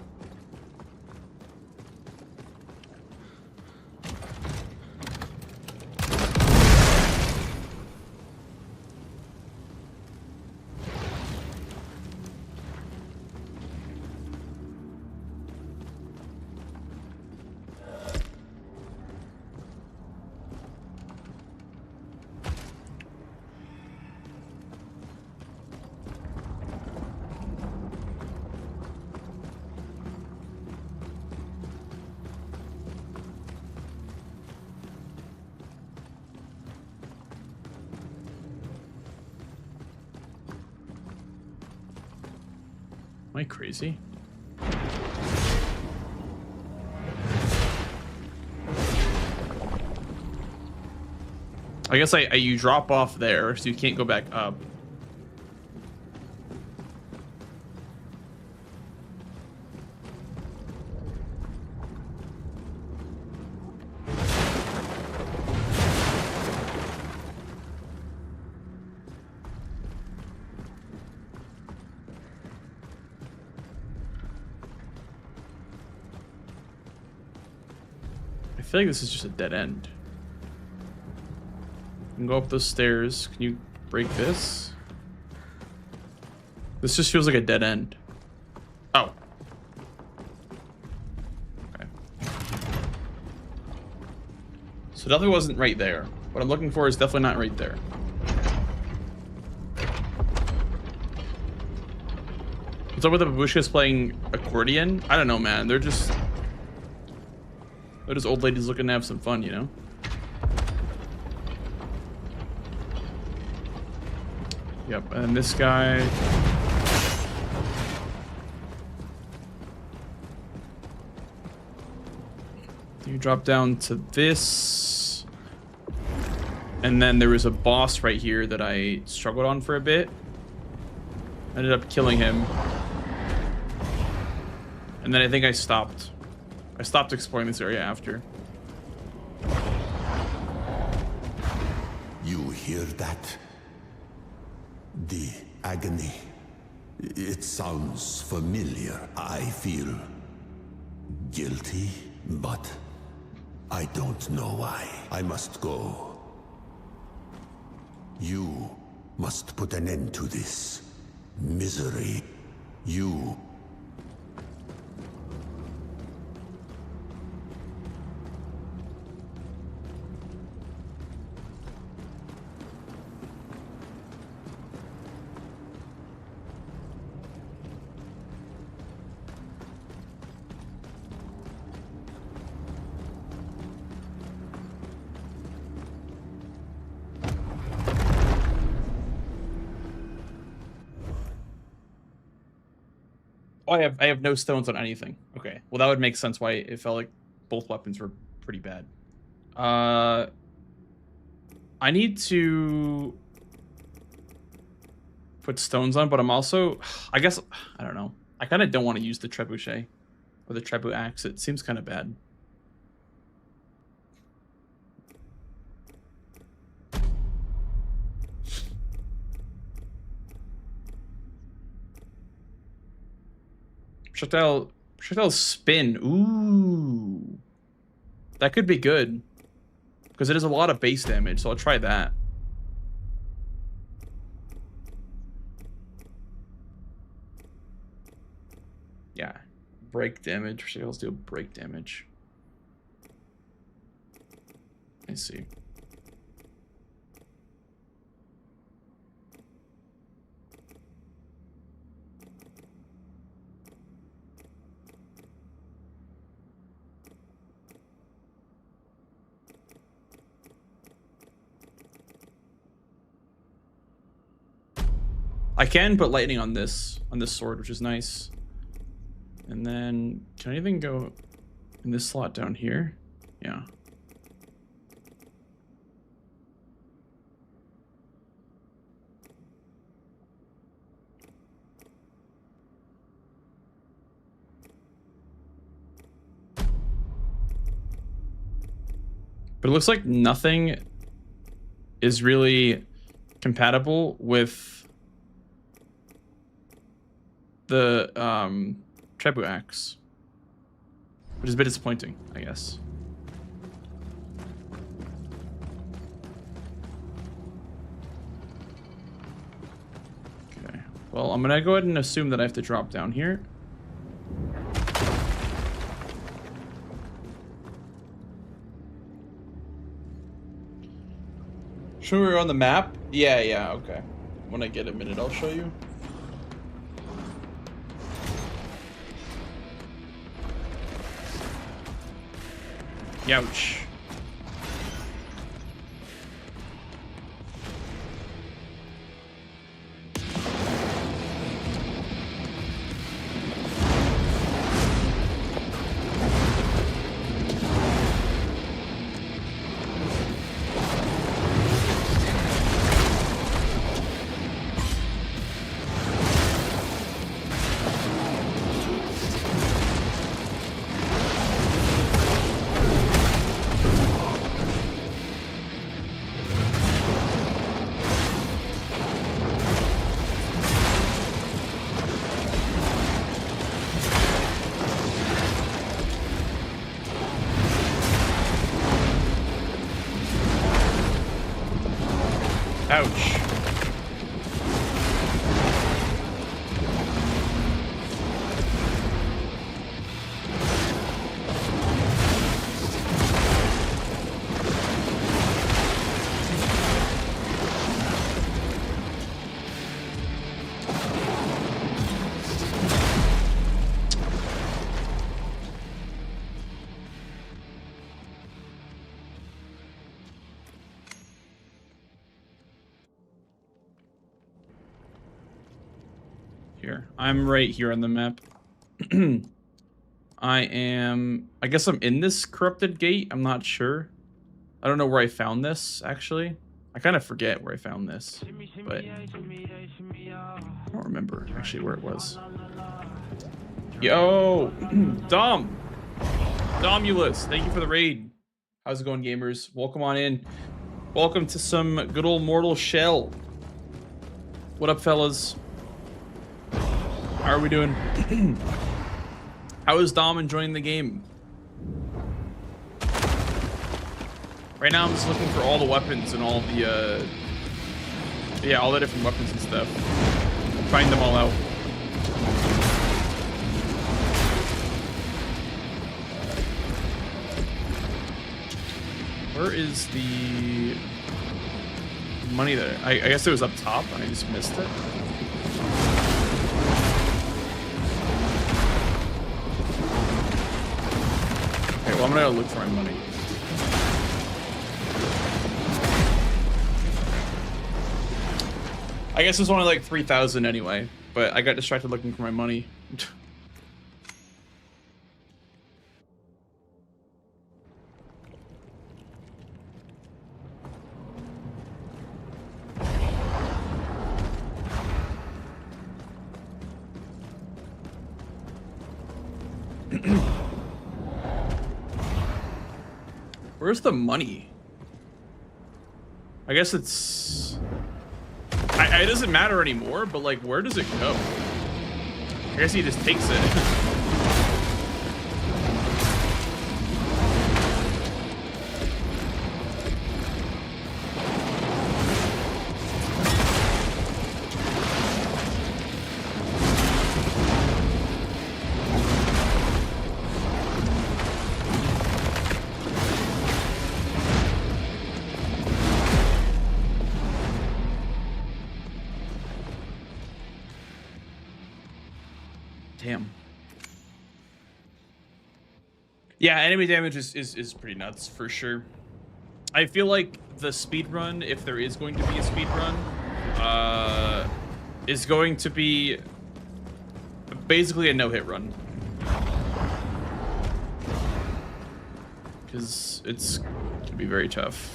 Am I crazy? I guess you drop off there, so you can't go back up. feel like this is just a dead end. You can go up those stairs. Can you break this? This just feels like a dead end. Oh. Okay. So definitely wasn't right there. What I'm looking for is definitely not right there. What's up with the babushkas playing accordion? I don't know, man. They're just old ladies looking to have some fun, you know? Yep, and this guy. You drop down to this. And then there was a boss right here that I struggled on for a bit. Ended up killing him. And then I think I stopped. I stopped exploring this area after. You hear that? The agony. It sounds familiar. I feel guilty, but I don't know why. I must go. You must put an end to this misery. You. Oh, I have no stones on anything. Okay, well that would make sense why it felt like both weapons were pretty bad. I need to put stones on, but I'm also, I guess, I don't know. I kind of don't want to use the trebuchet or the trebu axe. It seems kind of bad. Projectile spin. Ooh. That could be good. Because it is a lot of base damage, so I'll try that. Yeah. Break damage. Projectiles do break damage. I see. I can put lightning on this sword, which is nice. And then can I even go in this slot down here? Yeah. But it looks like nothing is really compatible with the trebu axe, which is a bit disappointing, I guess. Okay, well, I'm gonna go ahead and assume that I have to drop down here. Show me on the map? Yeah, okay. When I get a minute, I'll show you. Youch. Ouch. Here. I'm right here on the map. I guess I'm in this corrupted gate. I'm not sure. I don't know where I found this, actually. I kind of forget where I found this, but I don't remember actually where it was. Yo, Dom! Domulus, thank you for the raid. How's it going, gamers? Welcome on in. Welcome to some good old Mortal Shell. What up, fellas? How are we doing? How is Dom enjoying the game? Right now I'm just looking for all the weapons and all the yeah, all the different weapons and stuff. Find them all out. Where is the money that I guess it was up top and I just missed it. Okay, well I'm gonna look for my money. I guess it's only like 3,000 anyway, but I got distracted looking for my money. Where's the money? I guess it's... it doesn't matter anymore, but like, where does it go? I guess he just takes it. Damn. Yeah, enemy damage is pretty nuts for sure. I feel like the speed run, if there is going to be a speed run, is going to be basically a no-hit run. Because it's gonna be very tough.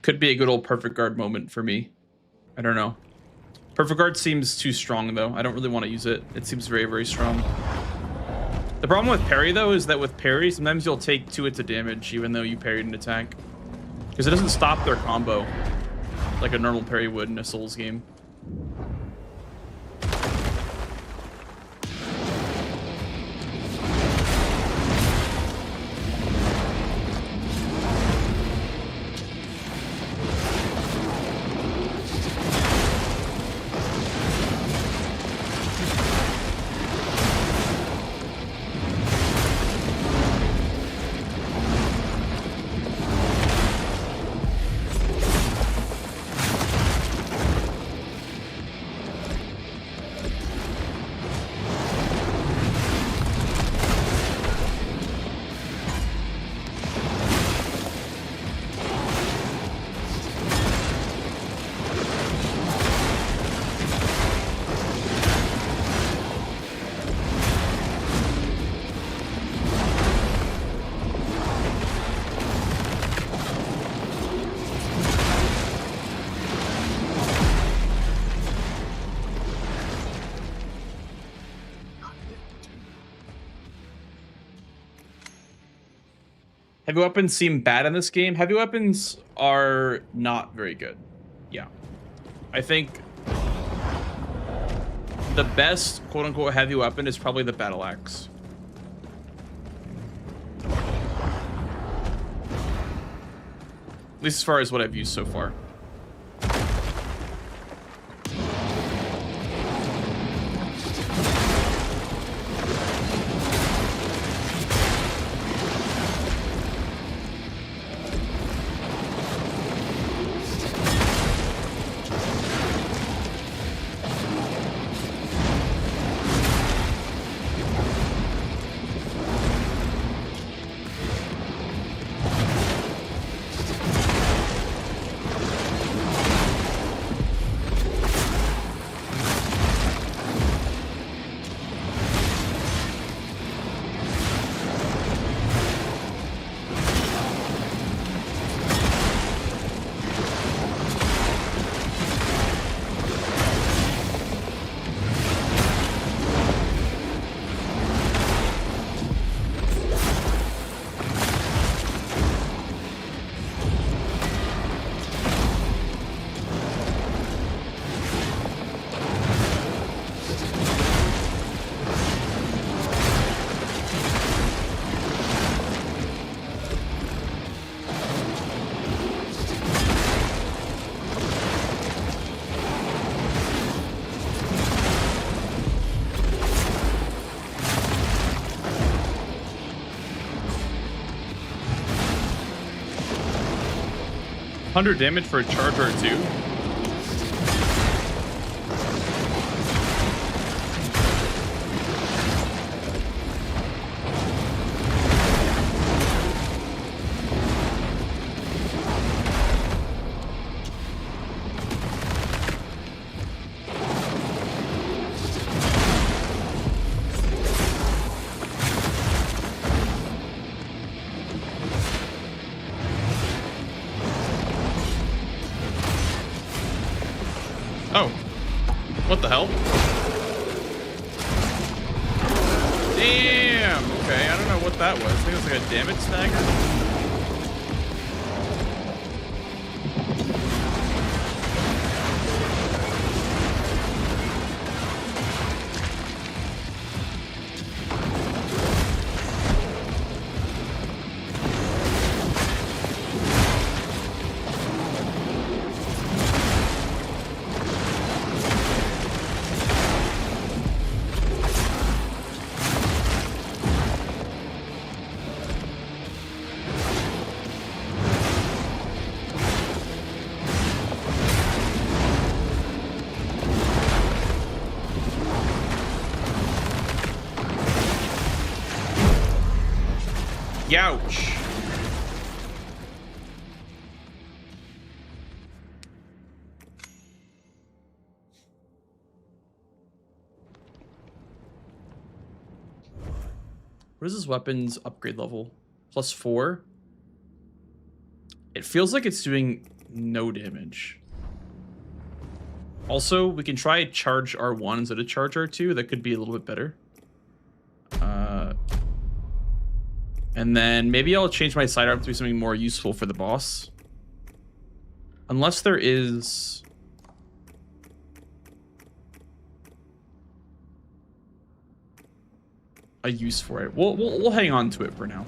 Could be a good old perfect guard moment for me. I don't know. Perfect guard seems too strong though. I don't really want to use it. It seems very, very strong. The problem with parry though is that with parry, sometimes you'll take 2 hits of damage even though you parried an attack. Because it doesn't stop their combo like a normal parry would in a Souls game. Heavy weapons seem bad in this game. Heavy weapons are not very good. Yeah. I think the best quote-unquote heavy weapon is probably the battle axe. At least as far as what I've used so far. $100 damage for a charger or two. Oh, what the hell? Damn, okay, I don't know what that was. I think it was like a damage stagger. Ouch. What is this weapon's upgrade level? +4? It feels like it's doing no damage. Also, we can try charge R1 instead of charge R2. That could be a little bit better. And then maybe I'll change my sidearm to be something more useful for the boss. Unless there is... a use for it. We'll hang on to it for now.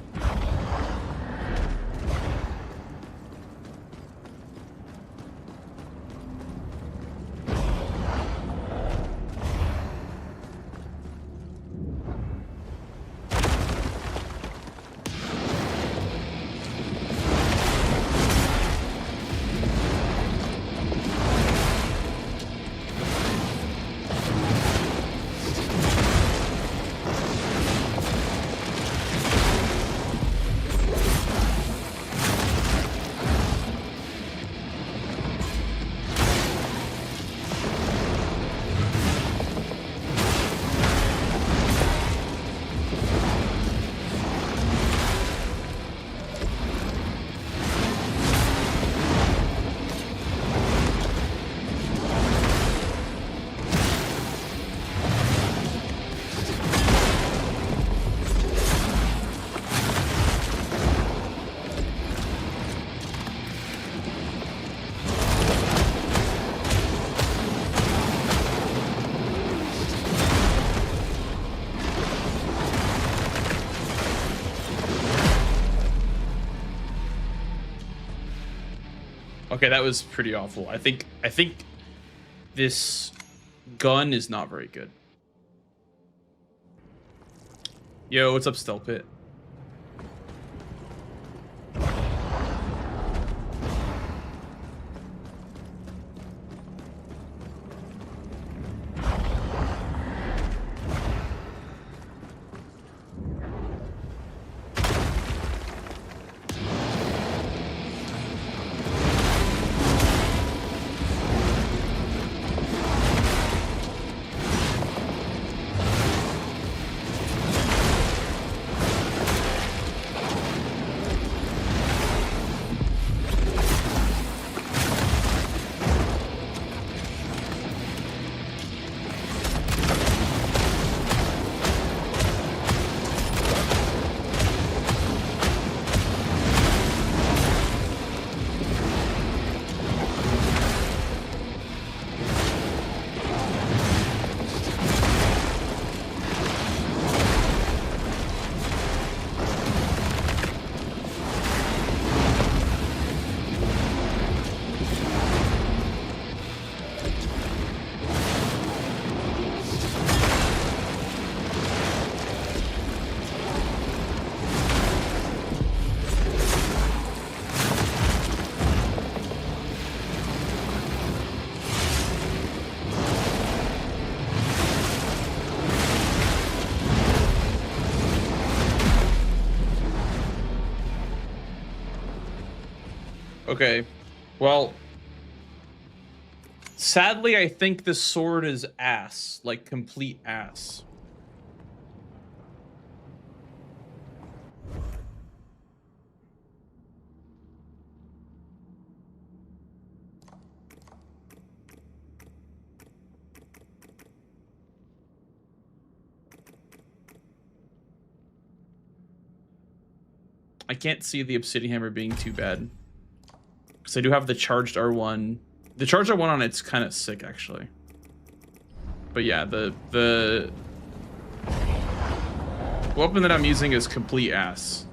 Okay, that was pretty awful. I think this gun is not very good. Yo, what's up, Stealth Pit? Okay, well, sadly, I think this sword is ass, like complete ass. I can't see the Obsidian Hammer being too bad. Because I do have the charged R1. The charged R1 on it's kind of sick, actually. But yeah, the weapon that I'm using is complete ass.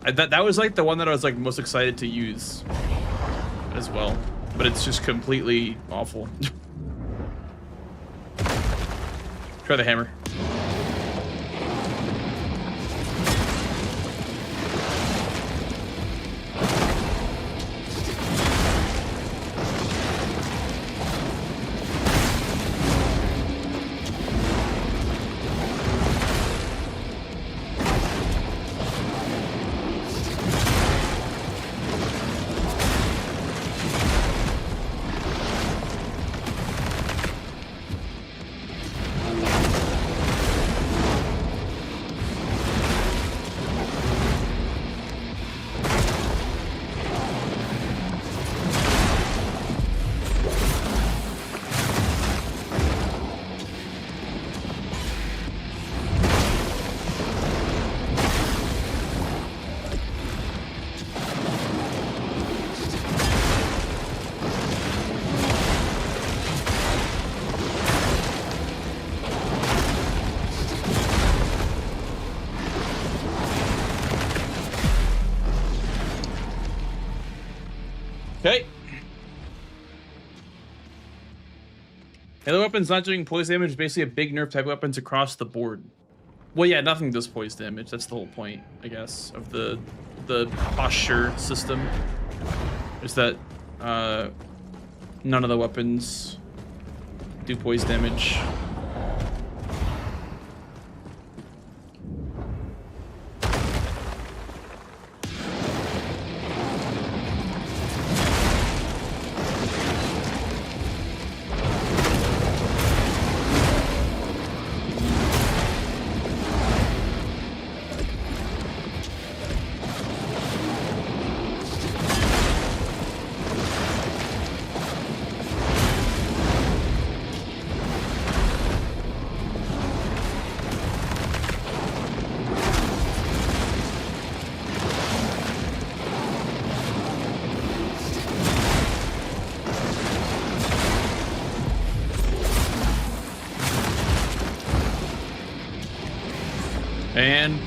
That was like the one that I was like most excited to use as well. But it's just completely awful. Try the hammer. Okay. Halo weapons not doing poison damage is basically a big nerf type of weapons across the board. Well, yeah, nothing does poison damage. That's the whole point, I guess, of the posture system. Is that none of the weapons do poison damage. And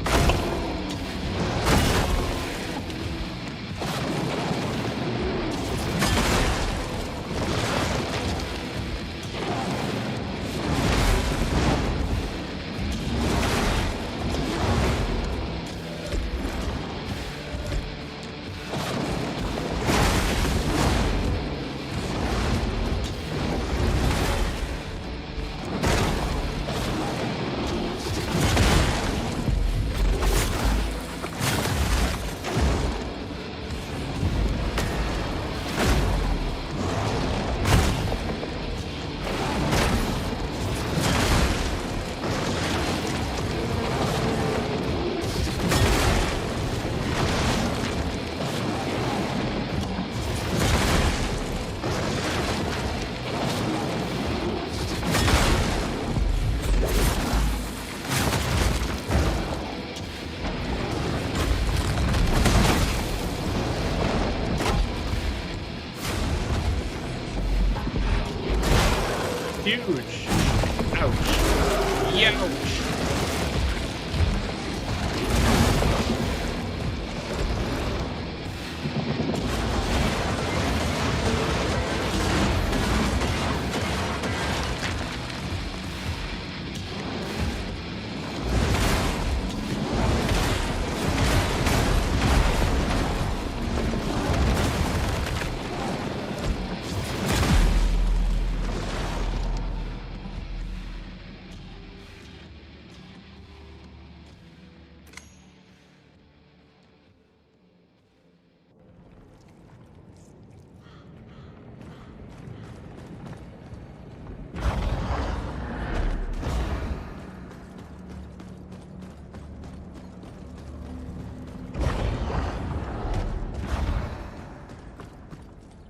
Ouch. Youch.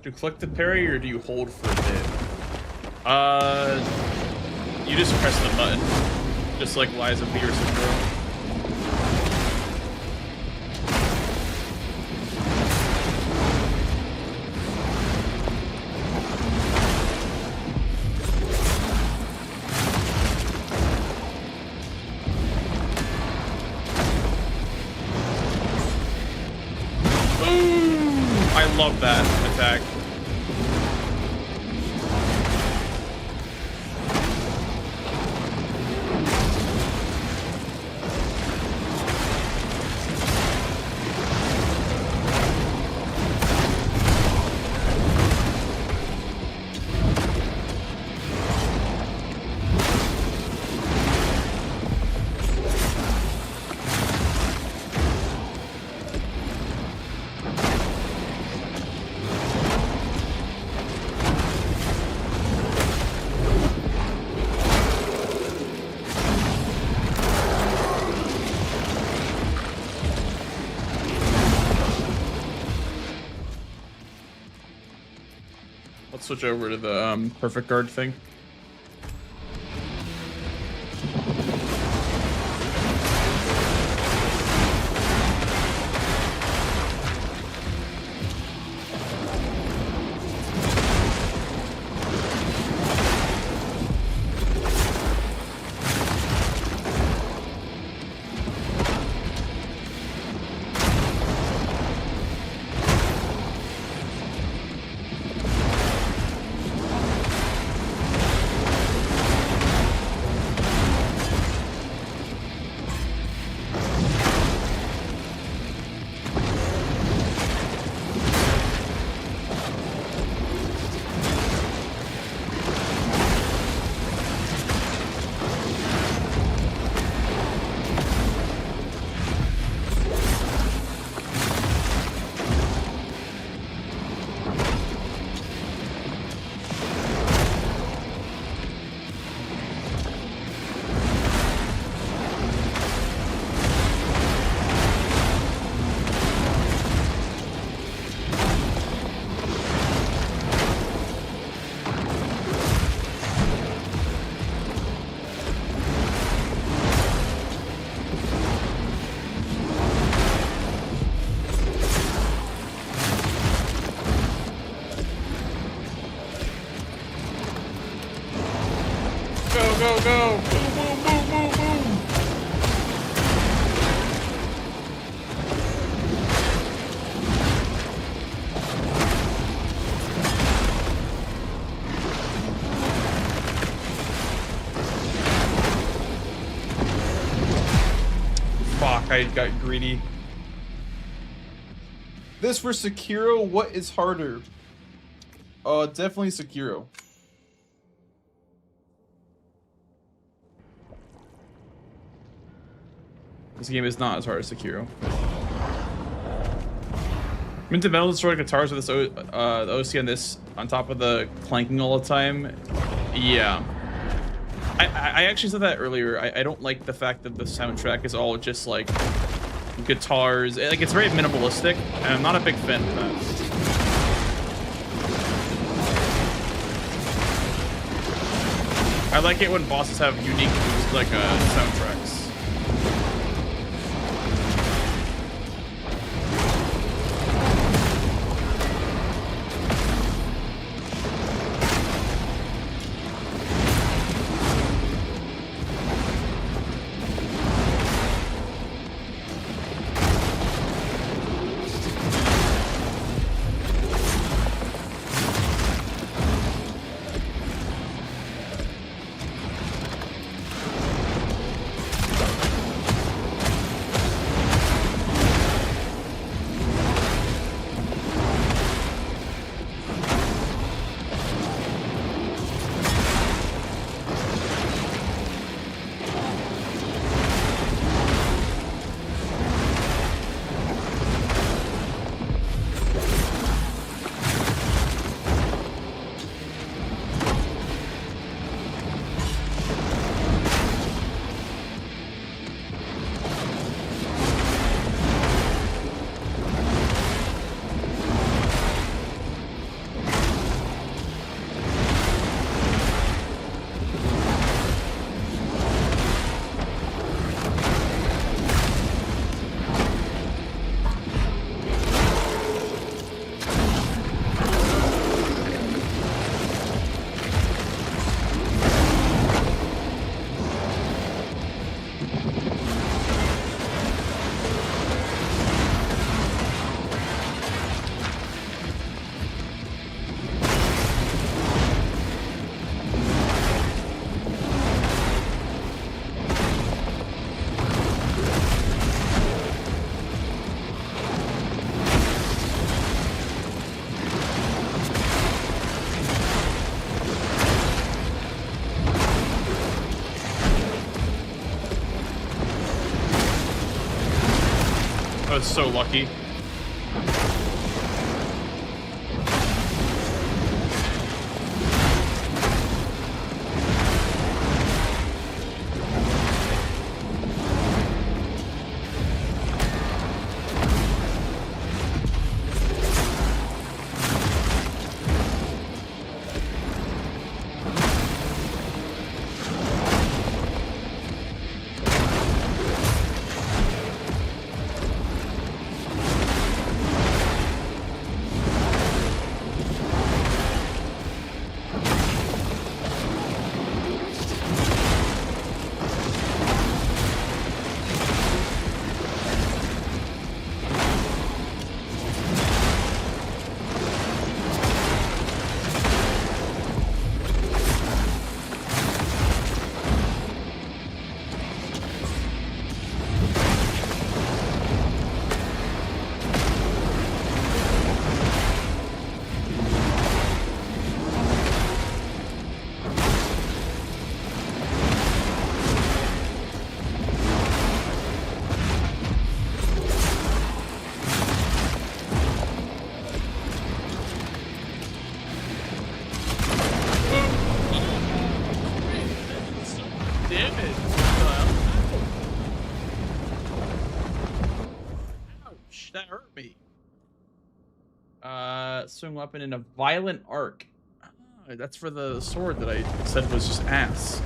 Do you click the parry or do you hold for a bit? You just press the button, just like Lies of Peterson Girl. I love that attack. Let's switch over to the perfect guard thing. Go, go! Boom, boom, boom, boom, boom! Fuck, I got greedy. This for Sekiro, what is harder? Definitely Sekiro. This game is not as hard as Sekiro. Mint to metal destroyed guitars with this the OC on this on top of the clanking all the time. Yeah. I actually said that earlier. I don't like the fact that the soundtrack is all just like guitars. Like it's very minimalistic, and I'm not a big fan of that. I like it when bosses have unique like soundtracks. was so lucky. Ouch, that hurt me. Swing weapon in a violent arc. That's for the sword that I said was just ass.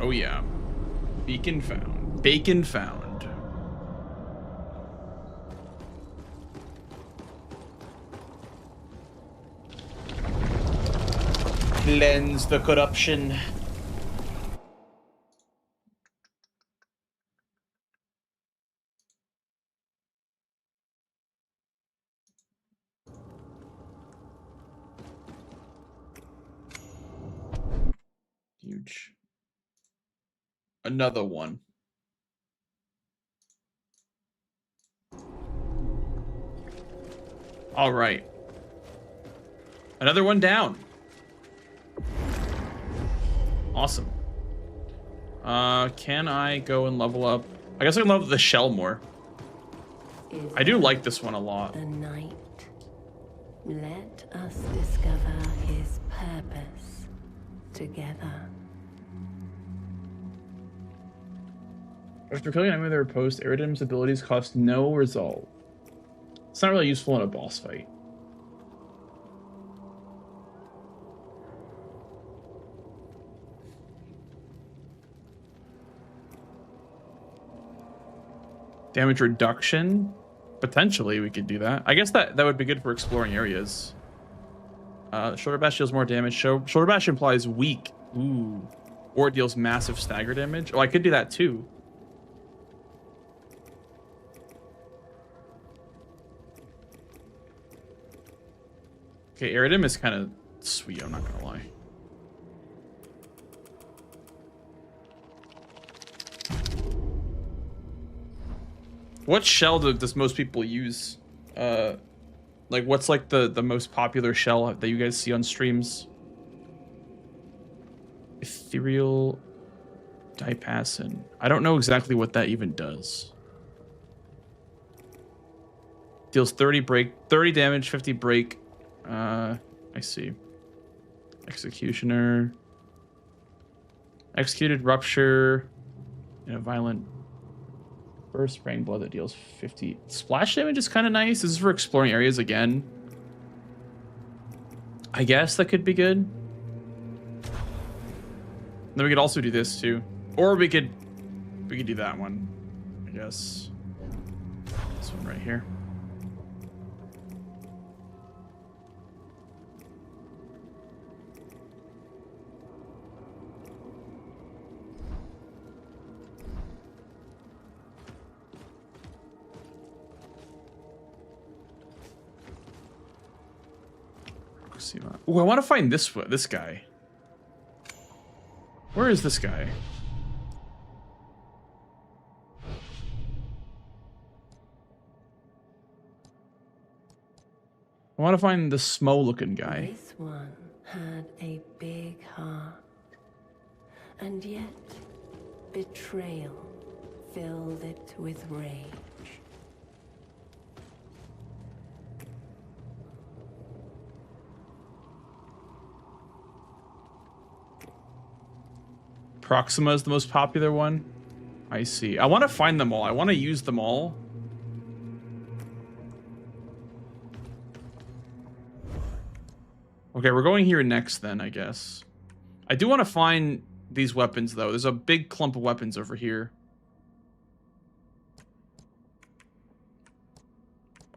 Oh yeah. Beacon found. Bacon found. Cleanse the corruption. Huge. Another one. All right. Another one down. Awesome. Can I go and level up? I guess I can level the shell more. I do like this one a lot. The night. Let us discover his purpose together. After killing an enemy with their post, Eridim's abilities cost no resolve. It's not really useful in a boss fight. Damage reduction? Potentially, we could do that. I guess that would be good for exploring areas. Shoulder bash deals more damage. Shoulder bash implies weak. Ooh. Or it deals massive stagger damage. Oh, I could do that too. Okay, Eridim is kind of sweet, I'm not gonna lie. What shell does most people use? Like, what's like the most popular shell that you guys see on streams? Ethereal Dipassin. I don't know exactly what that even does. Deals 30 damage, 50 break. I see. Executioner. Executed Rupture. In a violent burst, spraying blood that deals 50. Splash damage is kind of nice. This is for exploring areas again. I guess that could be good. Then we could also do this too. Or we could do that one. I guess. This one right here. Ooh, I want to find this guy. Where is this guy? I want to find the Smo looking guy. This one had a big heart. And yet, betrayal filled it with rage. Proxima is the most popular one. I see. I want to find them all. I want to use them all. Okay, we're going here next then, I guess. I do want to find these weapons, though. There's a big clump of weapons over here.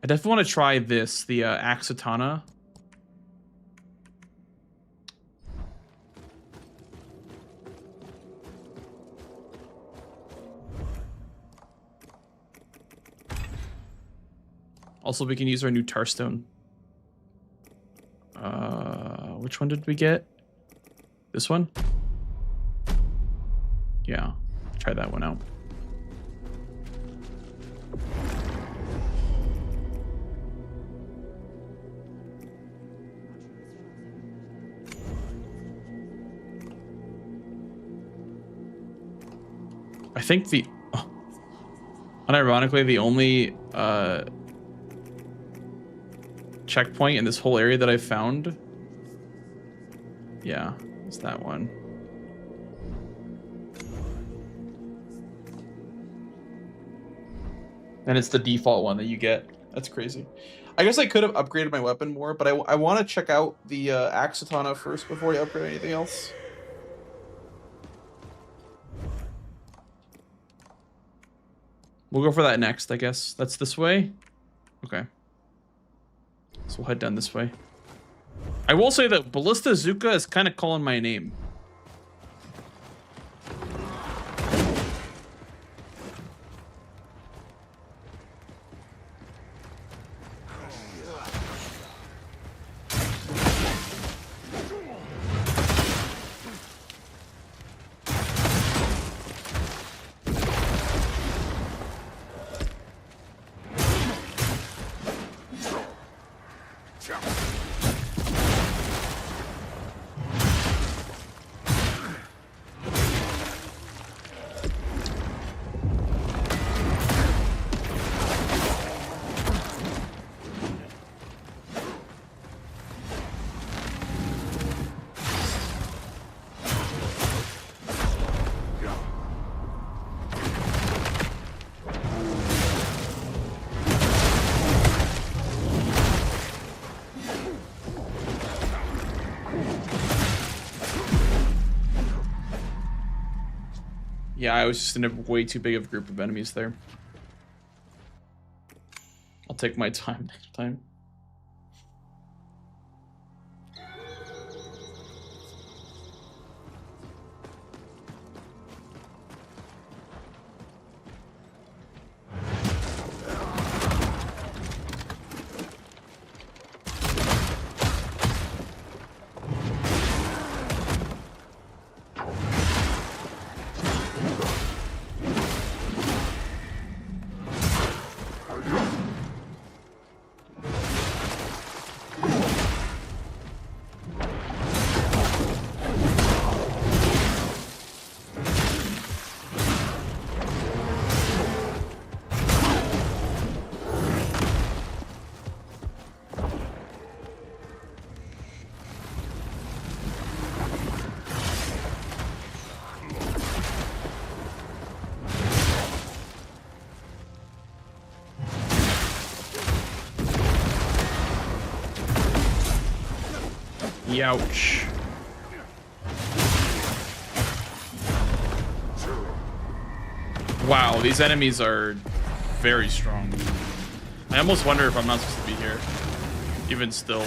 I definitely want to try this, the Axatana. Also, we can use our new Tarstone. Which one did we get? This one? Yeah, try that one out. I think the... Oh, unironically, the only checkpoint in this whole area that I found, yeah, it's that one. And it's the default one that you get. That's crazy. I guess I could have upgraded my weapon more, but I want to check out the Axatana first before I upgrade anything else. We'll go for that next, I guess. That's this way? Okay. So we'll head down this way. I will say that Ballista Zuka is kind of calling my name. Yeah, I was just in a way too big of a group of enemies there. I'll take my time next time. Ouch. Wow, these enemies are very strong. I almost wonder if I'm not supposed to be here. Even still.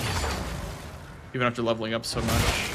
Even after leveling up so much.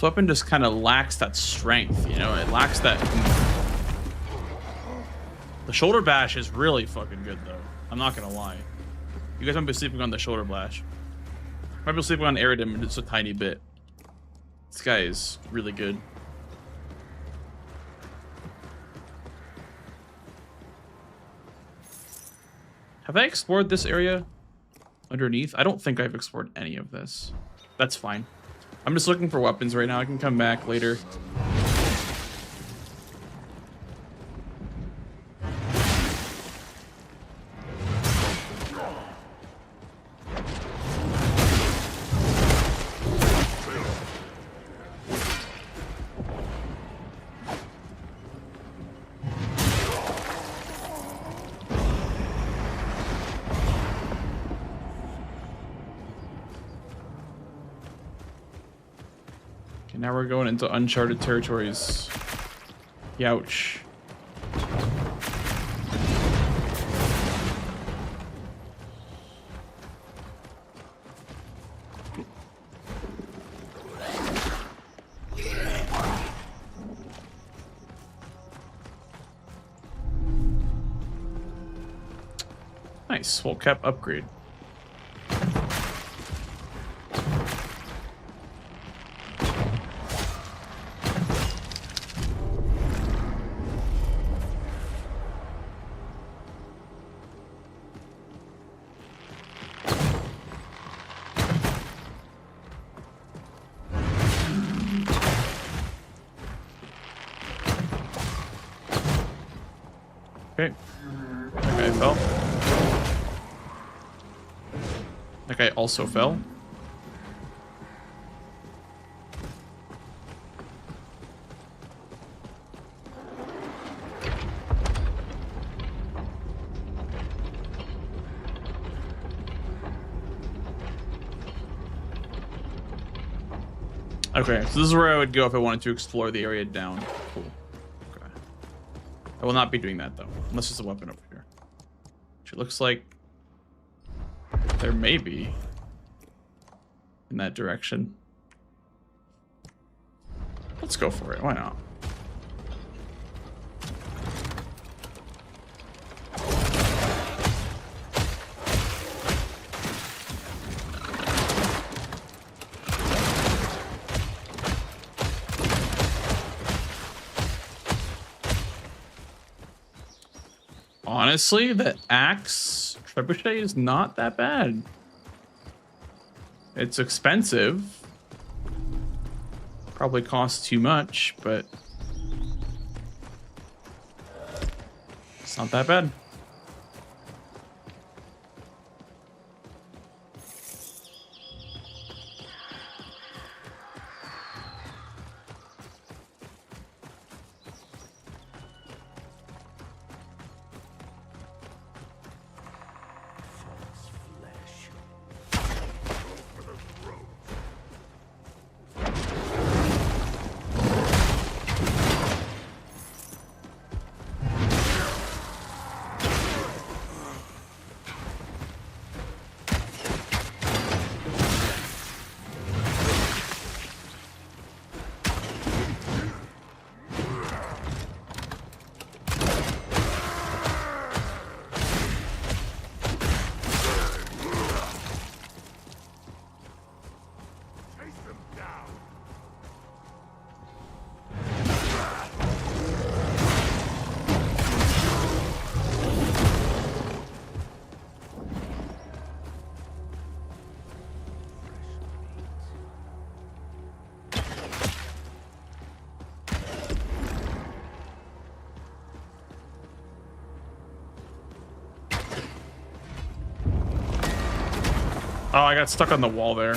This weapon just kind of lacks that strength, you know? It lacks that... The shoulder bash is really fucking good, though. I'm not gonna lie. You guys might be sleeping on the shoulder bash. Might be sleeping on Eridim just a tiny bit. This guy is really good. Have I explored this area underneath? I don't think I've explored any of this. That's fine. I'm just looking for weapons right now. I can come back later. Now we're going into uncharted territories. Youch. Nice, full cap upgrade. Okay. That guy fell. That guy also fell. Okay, so this is where I would go if I wanted to explore the area down. Cool. Okay. I will not be doing that though, unless there's a weapon over here. Which it looks like there may be in that direction. Let's go for it. Why not? Honestly, the axe trebuchet is not that bad. It's expensive. Probably costs too much, but it's not that bad. Oh, I got stuck on the wall there.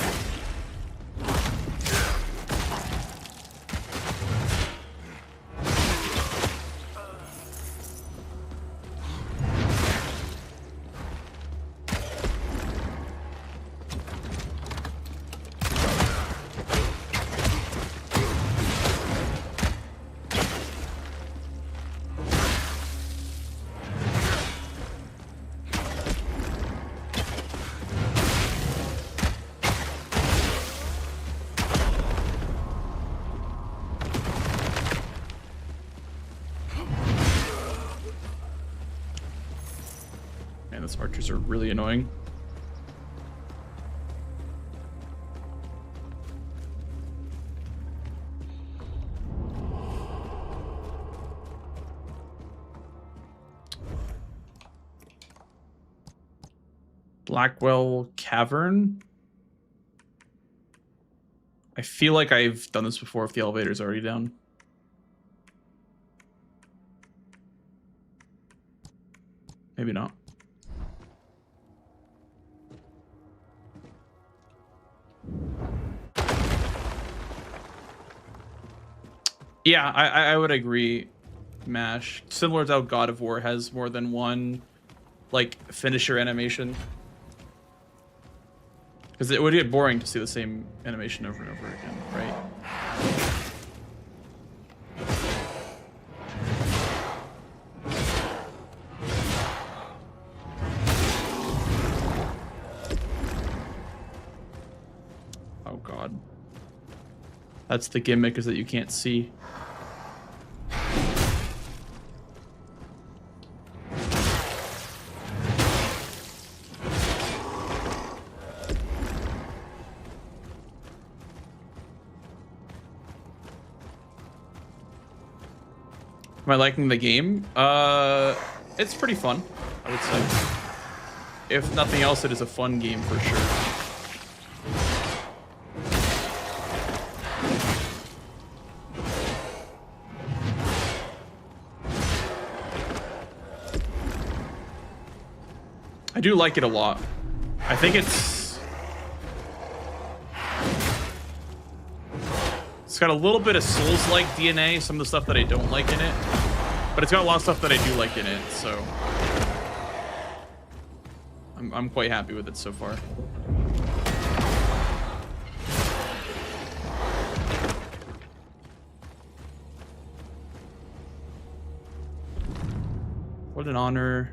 those archers are really annoying. Blackwell Cavern. I feel like I've done this before if the elevator's already down. Maybe not. Yeah, I would agree, Mash. Similar to how God of War has more than one, like, finisher animation. Because it would get boring to see the same animation over and over again, right? Oh god. That's the gimmick, is that you can't see. Am I liking the game? It's pretty fun, I would say. If nothing else, it is a fun game for sure. I do like it a lot. I think it's got a little bit of Souls-like DNA, some of the stuff that I don't like in it, but it's got a lot of stuff that I do like in it, so I'm quite happy with it so far. What an honor.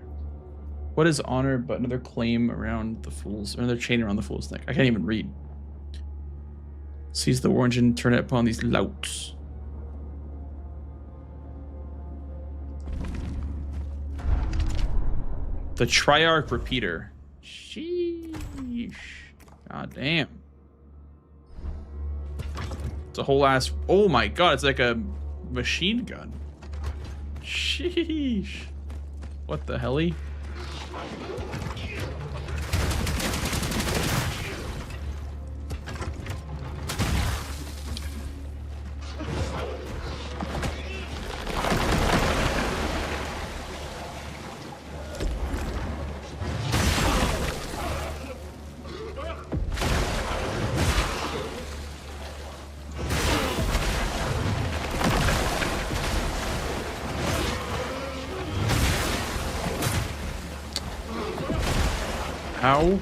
What is honor but another claim around the fool's, another chain around the fool's neck? I can't even read. Seize the war engine, turn it upon these louts. The Triarch Repeater. Sheesh. God damn. It's a whole ass. Oh my god, it's like a machine gun. Sheesh. What the helly? Ow.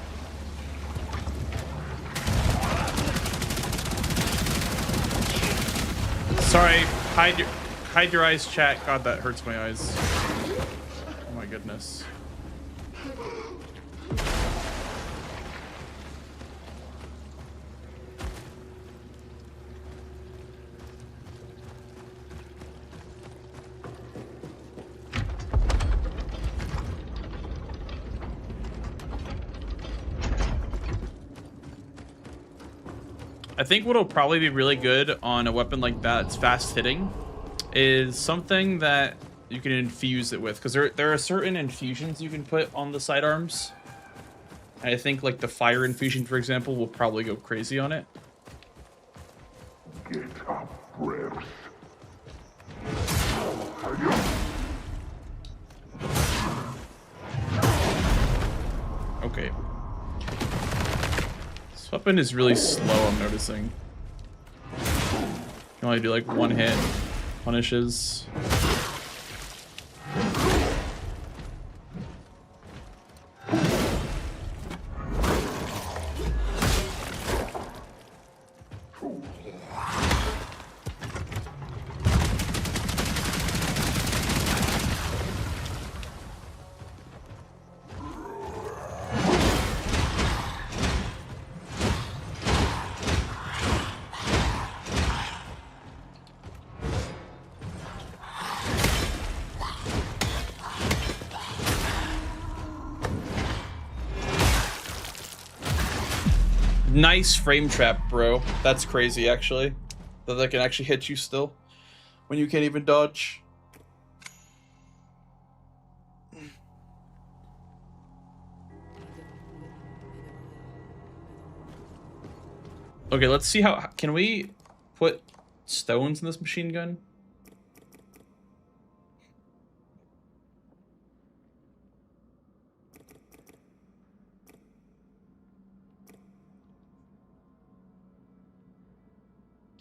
Sorry, hide your eyes, chat. God, that hurts my eyes. Oh my goodness. I think what'll probably be really good on a weapon like that, it's fast hitting, is something that you can infuse it with, because there are certain infusions you can put on the sidearms. And I think like the fire infusion, for example, will probably go crazy on it. Get up, Breath. Okay. This weapon is really slow, I'm noticing. You can only do like one hit. Punishes. Nice frame trap, bro. That's crazy, actually. That can actually hit you still when you can't even dodge. Okay, let's see how can we put stones in this machine gun?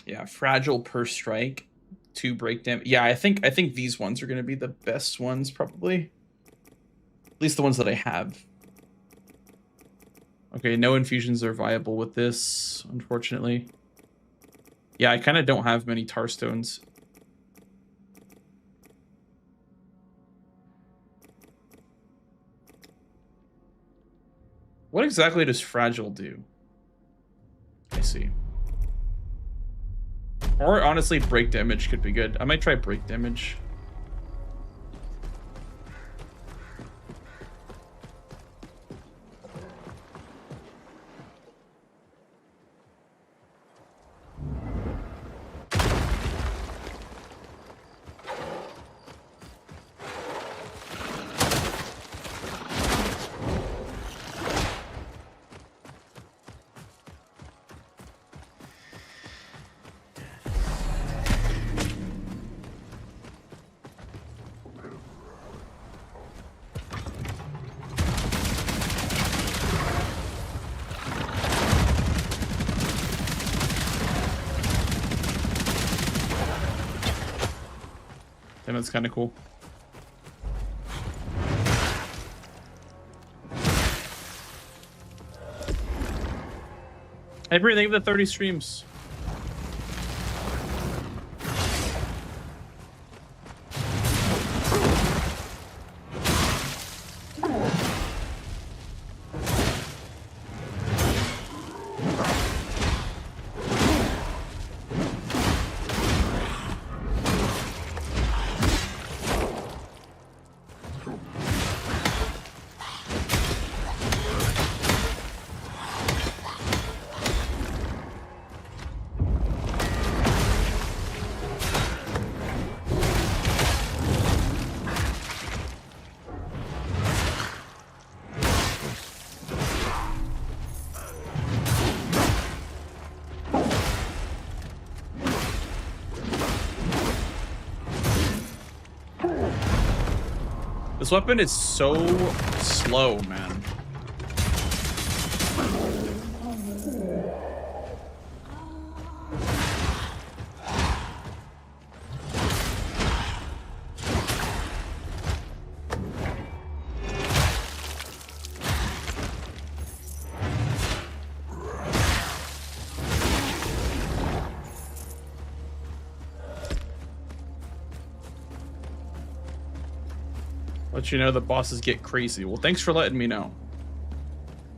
Yeah, fragile per strike, 2 break damage. Yeah, I think these ones are going to be the best ones probably. At least the ones that I have. Okay, no infusions are viable with this, unfortunately. Yeah, I kind of don't have many tar stones. What exactly does fragile do? I see. Or honestly, break damage could be good. I might try break damage. And that's kind of cool. Hey, Brie, thank you for the 30 streams. This weapon is so slow, man. Let you know the bosses get crazy. Well, thanks for letting me know.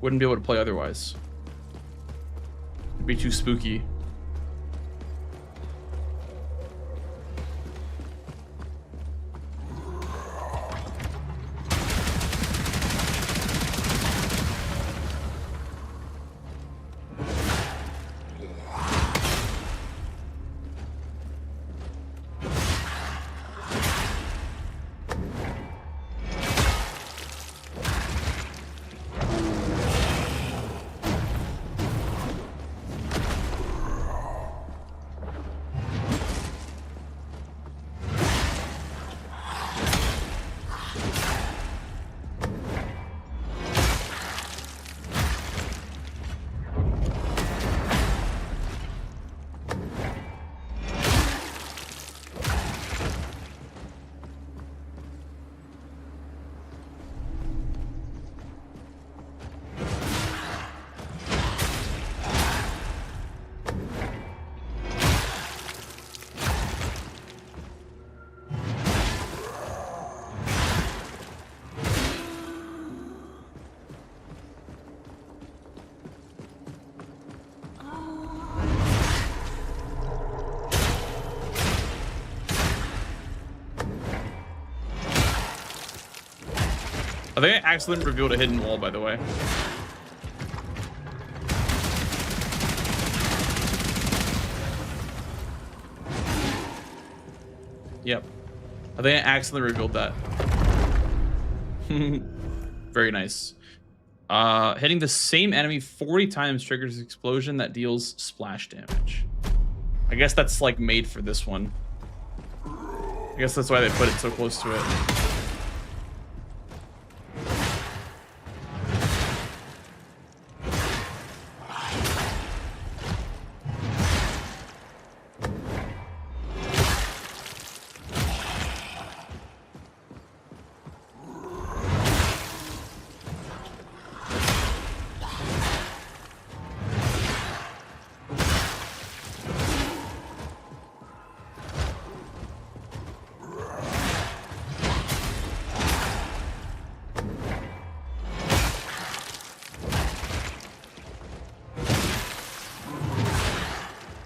Wouldn't be able to play otherwise. It'd be too spooky. I think I accidentally revealed a hidden wall, by the way. Yep. I think I accidentally revealed that. Very nice. Hitting the same enemy 40 times triggers an explosion that deals splash damage. I guess that's like made for this one. I guess that's why they put it so close to it.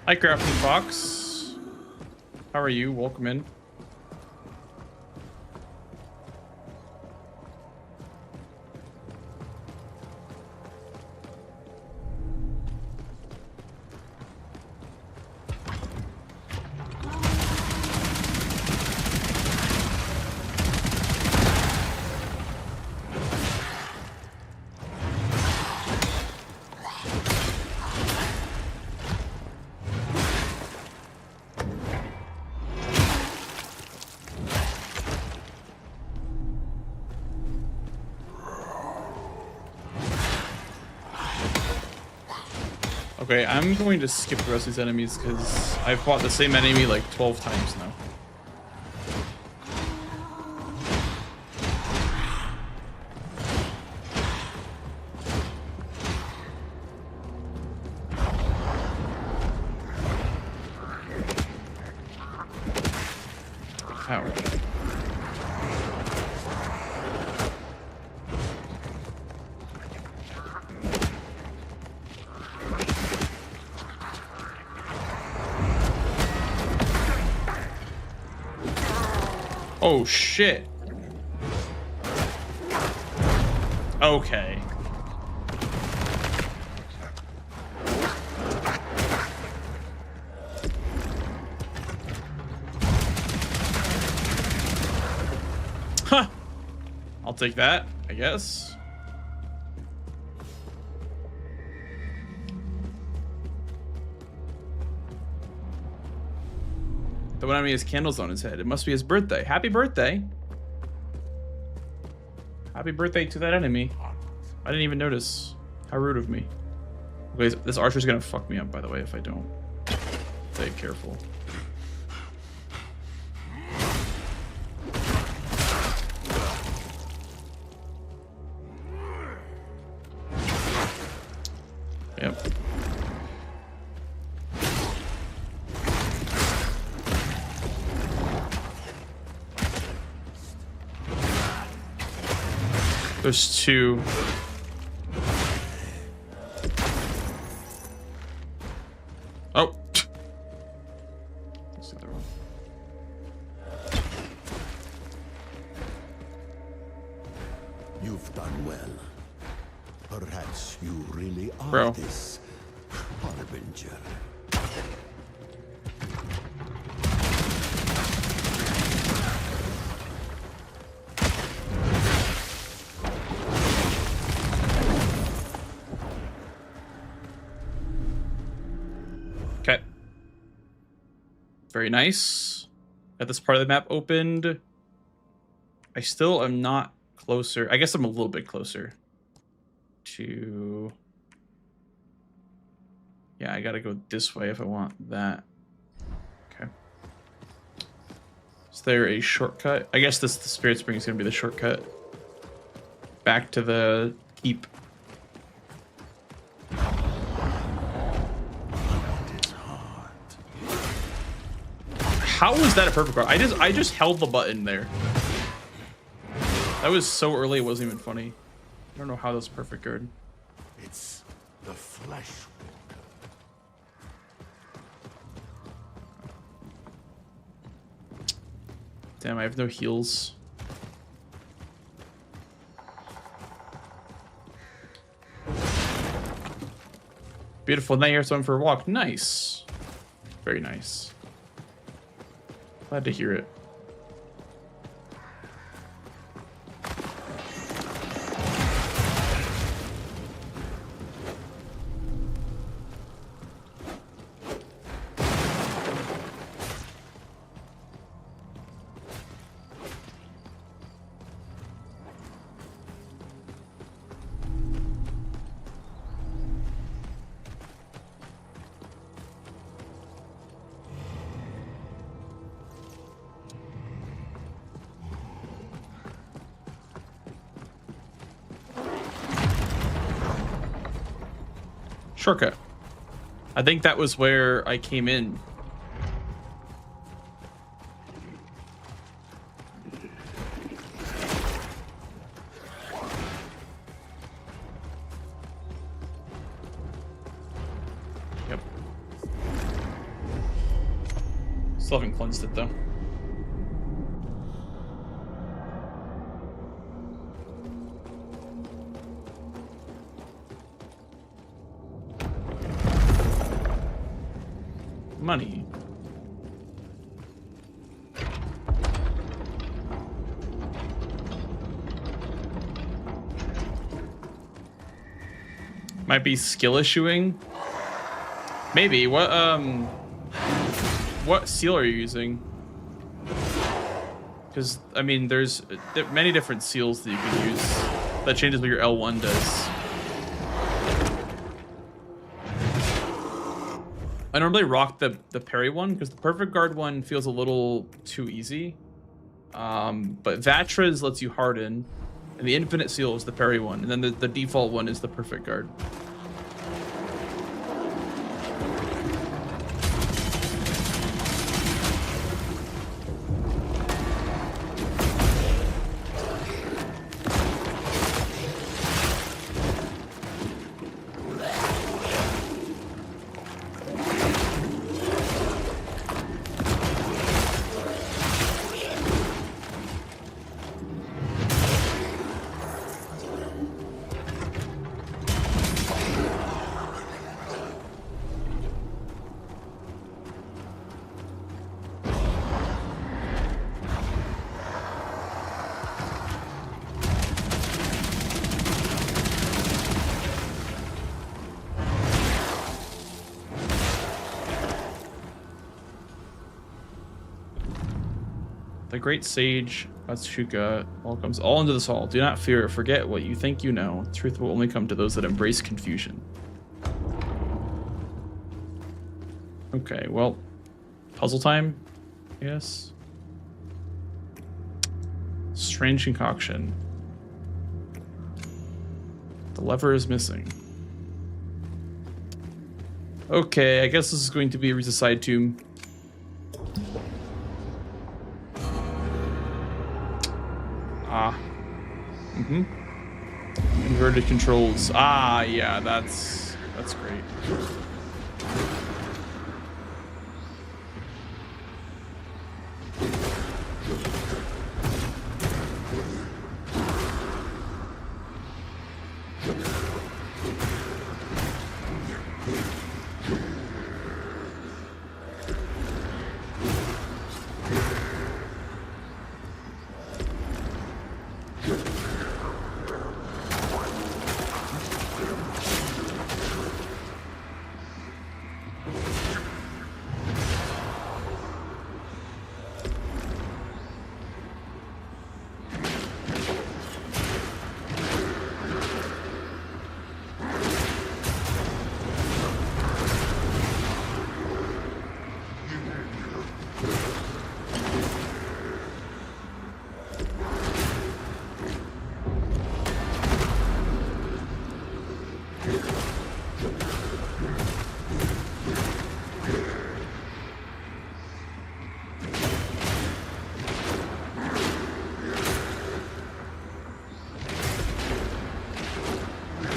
Hi, Crafting Fox. How are you? Welcome in. Okay, I'm going to skip the rest of these enemies because I've fought the same enemy like 12 times now. Ow. Oh shit. Okay. Huh. I'll take that, I guess. The one enemy has candles on his head. It must be his birthday. Happy birthday. Happy birthday to that enemy. I didn't even notice. How rude of me. Okay, this archer's gonna fuck me up, by the way, if I don't stay careful. Yep. There's two. Oh. Let's see the one. You've done well. Perhaps you really are Bro. this harbinger. Okay. Very nice. Got this part of the map opened. I still am not closer. I guess I'm a little bit closer to... Yeah, I gotta go this way if I want that. Okay. Is there a shortcut? I guess the Spirit Spring is gonna be the shortcut. Back to the keep. How was that a perfect card? I just held the button there. That was so early it wasn't even funny. I don't know how that's a perfect card. It's the flesh. Damn, I have no heals. Beautiful. Now you're going for a walk. Nice. Very nice. Glad to hear it. Shortcut. I think that was where I came in. Yep. Still haven't cleansed it though. Money. Might be skill issuing. Maybe. What seal are you using? Because I mean, there's many different seals that you can use. That changes what your L1 does. I normally rock the parry one because the perfect guard one feels a little too easy. But Vatra's lets you harden, and the infinite seal is the parry one, and then the default one is the perfect guard. The great sage Atsuka welcomes all into this hall. Do not fear, forget what you think you know. Truth will only come to those that embrace confusion. Okay, well, puzzle time, yes. Strange concoction. The lever is missing. Okay, I guess this is going to be a Riza side tomb. Inverted controls. Ah, yeah, that's great.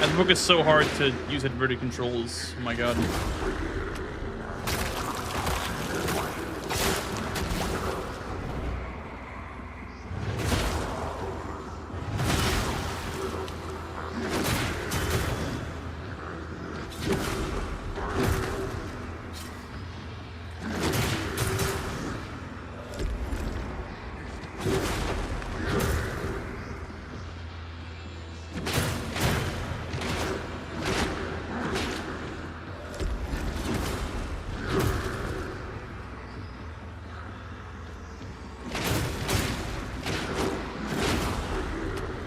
That book is so hard to use inverted controls. Oh my god.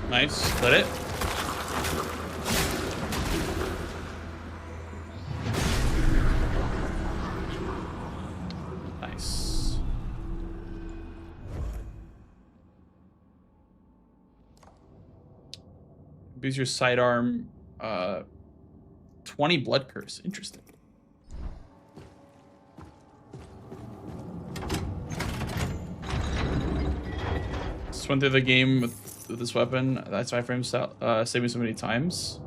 Nice. Let it. Nice. Use your sidearm 20 blood curse. Interesting. Just went through the game with this weapon. That's iframes saved me so many times.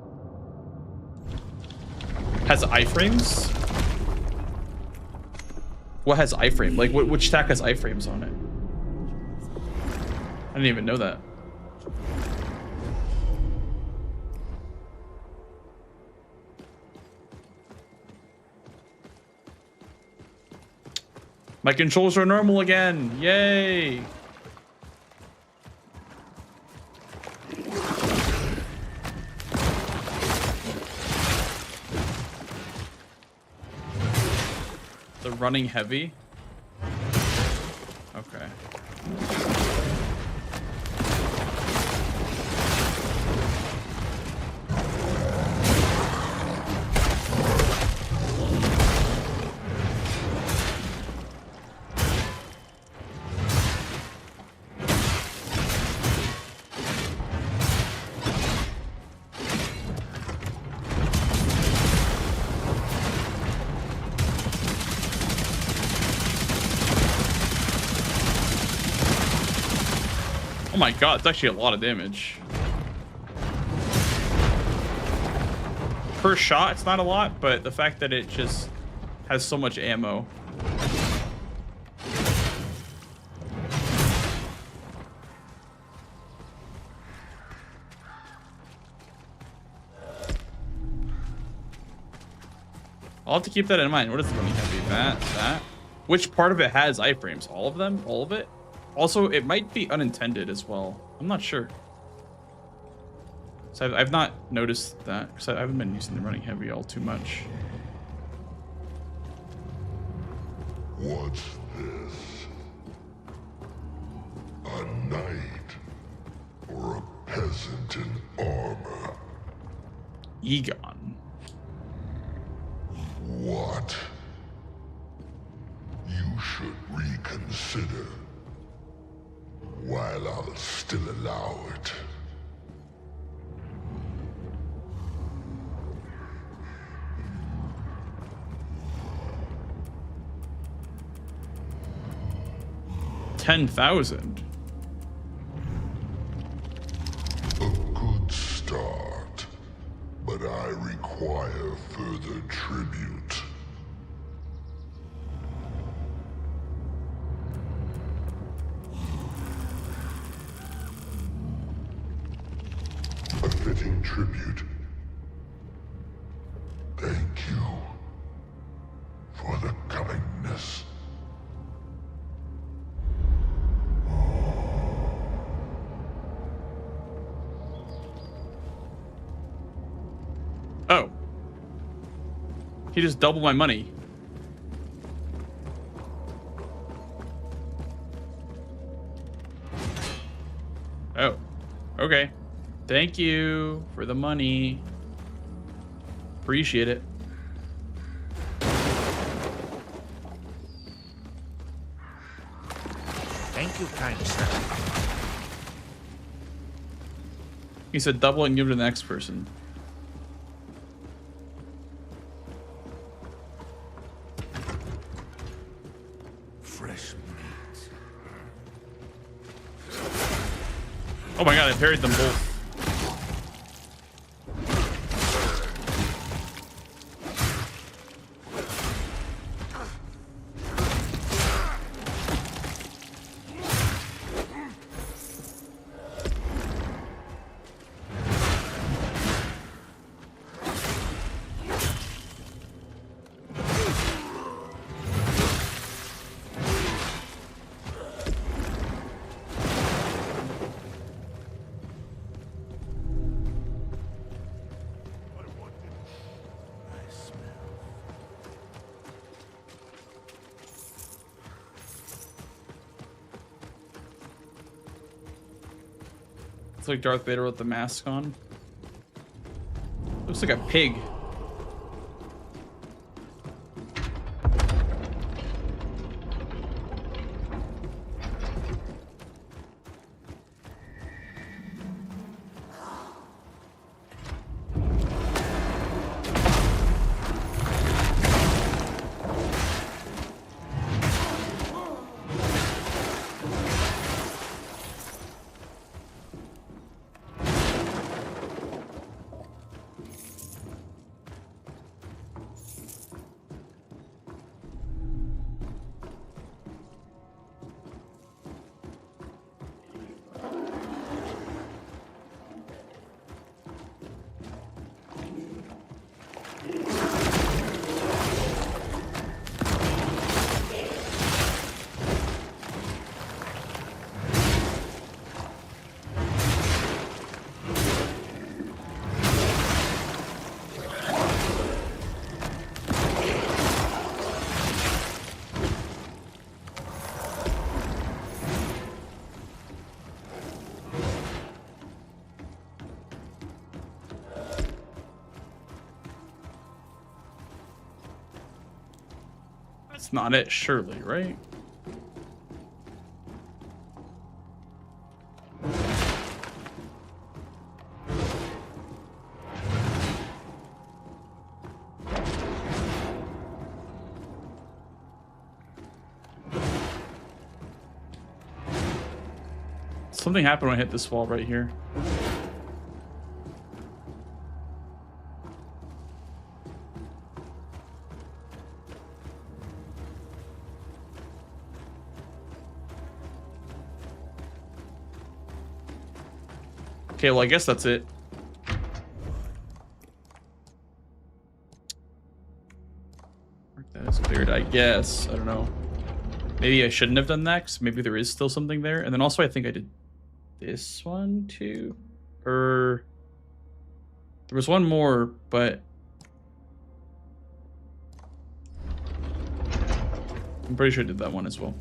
Has iframes? What has iframe? Like, which stack has iframes on it? I didn't even know that. My controls are normal again. Yay! The running heavy. Okay. Oh my god, it's actually a lot of damage. Per shot, it's not a lot, but the fact that it just has so much ammo. I'll have to keep that in mind. What is running heavy? That? Which part of it has iframes? All of them? All of it? Also, it might be unintended as well. I'm not sure. So I've not noticed that because I haven't been using the running heavy all too much. What's this? A knight or a peasant in armor? Egon. What? You should reconsider. While I'll still allow it. $10,000. A good start, but I require further tribute. A fitting tribute. Thank you for the kindness. Oh. He just doubled my money. Oh. Okay. Thank you for the money. Appreciate it. Thank you, kind sir. He said double it and give it to the next person. Fresh meat. Oh my god, I parried them both. It's like Darth Vader with the mask on. Looks like a pig. It's not it, surely, right? Something happened when I hit this wall right here. Okay, well, I guess that's it. That is cleared, I guess. I don't know. Maybe I shouldn't have done that, 'cause maybe there is still something there. And then also I think I did this one too. Or there was one more, but I'm pretty sure I did that one as well.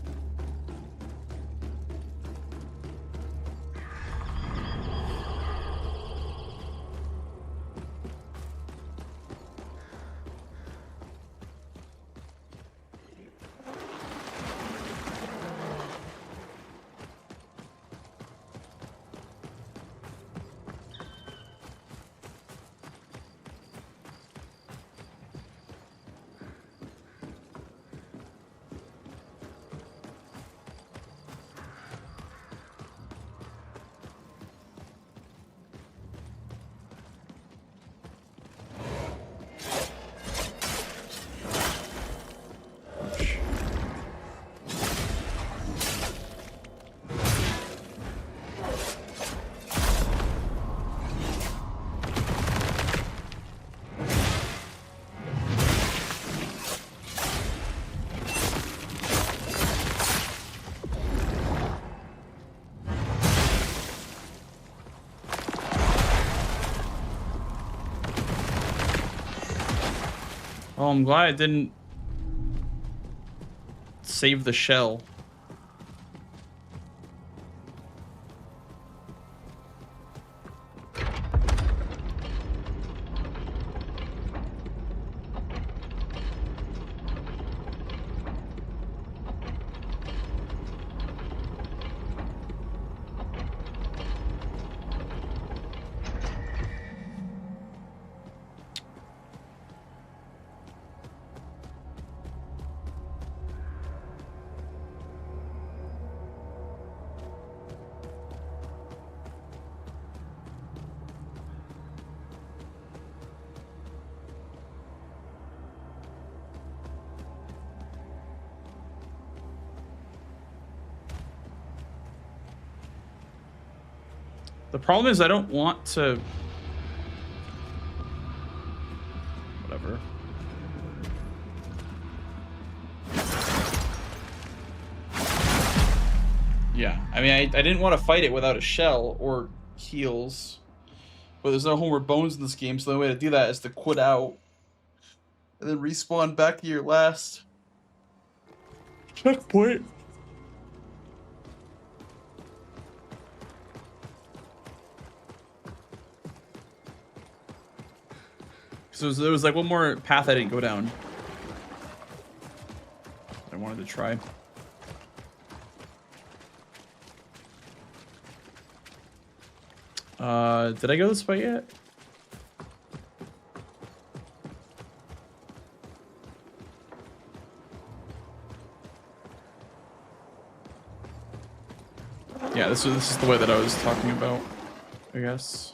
Oh, I'm glad I didn't save the shell. The problem is I don't want to... Whatever. Yeah, I mean, I didn't want to fight it without a shell or heals. But there's no homeward bones in this game, so the way to do that is to quit out. And then respawn back to your last checkpoint. So there was like one more path I didn't go down. I wanted to try. Did I go this way yet? Yeah, this is the way that I was talking about, I guess.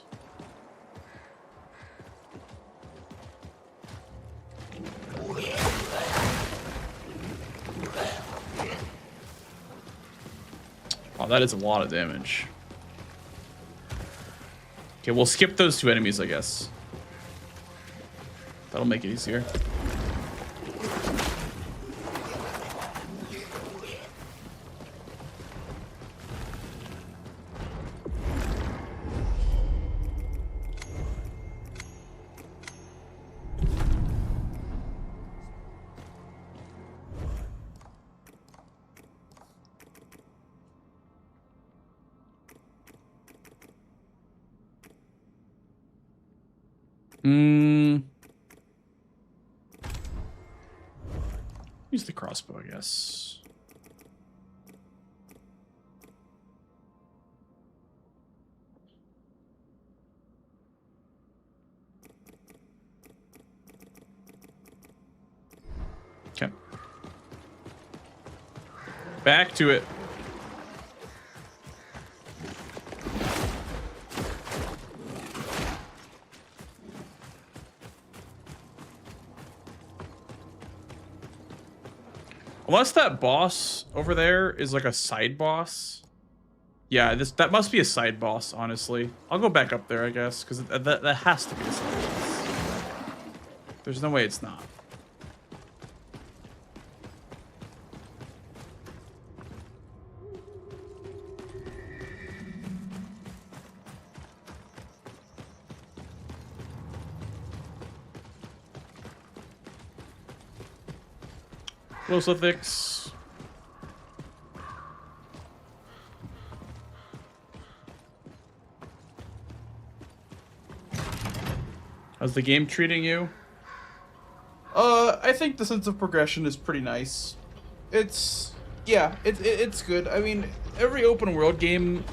Wow, that is a lot of damage. Okay, we'll skip those two enemies, I guess. That'll make it easier. Use the crossbow, I guess. Okay. Back to it. Unless that boss over there is like a side boss. Yeah, that must be a side boss, honestly. I'll go back up there, I guess, because that has to be a side boss. There's no way it's not. Lithics. How's the game treating you? I think the sense of progression is pretty nice. It's good. I mean, every open world game,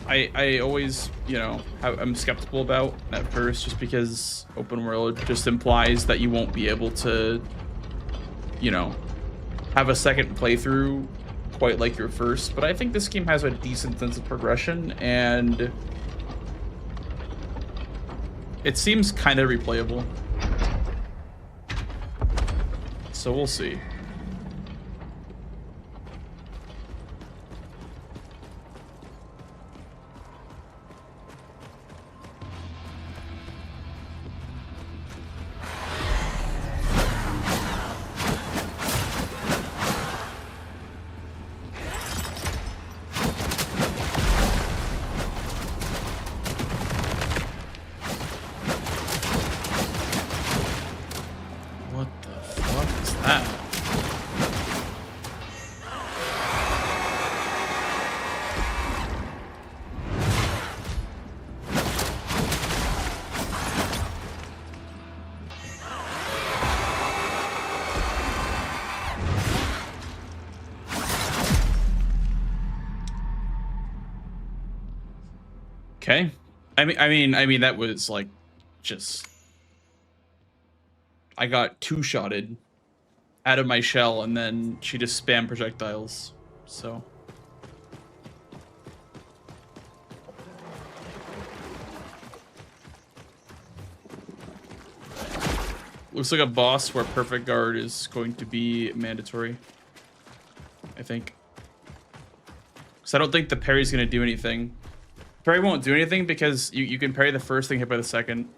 I always, you know, I'm skeptical about at first, just because open world just implies that you won't be able to, you know, have a second playthrough quite like your first, but I think this game has a decent sense of progression, and it seems kind of replayable. So we'll see. Okay. I mean that was like just, I got two-shotted out of my shell and then she just spammed projectiles. So looks like a boss where perfect guard is going to be mandatory, I think. Because I don't think the parry's going to do anything. Parry won't do anything because you can parry the first thing hit by the second.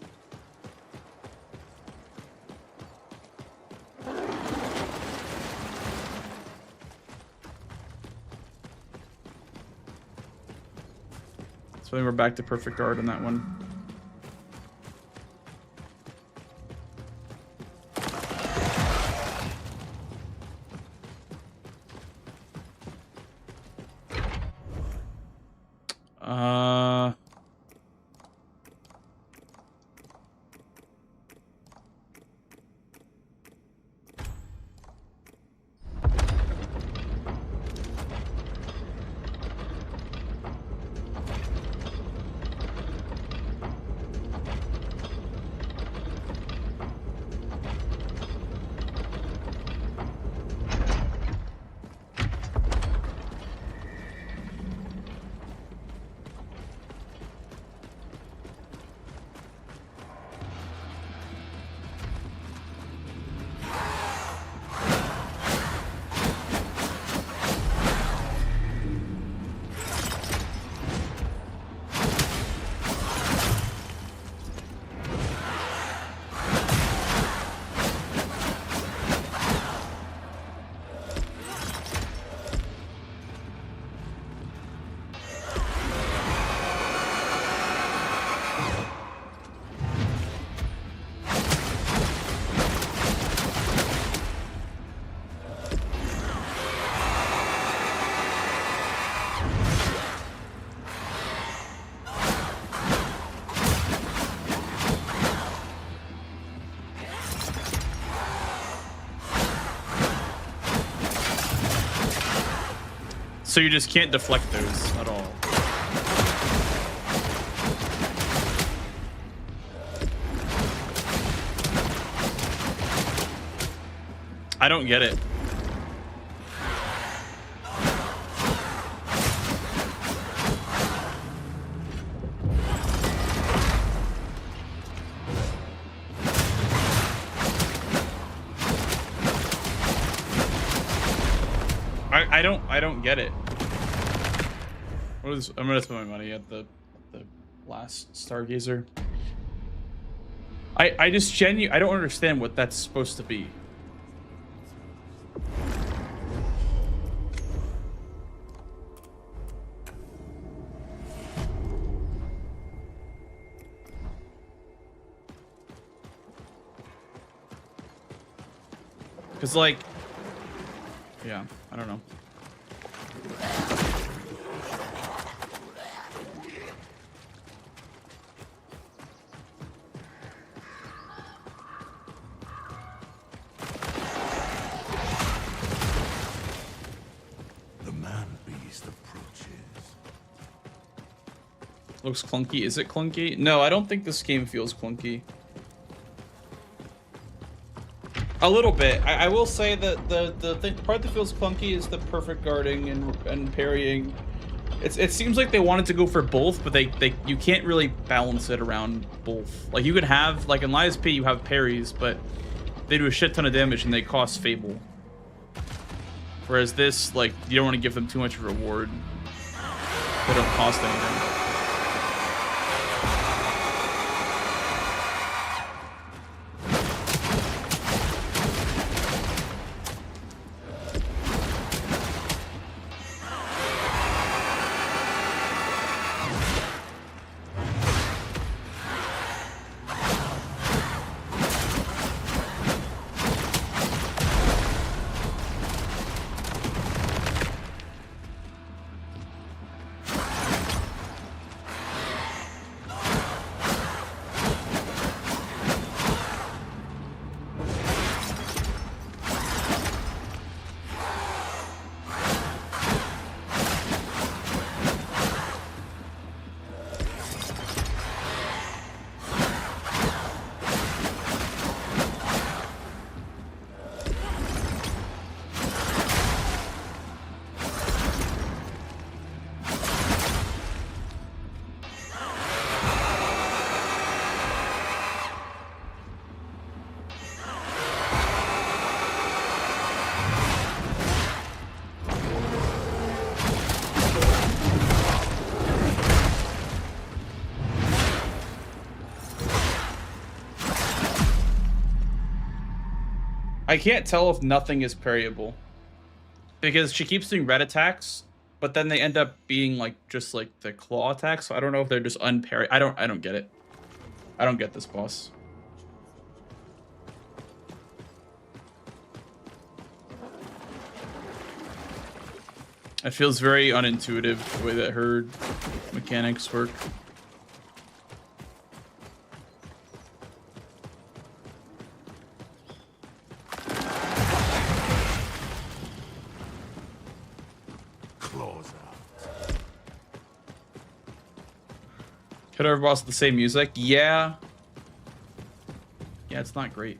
So then we're back to perfect guard on that one. So you just can't deflect those at all. I don't get it. I don't get it. What is, I'm gonna spend my money at the last Stargazer. I just I don't understand what that's supposed to be. Cause like, yeah, I don't know. The man-beast approaches. Looks clunky. Is it clunky? No, I don't think this game feels clunky. A little bit. I will say that the part that feels clunky is the perfect guarding and parrying. It seems like they wanted to go for both, but you can't really balance it around both. Like you could have, like in Lies P, you have parries, but they do a shit ton of damage and they cost Fable. Whereas this, like, you don't want to give them too much reward. They don't cost anything. I can't tell if nothing is parryable because she keeps doing red attacks, but then they end up being like just like the claw attacks. So I don't know if they're just unparry. I don't get it. I don't get this boss. It feels very unintuitive the way that her mechanics work. Could every boss with the same music? Yeah. Yeah, it's not great.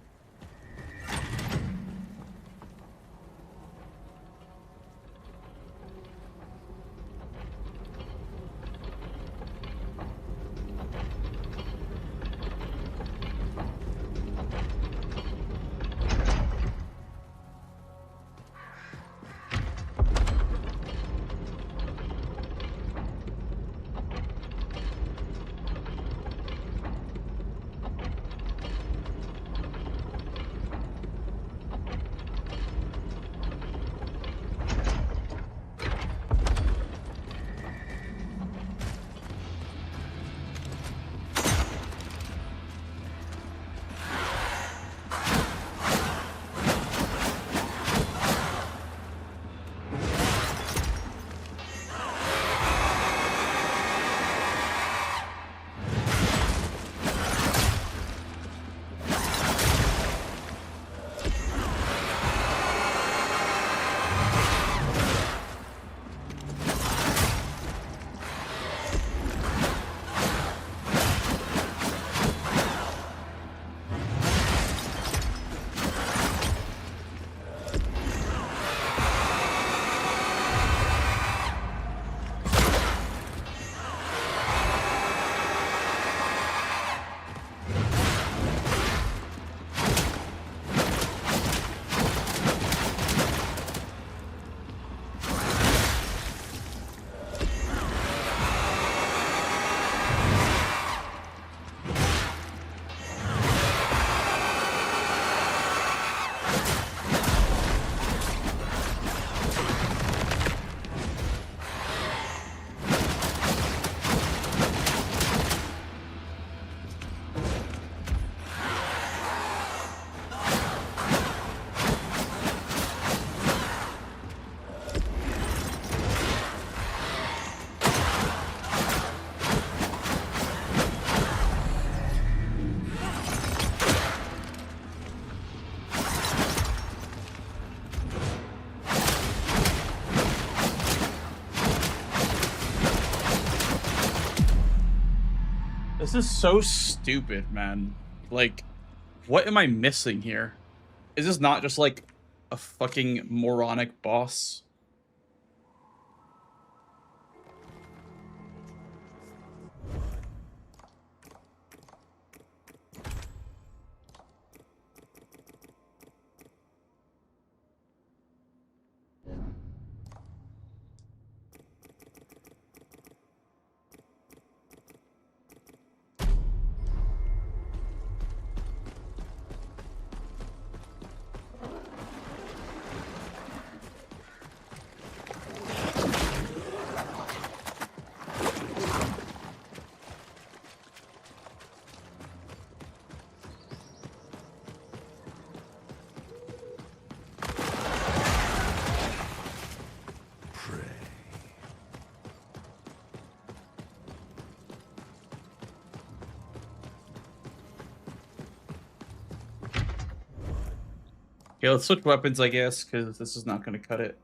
This is so stupid, man. Like, what am I missing here? Is this not just like a fucking moronic boss? Okay, let's switch weapons, I guess, because this is not going to cut it.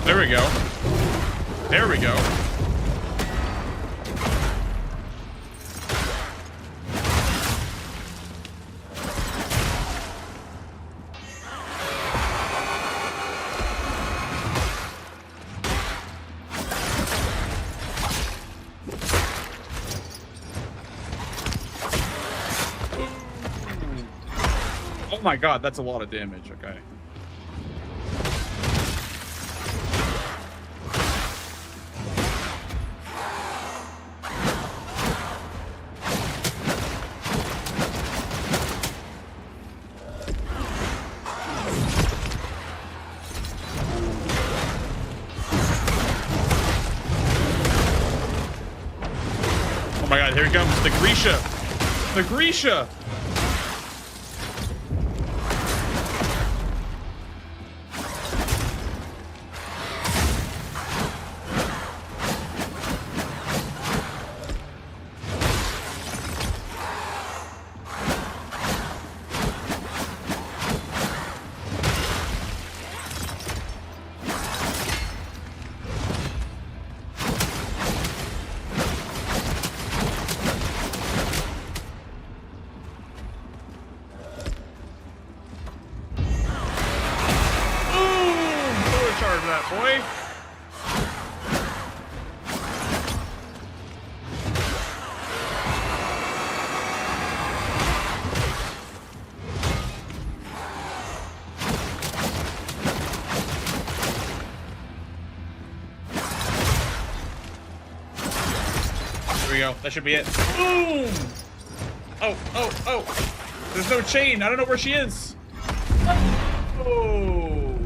There we go. There we go. Oh my god, that's a lot of damage. Okay. Oh my god, here he comes, the Grisha! The Grisha! Boy. There we go. That should be it. Boom! Oh, oh, oh. There's no chain. I don't know where she is. Oh.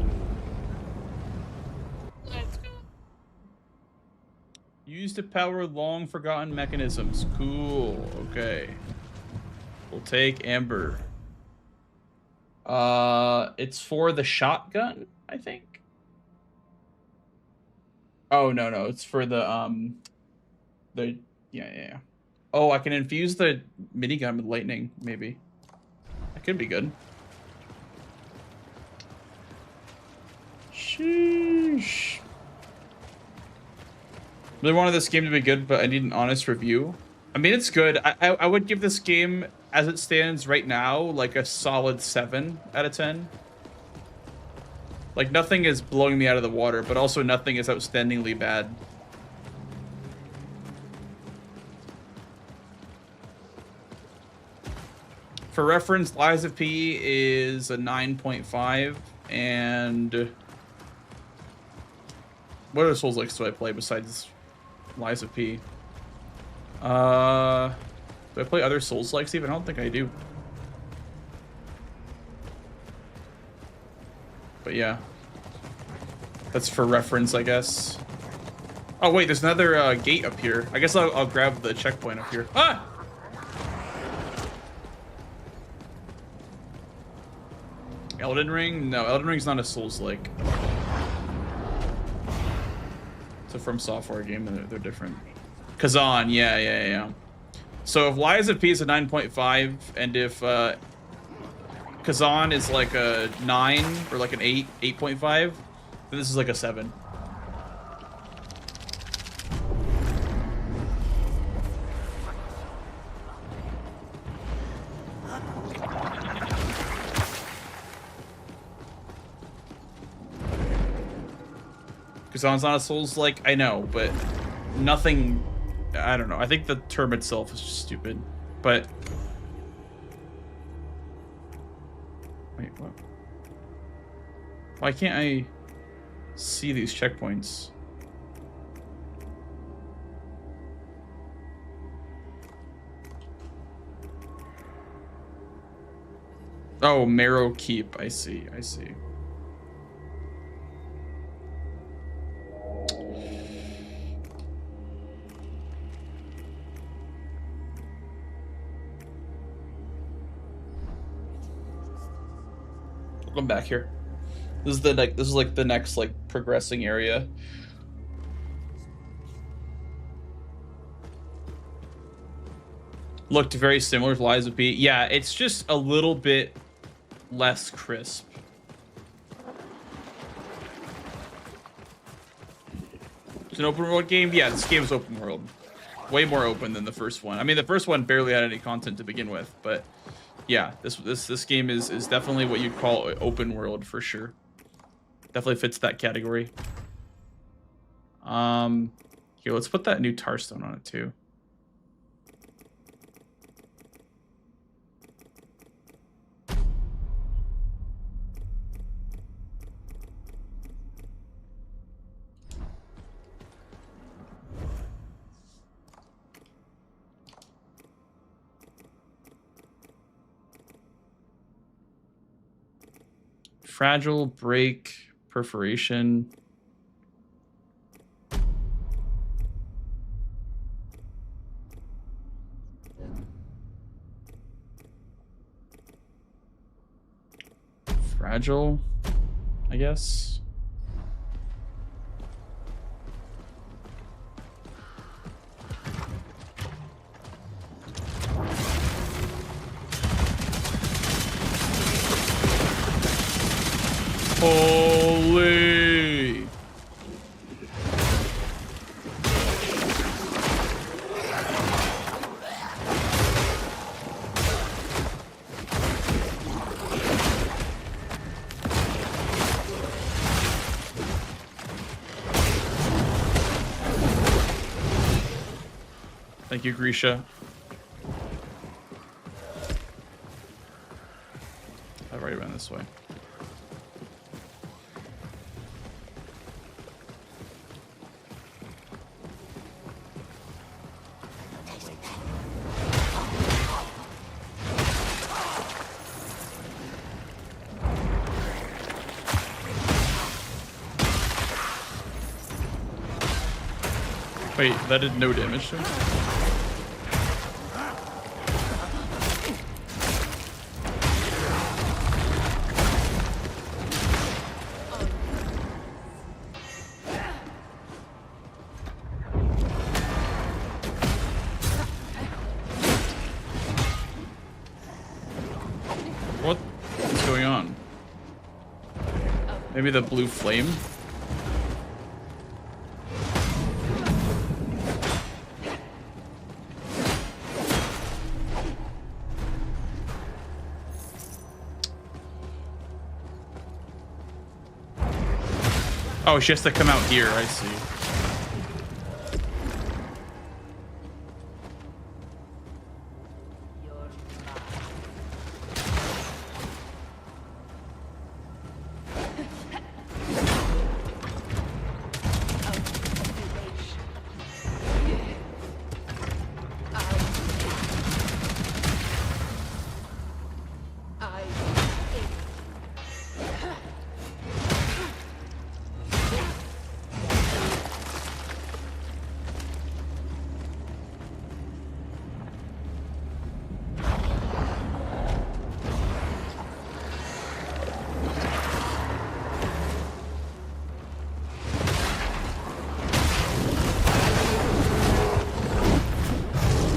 Used to power long forgotten mechanisms. Cool. Okay. We'll take Amber. It's for the shotgun, I think. Oh no, it's for the yeah. Oh, I can infuse the minigun with lightning, maybe. That could be good. Sheesh. Really wanted this game to be good, but I need an honest review. I mean, it's good. I would give this game, as it stands right now, like a solid 7 out of 10. Like, nothing is blowing me out of the water, but also nothing is outstandingly bad. For reference, Lies of P is a 9.5, and what other Souls-likes do I play besides Lies of P? Do I play other Souls-likes even? I don't think I do. But yeah, that's for reference, I guess. Oh wait, there's another gate up here. I guess I'll grab the checkpoint up here. Ah! Elden Ring? No, Elden Ring's not a Souls-like. It's a From Software game, and they're different. Kazan, yeah. So if Lies of P is a 9.5, and if Kazan is like a 9 or like an 8.5, then this is like a 7. Kazan's not a Souls-like, I know, but nothing, I don't know. I think the term itself is just stupid, but wait, what? Why can't I see these checkpoints? Oh, Marrow Keep. I see. I'm back here. This is like the next like progressing area. Looked very similar to Lies of P. Yeah, it's just a little bit less crisp. It's an open world game. Yeah, this game is open world. Way more open than the first one. I mean, the first one barely had any content to begin with, but yeah, this game is definitely what you'd call open world for sure. Definitely fits that category. Here, let's put that new tar stone on it too. Fragile, break, perforation. Fragile, I guess. Holy! Thank you, Grisha. I've already run this way. Wait, that did no damage to him? What is going on? Maybe the blue flame? Oh, she has to come out here. I see.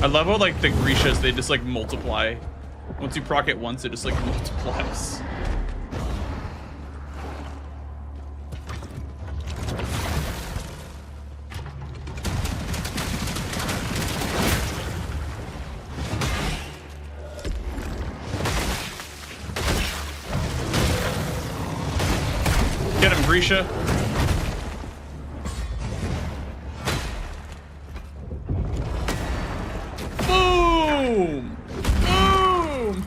I love how like the Grishas, they just like multiply. Once you proc it once, it just like multiplies. Get him, Grisha. Boom! Boom!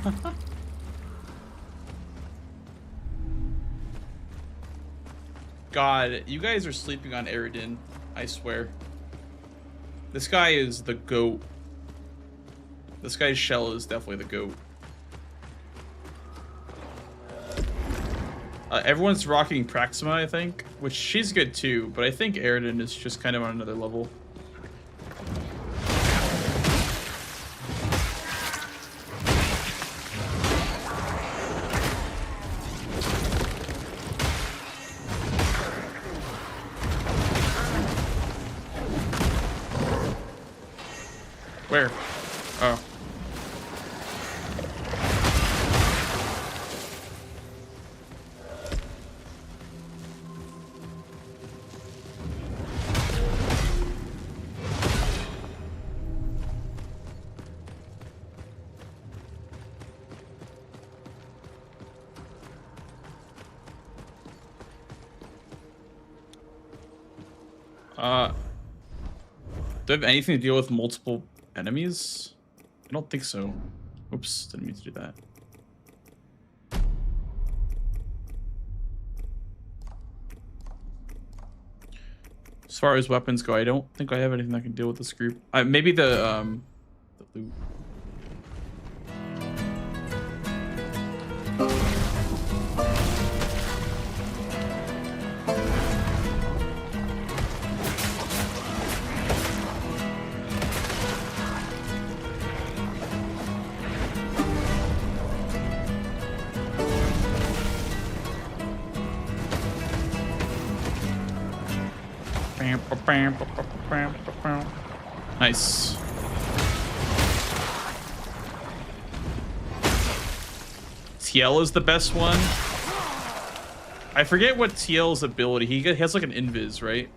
God, you guys are sleeping on Eredin, I swear. This guy is the GOAT. This guy's shell is definitely the GOAT. Everyone's rocking Praxima, I think, which she's good too, but I think Eredin is just kind of on another level. Where? Oh. Do I have anything to deal with multiple enemies? I don't think so. Oops, didn't mean to do that. As far as weapons go, I don't think I have anything that can deal with this group. Maybe the loot. Nice. TL is the best one. I forget what TL's ability. He has like an invis, right?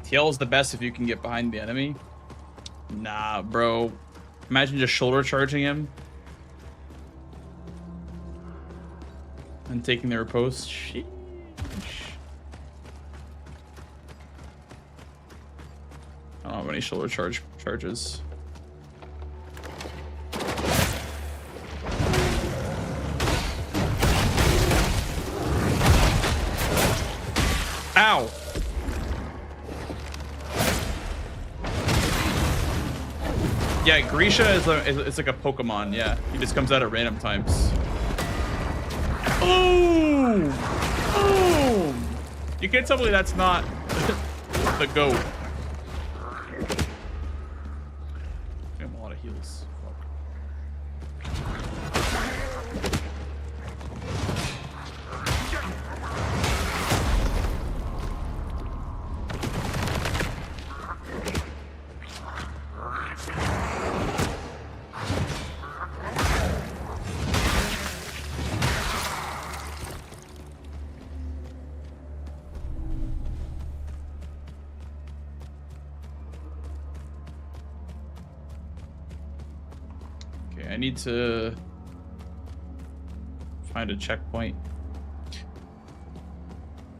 TL is the best if you can get behind the enemy. Nah, bro. Imagine just shoulder charging him and taking their post. Sheesh. I don't have any shoulder charges. Yeah, Grisha is like a Pokemon. Yeah, he just comes out at random times. Boom! Boom! You can't tell me that's not the GOAT. I have a lot of heals. I need to find a checkpoint.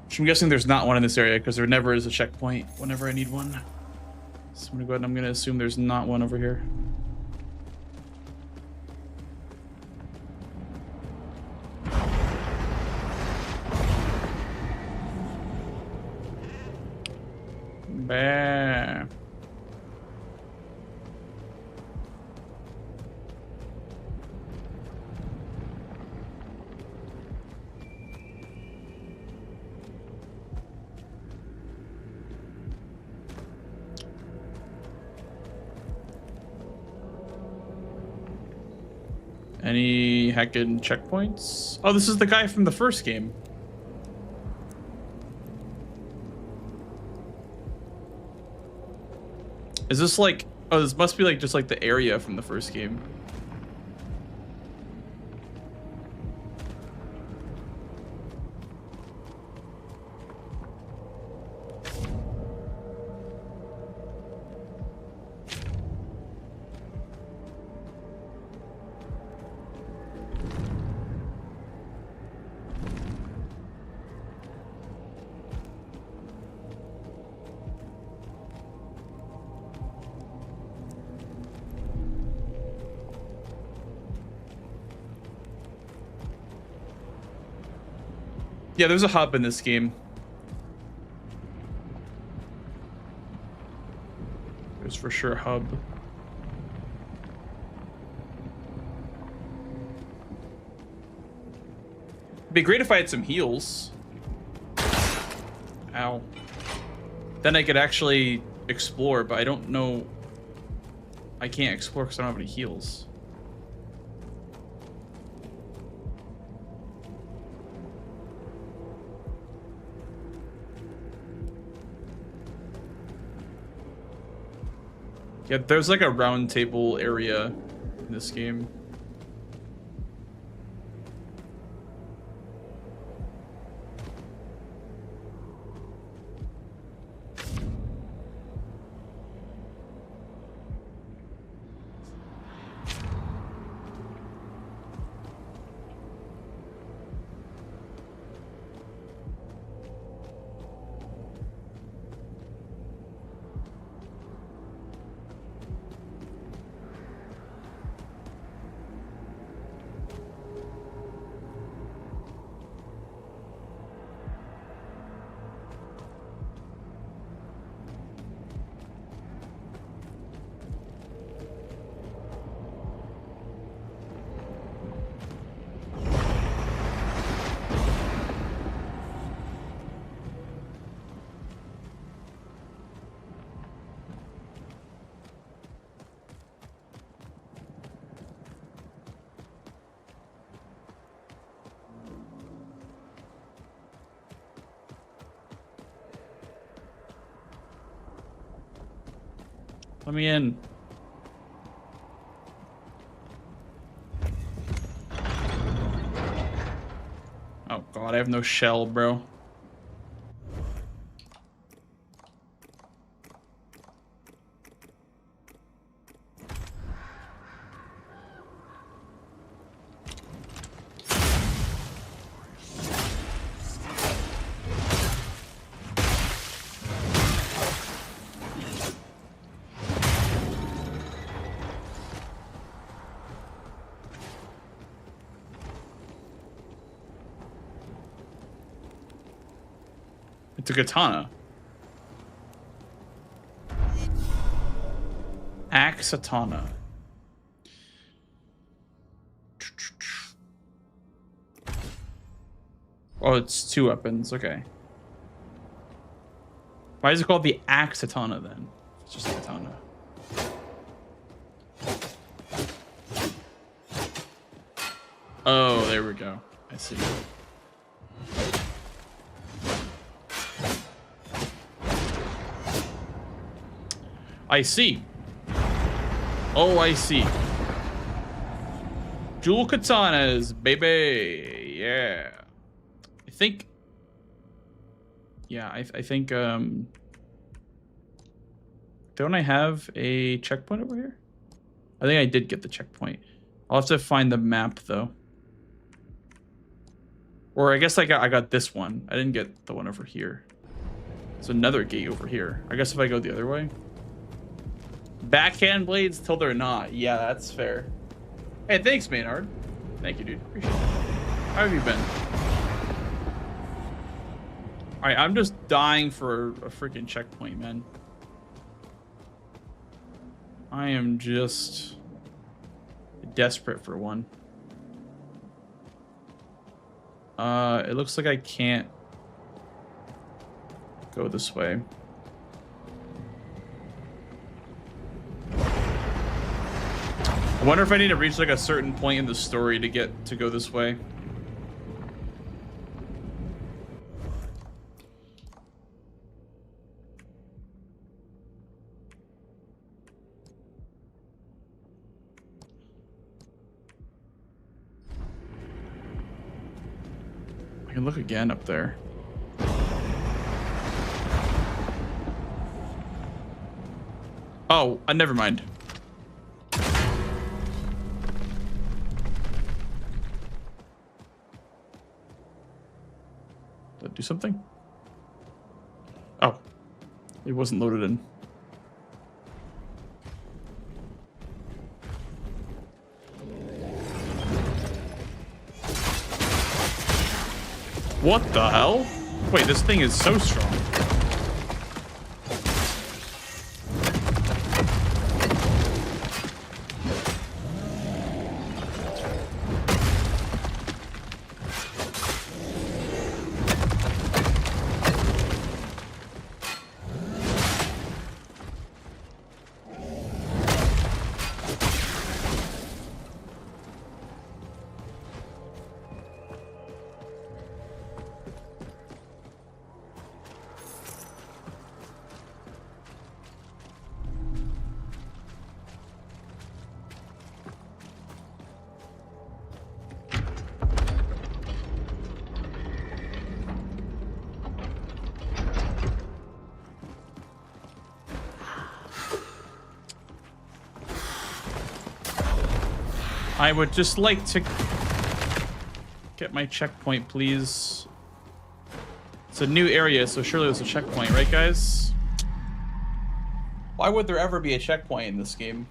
Which I'm guessing there's not one in this area because there never is a checkpoint whenever I need one. So I'm gonna go ahead and I'm gonna assume there's not one over here. Bah. Any heckin' checkpoints? Oh, this is the guy from the first game. Is this like... Oh, this must be like just like the area from the first game. Yeah, there's a hub in this game. There's for sure a hub. It'd be great if I had some heals. Ow. Then I could actually explore, but I don't know. I can't explore because I don't have any heals. Yeah, there's like a round table area in this game. Let me in. Oh god, I have no shell, bro. It's a katana. Axe katana. Oh, it's 2 weapons. Okay. Why is it called the Axe Katana then? It's just a katana. Oh, there we go. I see. I see. Oh, I see. Jewel katanas, baby. Yeah. I think. Yeah, I think. Don't I have a checkpoint over here? I think I did get the checkpoint. I'll have to find the map though. Or I guess I got this one. I didn't get the one over here. There's another gate over here. I guess if I go the other way. Backhand blades till they're not. Yeah, that's fair. Hey, thanks, Maynard. Thank you, dude. Appreciate it. How have you been? Alright, I'm just dying for a freaking checkpoint, man. I am just desperate for one. It looks like I can't go this way. I wonder if I need to reach like a certain point in the story to go this way. I can look again up there. Oh, never mind. Did it do something? Oh, it wasn't loaded in. What the hell? Wait, this thing is so strong. I would just like to get my checkpoint, please. It's a new area, so surely there's a checkpoint, right, guys? Why would there ever be a checkpoint in this game?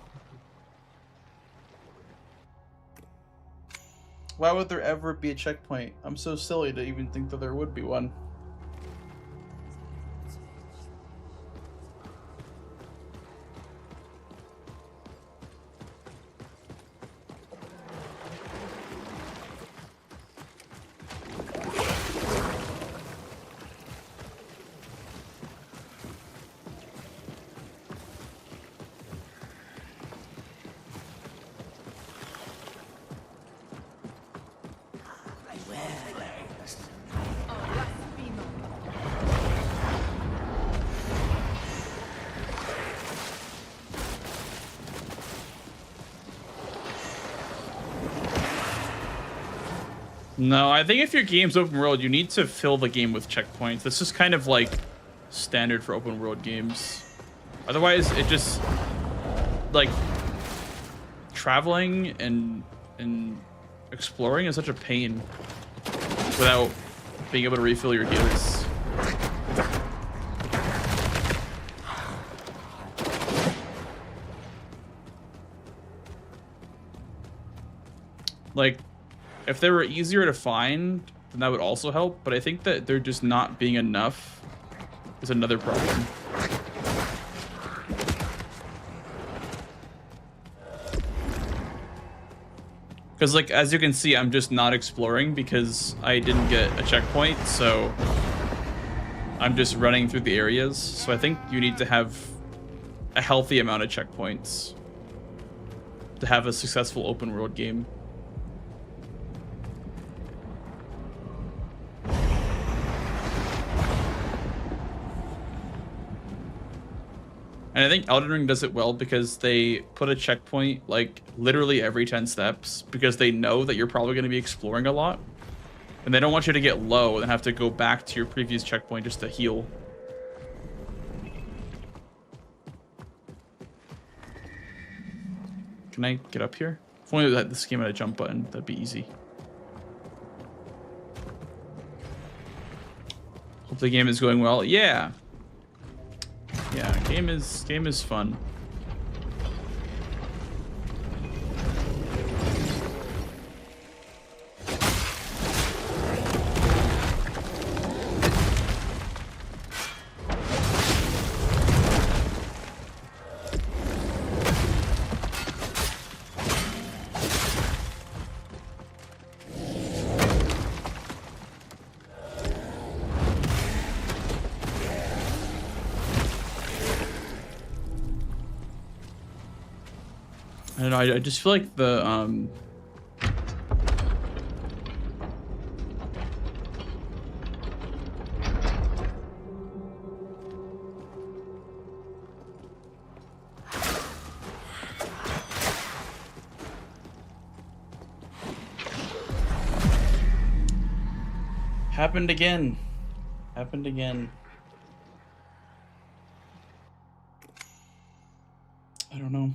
Why would there ever be a checkpoint? I'm so silly to even think that there would be one. No, I think if your game's open world, you need to fill the game with checkpoints. This is kind of like standard for open world games. Otherwise, it just like traveling and exploring is such a pain without being able to refill your heals. Like, if they were easier to find, then that would also help, but I think that they're just not being enough is another problem. Because, like, as you can see, I'm just not exploring because I didn't get a checkpoint, so I'm just running through the areas. So I think you need to have a healthy amount of checkpoints to have a successful open world game. And I think Elden Ring does it well because they put a checkpoint like literally every 10 steps because they know that you're probably going to be exploring a lot. And they don't want you to get low and have to go back to your previous checkpoint just to heal. Can I get up here? If only that this game had a jump button, that'd be easy. Hope the game is going well. Yeah. Yeah, game is fun. I don't know, I just feel like the happened again. Happened again. I don't know.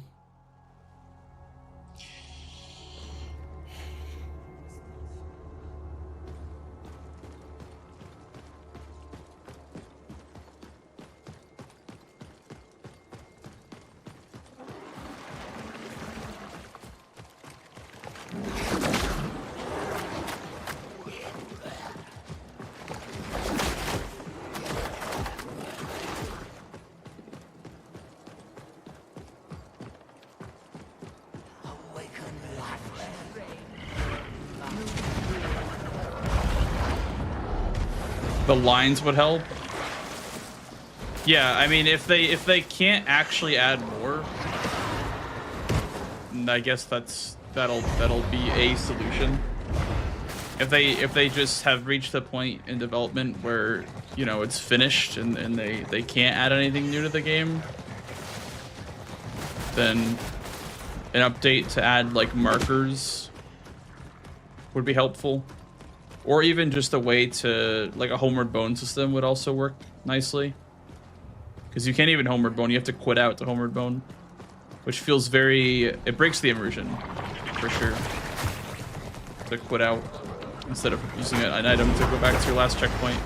The lines would help. Yeah, I mean, if they can't actually add more, I guess that'll be a solution. If they just have reached the point in development where, you know, it's finished and they can't add anything new to the game, then an update to add like markers would be helpful. Or even just a way to, like a homeward bone system would also work nicely. Because you can't even homeward bone, you have to quit out to homeward bone. Which feels very, it breaks the immersion, for sure. To quit out, instead of using an item to go back to your last checkpoint.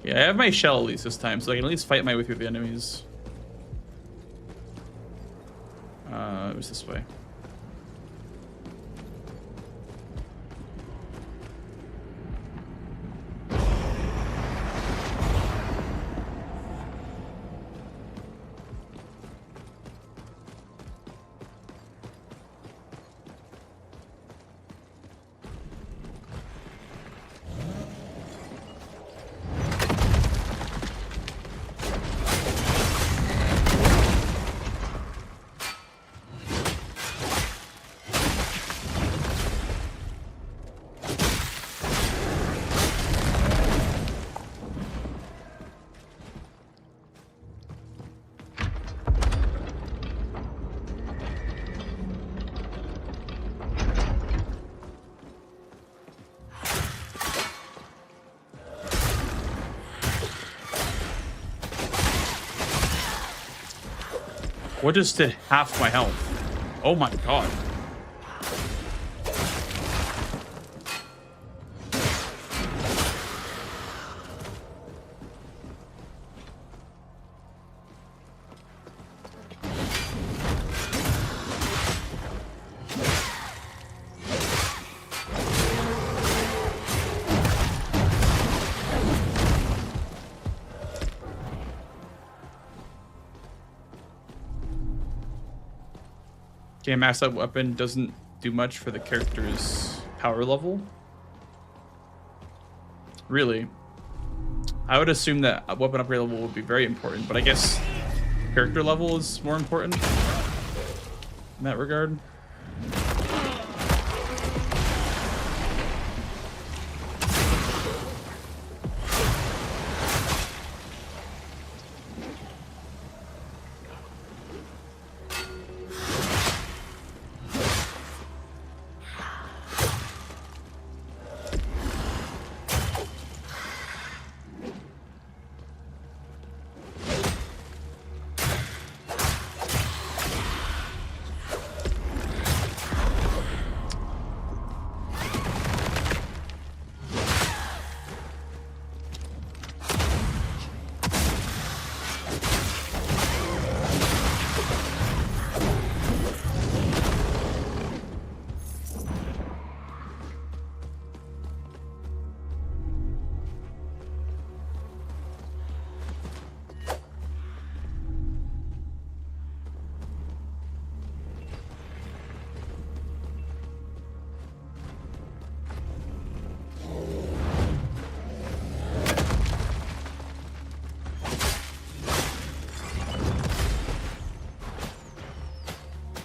Yeah, I have my shell at least this time, so I can at least fight my way through the enemies. It was this way. What just did half my health? Oh my god. Okay, max up weapon doesn't do much for the character's power level. Really? I would assume that a weapon upgrade level would be very important, but I guess character level is more important in that regard.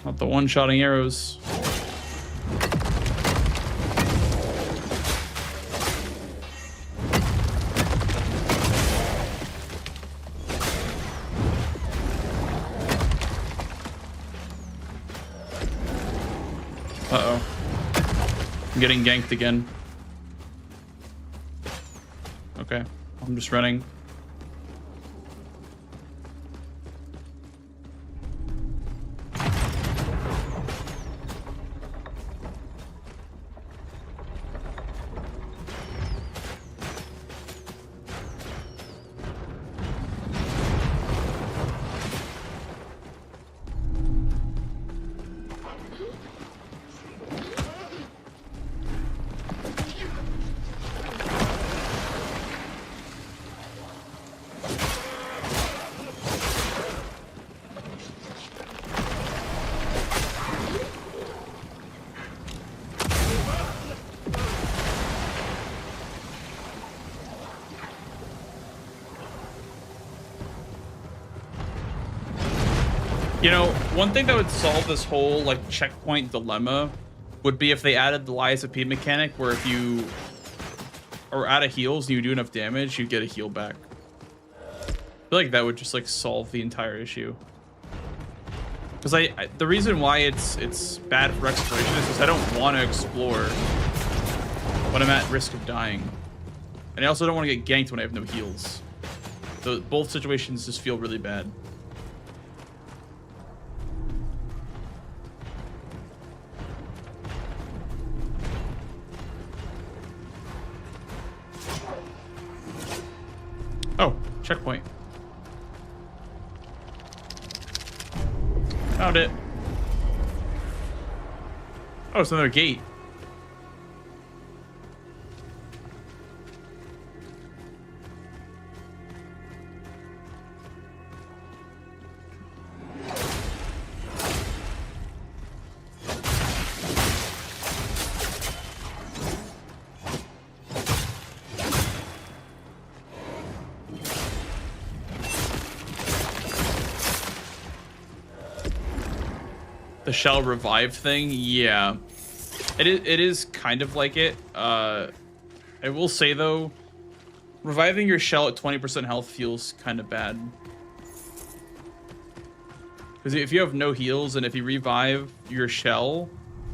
Not the one-shotting arrows. Uh-oh. I'm getting ganked again. Okay, I'm just running. You know, one thing that would solve this whole like checkpoint dilemma would be if they added the Lies of P mechanic, where if you are out of heals and you do enough damage, you get a heal back. I feel like that would just like solve the entire issue. Because the reason why it's bad for exploration is because I don't want to explore when I'm at risk of dying, and I also don't want to get ganked when I have no heals. So both situations just feel really bad. Oh, checkpoint. Found it. Oh, it's another gate. The shell revive thing, yeah, it is kind of like it. I will say though, reviving your shell at 20% health feels kind of bad, because if you have no heals and if you revive your shell,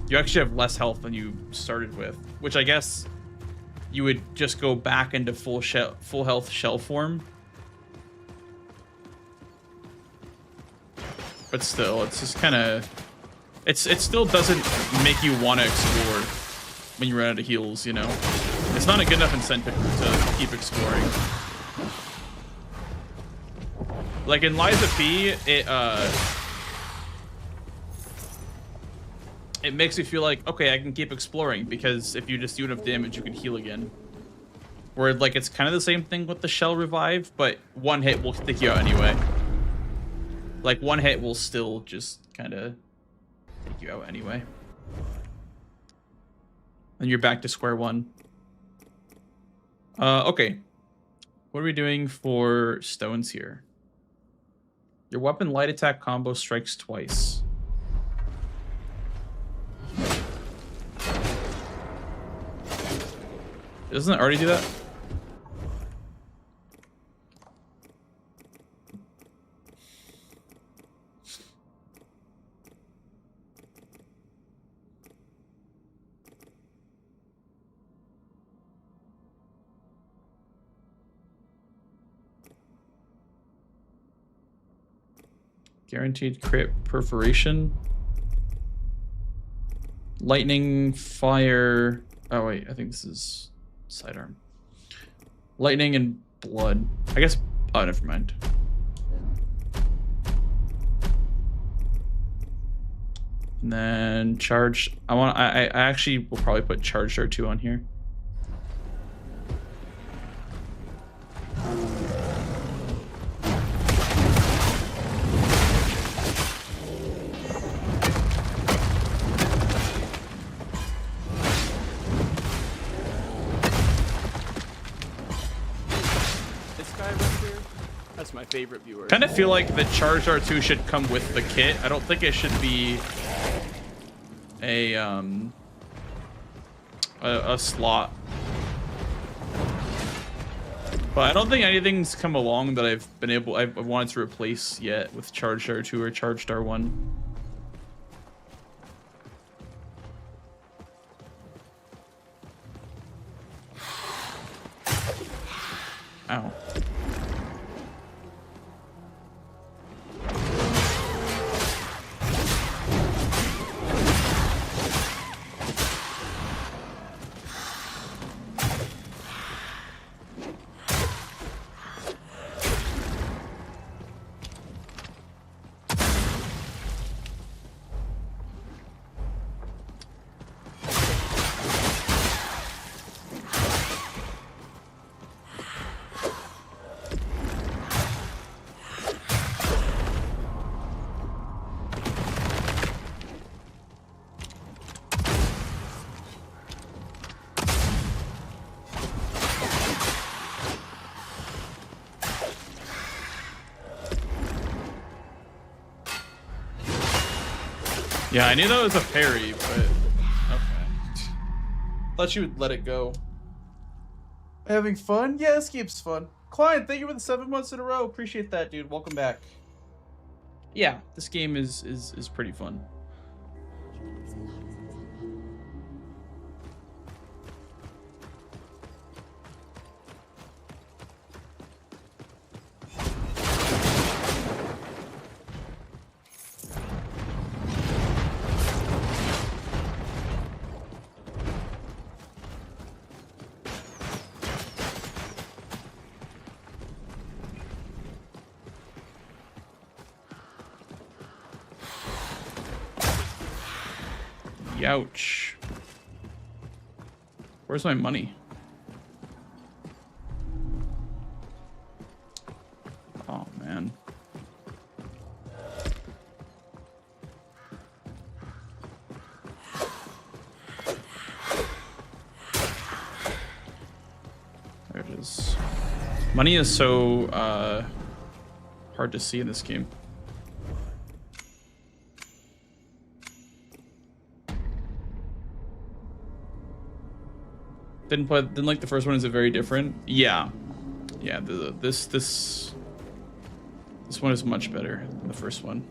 you actually have less health than you started with, which I guess you would just go back into full health shell form. But still, it's just kind of... It still doesn't make you want to explore when you run out of heals, you know? It's not a good enough incentive to keep exploring. Like in Lies of P, it makes you feel like, okay, I can keep exploring, because if you just do enough damage, you can heal again. Where like it's kind of the same thing with the shell revive, but one hit will stick you out anyway. Like one hit will still just kind of take you out anyway. And you're back to square one. Okay. What are we doing for stones here? Your weapon light attack combo strikes twice. Doesn't it already do that? Guaranteed crit perforation. Lightning, fire. Oh wait, I think this is sidearm. Lightning and blood. I guess. Oh, never mind. And then charge. I actually will probably put charged R2 on here. That's my favorite viewer. Kind of feel like the charged R2 should come with the kit. I don't think it should be a slot. But I don't think anything's come along that I've wanted to replace yet with charged R2 or charged R1. Ow. Yeah, I knew that was a parry, but okay. Thought you would let it go. Having fun? Yeah, this game's fun. Klein, thank you for the 7 months in a row. Appreciate that, dude. Welcome back. Yeah, this game is pretty fun. Ouch. Where's my money? Oh, man. There it is. Money is so hard to see in this game. Didn't like the first one. Is it very different? Yeah, yeah. This one is much better than the first one.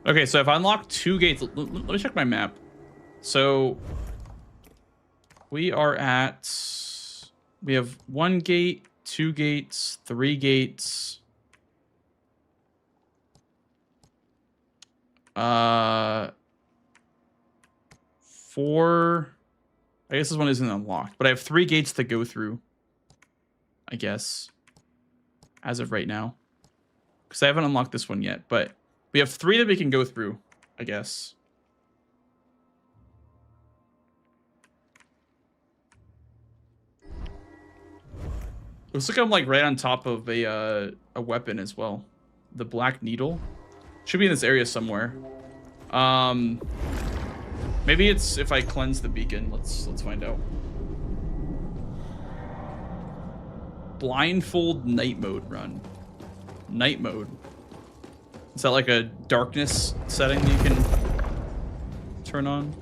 Okay, so if I unlock 2 gates, let me check my map. So we are at. We have 1 gate, 2 gates, 3 gates. 4. I guess this one isn't unlocked, but I have 3 gates to go through. I guess. As of right now. Because I haven't unlocked this one yet, but we have 3 that we can go through, I guess. Looks like I'm like right on top of a weapon as well. The Black Needle should be in this area somewhere. Maybe it's if I cleanse the beacon. Let's find out. Blindfold night mode run. Night mode. Is that like a darkness setting that you can turn on?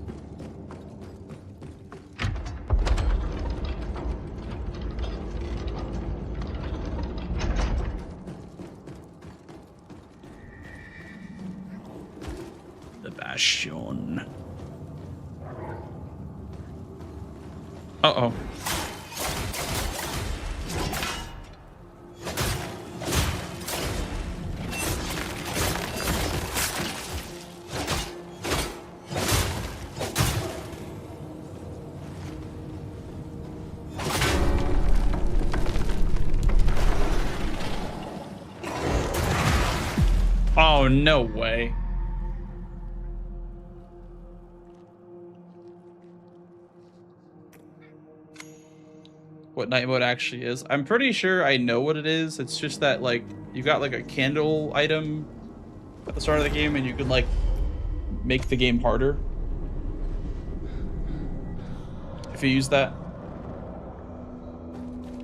The Bastion. Uh-oh. Oh, no way. What night mode actually is. I'm pretty sure I know what it is. It's just that, like, you got, like, a candle item at the start of the game, and you could, like, make the game harder if you use that.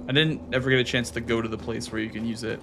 I didn't ever get a chance to go to the place where you can use it.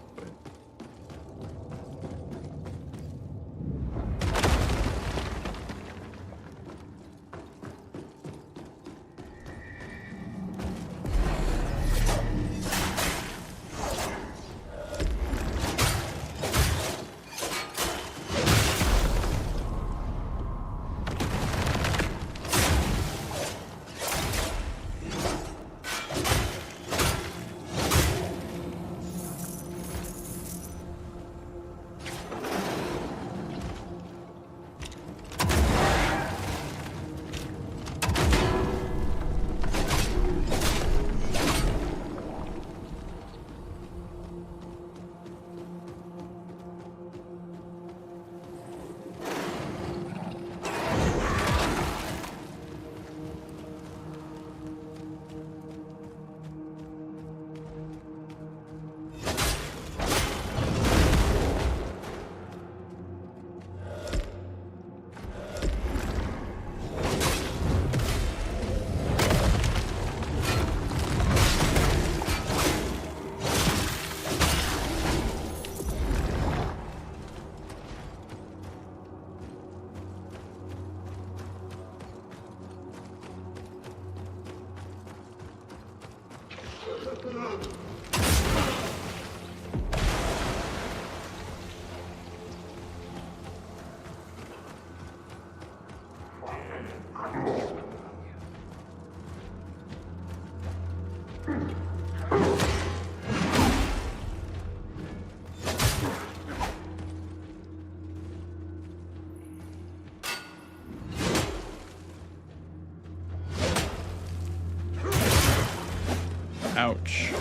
Ouch.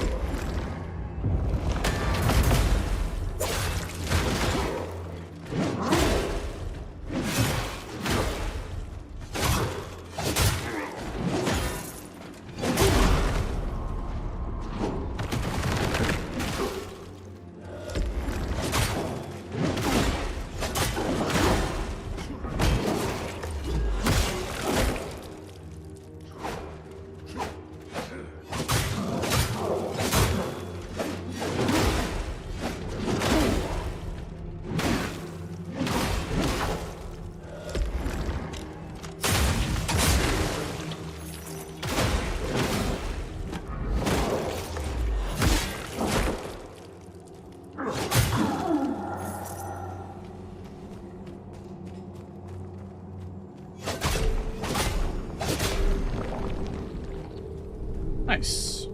Nice.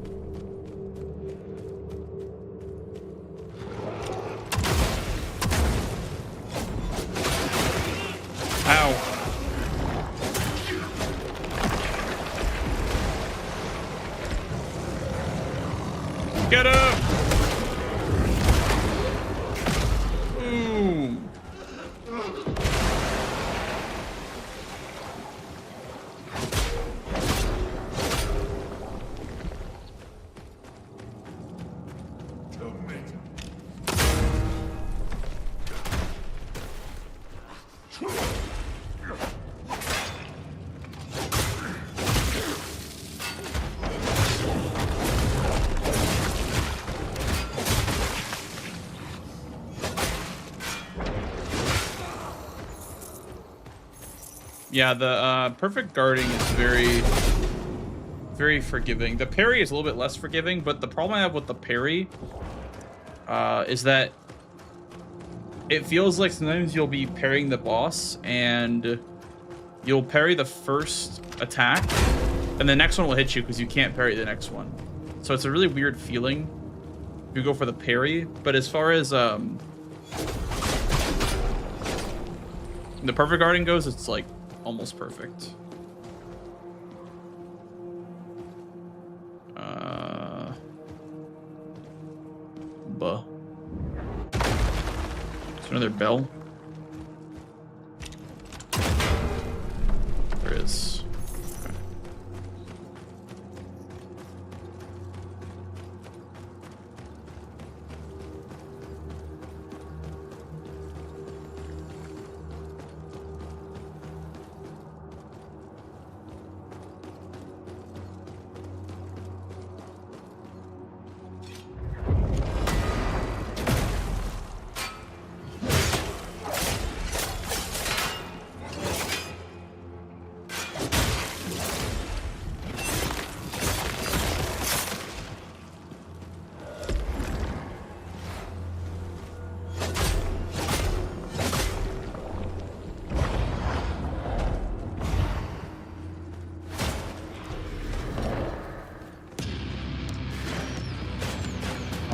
Ow. Get up! Boom. Yeah, the perfect guarding is very, very forgiving. The parry is a little bit less forgiving, but the problem I have with the parry is that it feels like sometimes you'll be parrying the boss and you'll parry the first attack and the next one will hit you because you can't parry the next one. So it's a really weird feeling if you go for the parry. But as far as the perfect guarding goes, it's like almost perfect. Is there another bell? There is. Okay.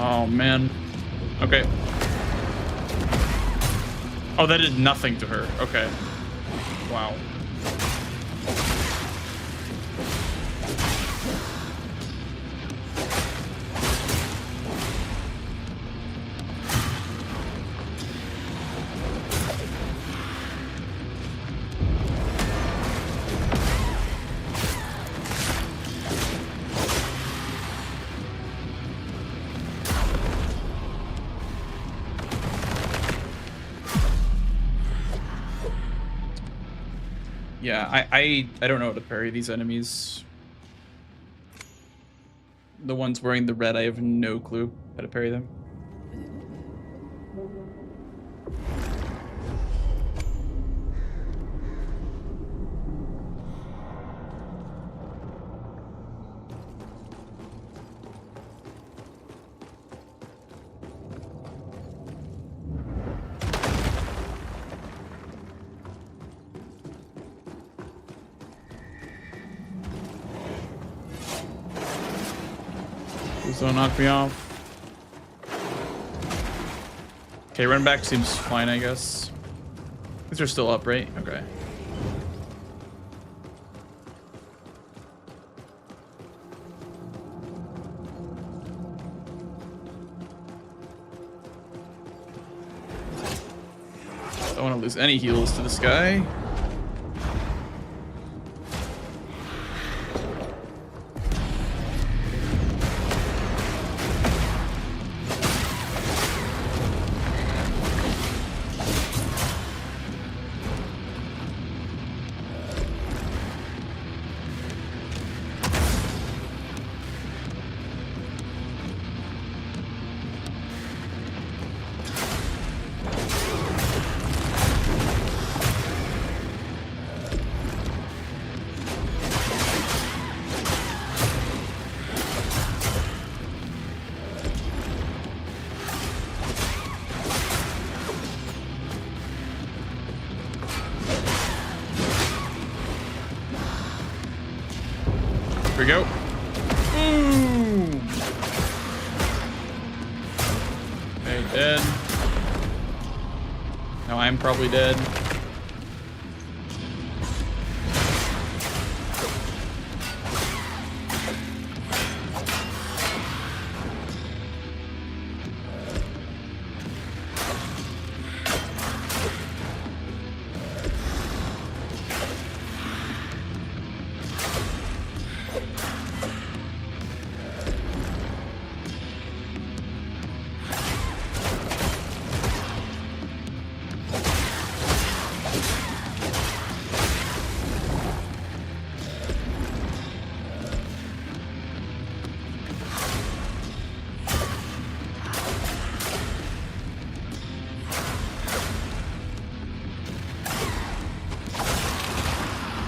Oh man. Okay. Oh, that did nothing to her. Okay. Wow. Yeah, I don't know how to parry these enemies. The ones wearing the red, I have no clue how to parry them. Please don't knock me off. Okay, run back seems fine, I guess. These are still up, right? Okay. Don't want to lose any heals to this guy. Here we go. Boom. Okay, dead. Now I'm probably dead.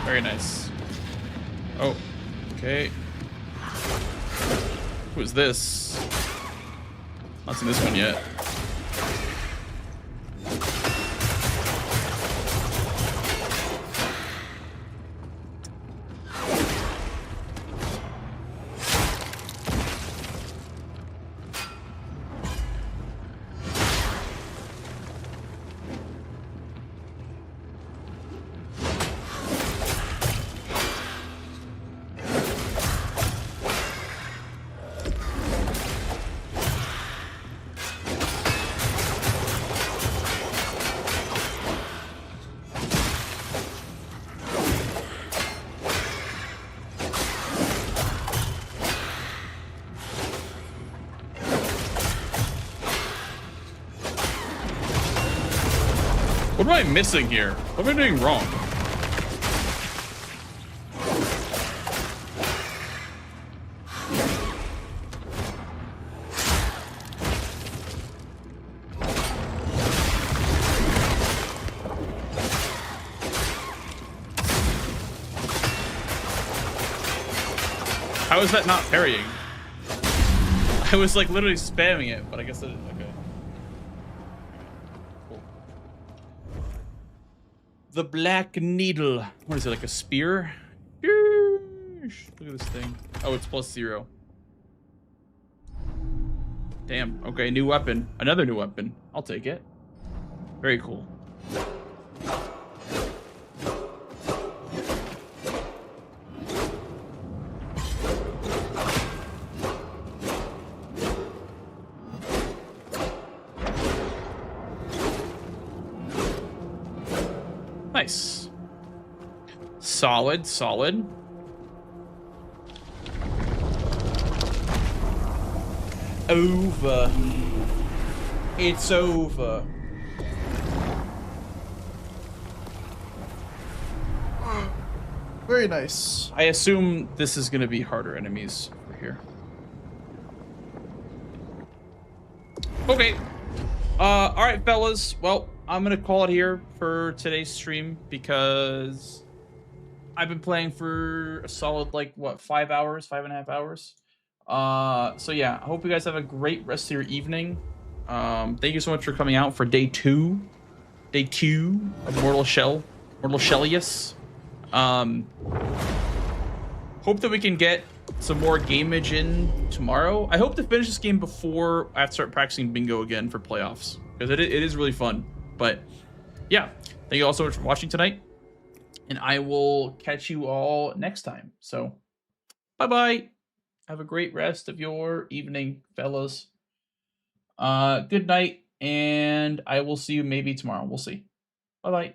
Very nice. Oh, okay. Who is this? Not seen this one yet. What am I missing here? What am I doing wrong? How is that not parrying? I was like literally spamming it, but I guess it, okay. Cool. The Black Needle. What is it, like a spear? Yeesh. Look at this thing. Oh, it's +0. Damn, okay, new weapon. Another new weapon. I'll take it. Very cool. Nice. Solid, solid. Over. It's over. Very nice. I assume this is gonna be harder enemies over here. Okay. All right, fellas. Well, I'm gonna call it here for today's stream because I've been playing for a solid, like, what, 5 hours, 5.5 hours. So yeah, I hope you guys have a great rest of your evening. Thank you so much for coming out for day two of Mortal Shellius. Hope that we can get some more gameage in tomorrow. I hope to finish this game before I have to start practicing bingo again for playoffs, because it is really fun. But yeah, thank you all so much for watching tonight, and I will catch you all next time. So bye-bye. Have a great rest of your evening, fellas. Good night, and I will see you maybe tomorrow. We'll see. Bye-bye.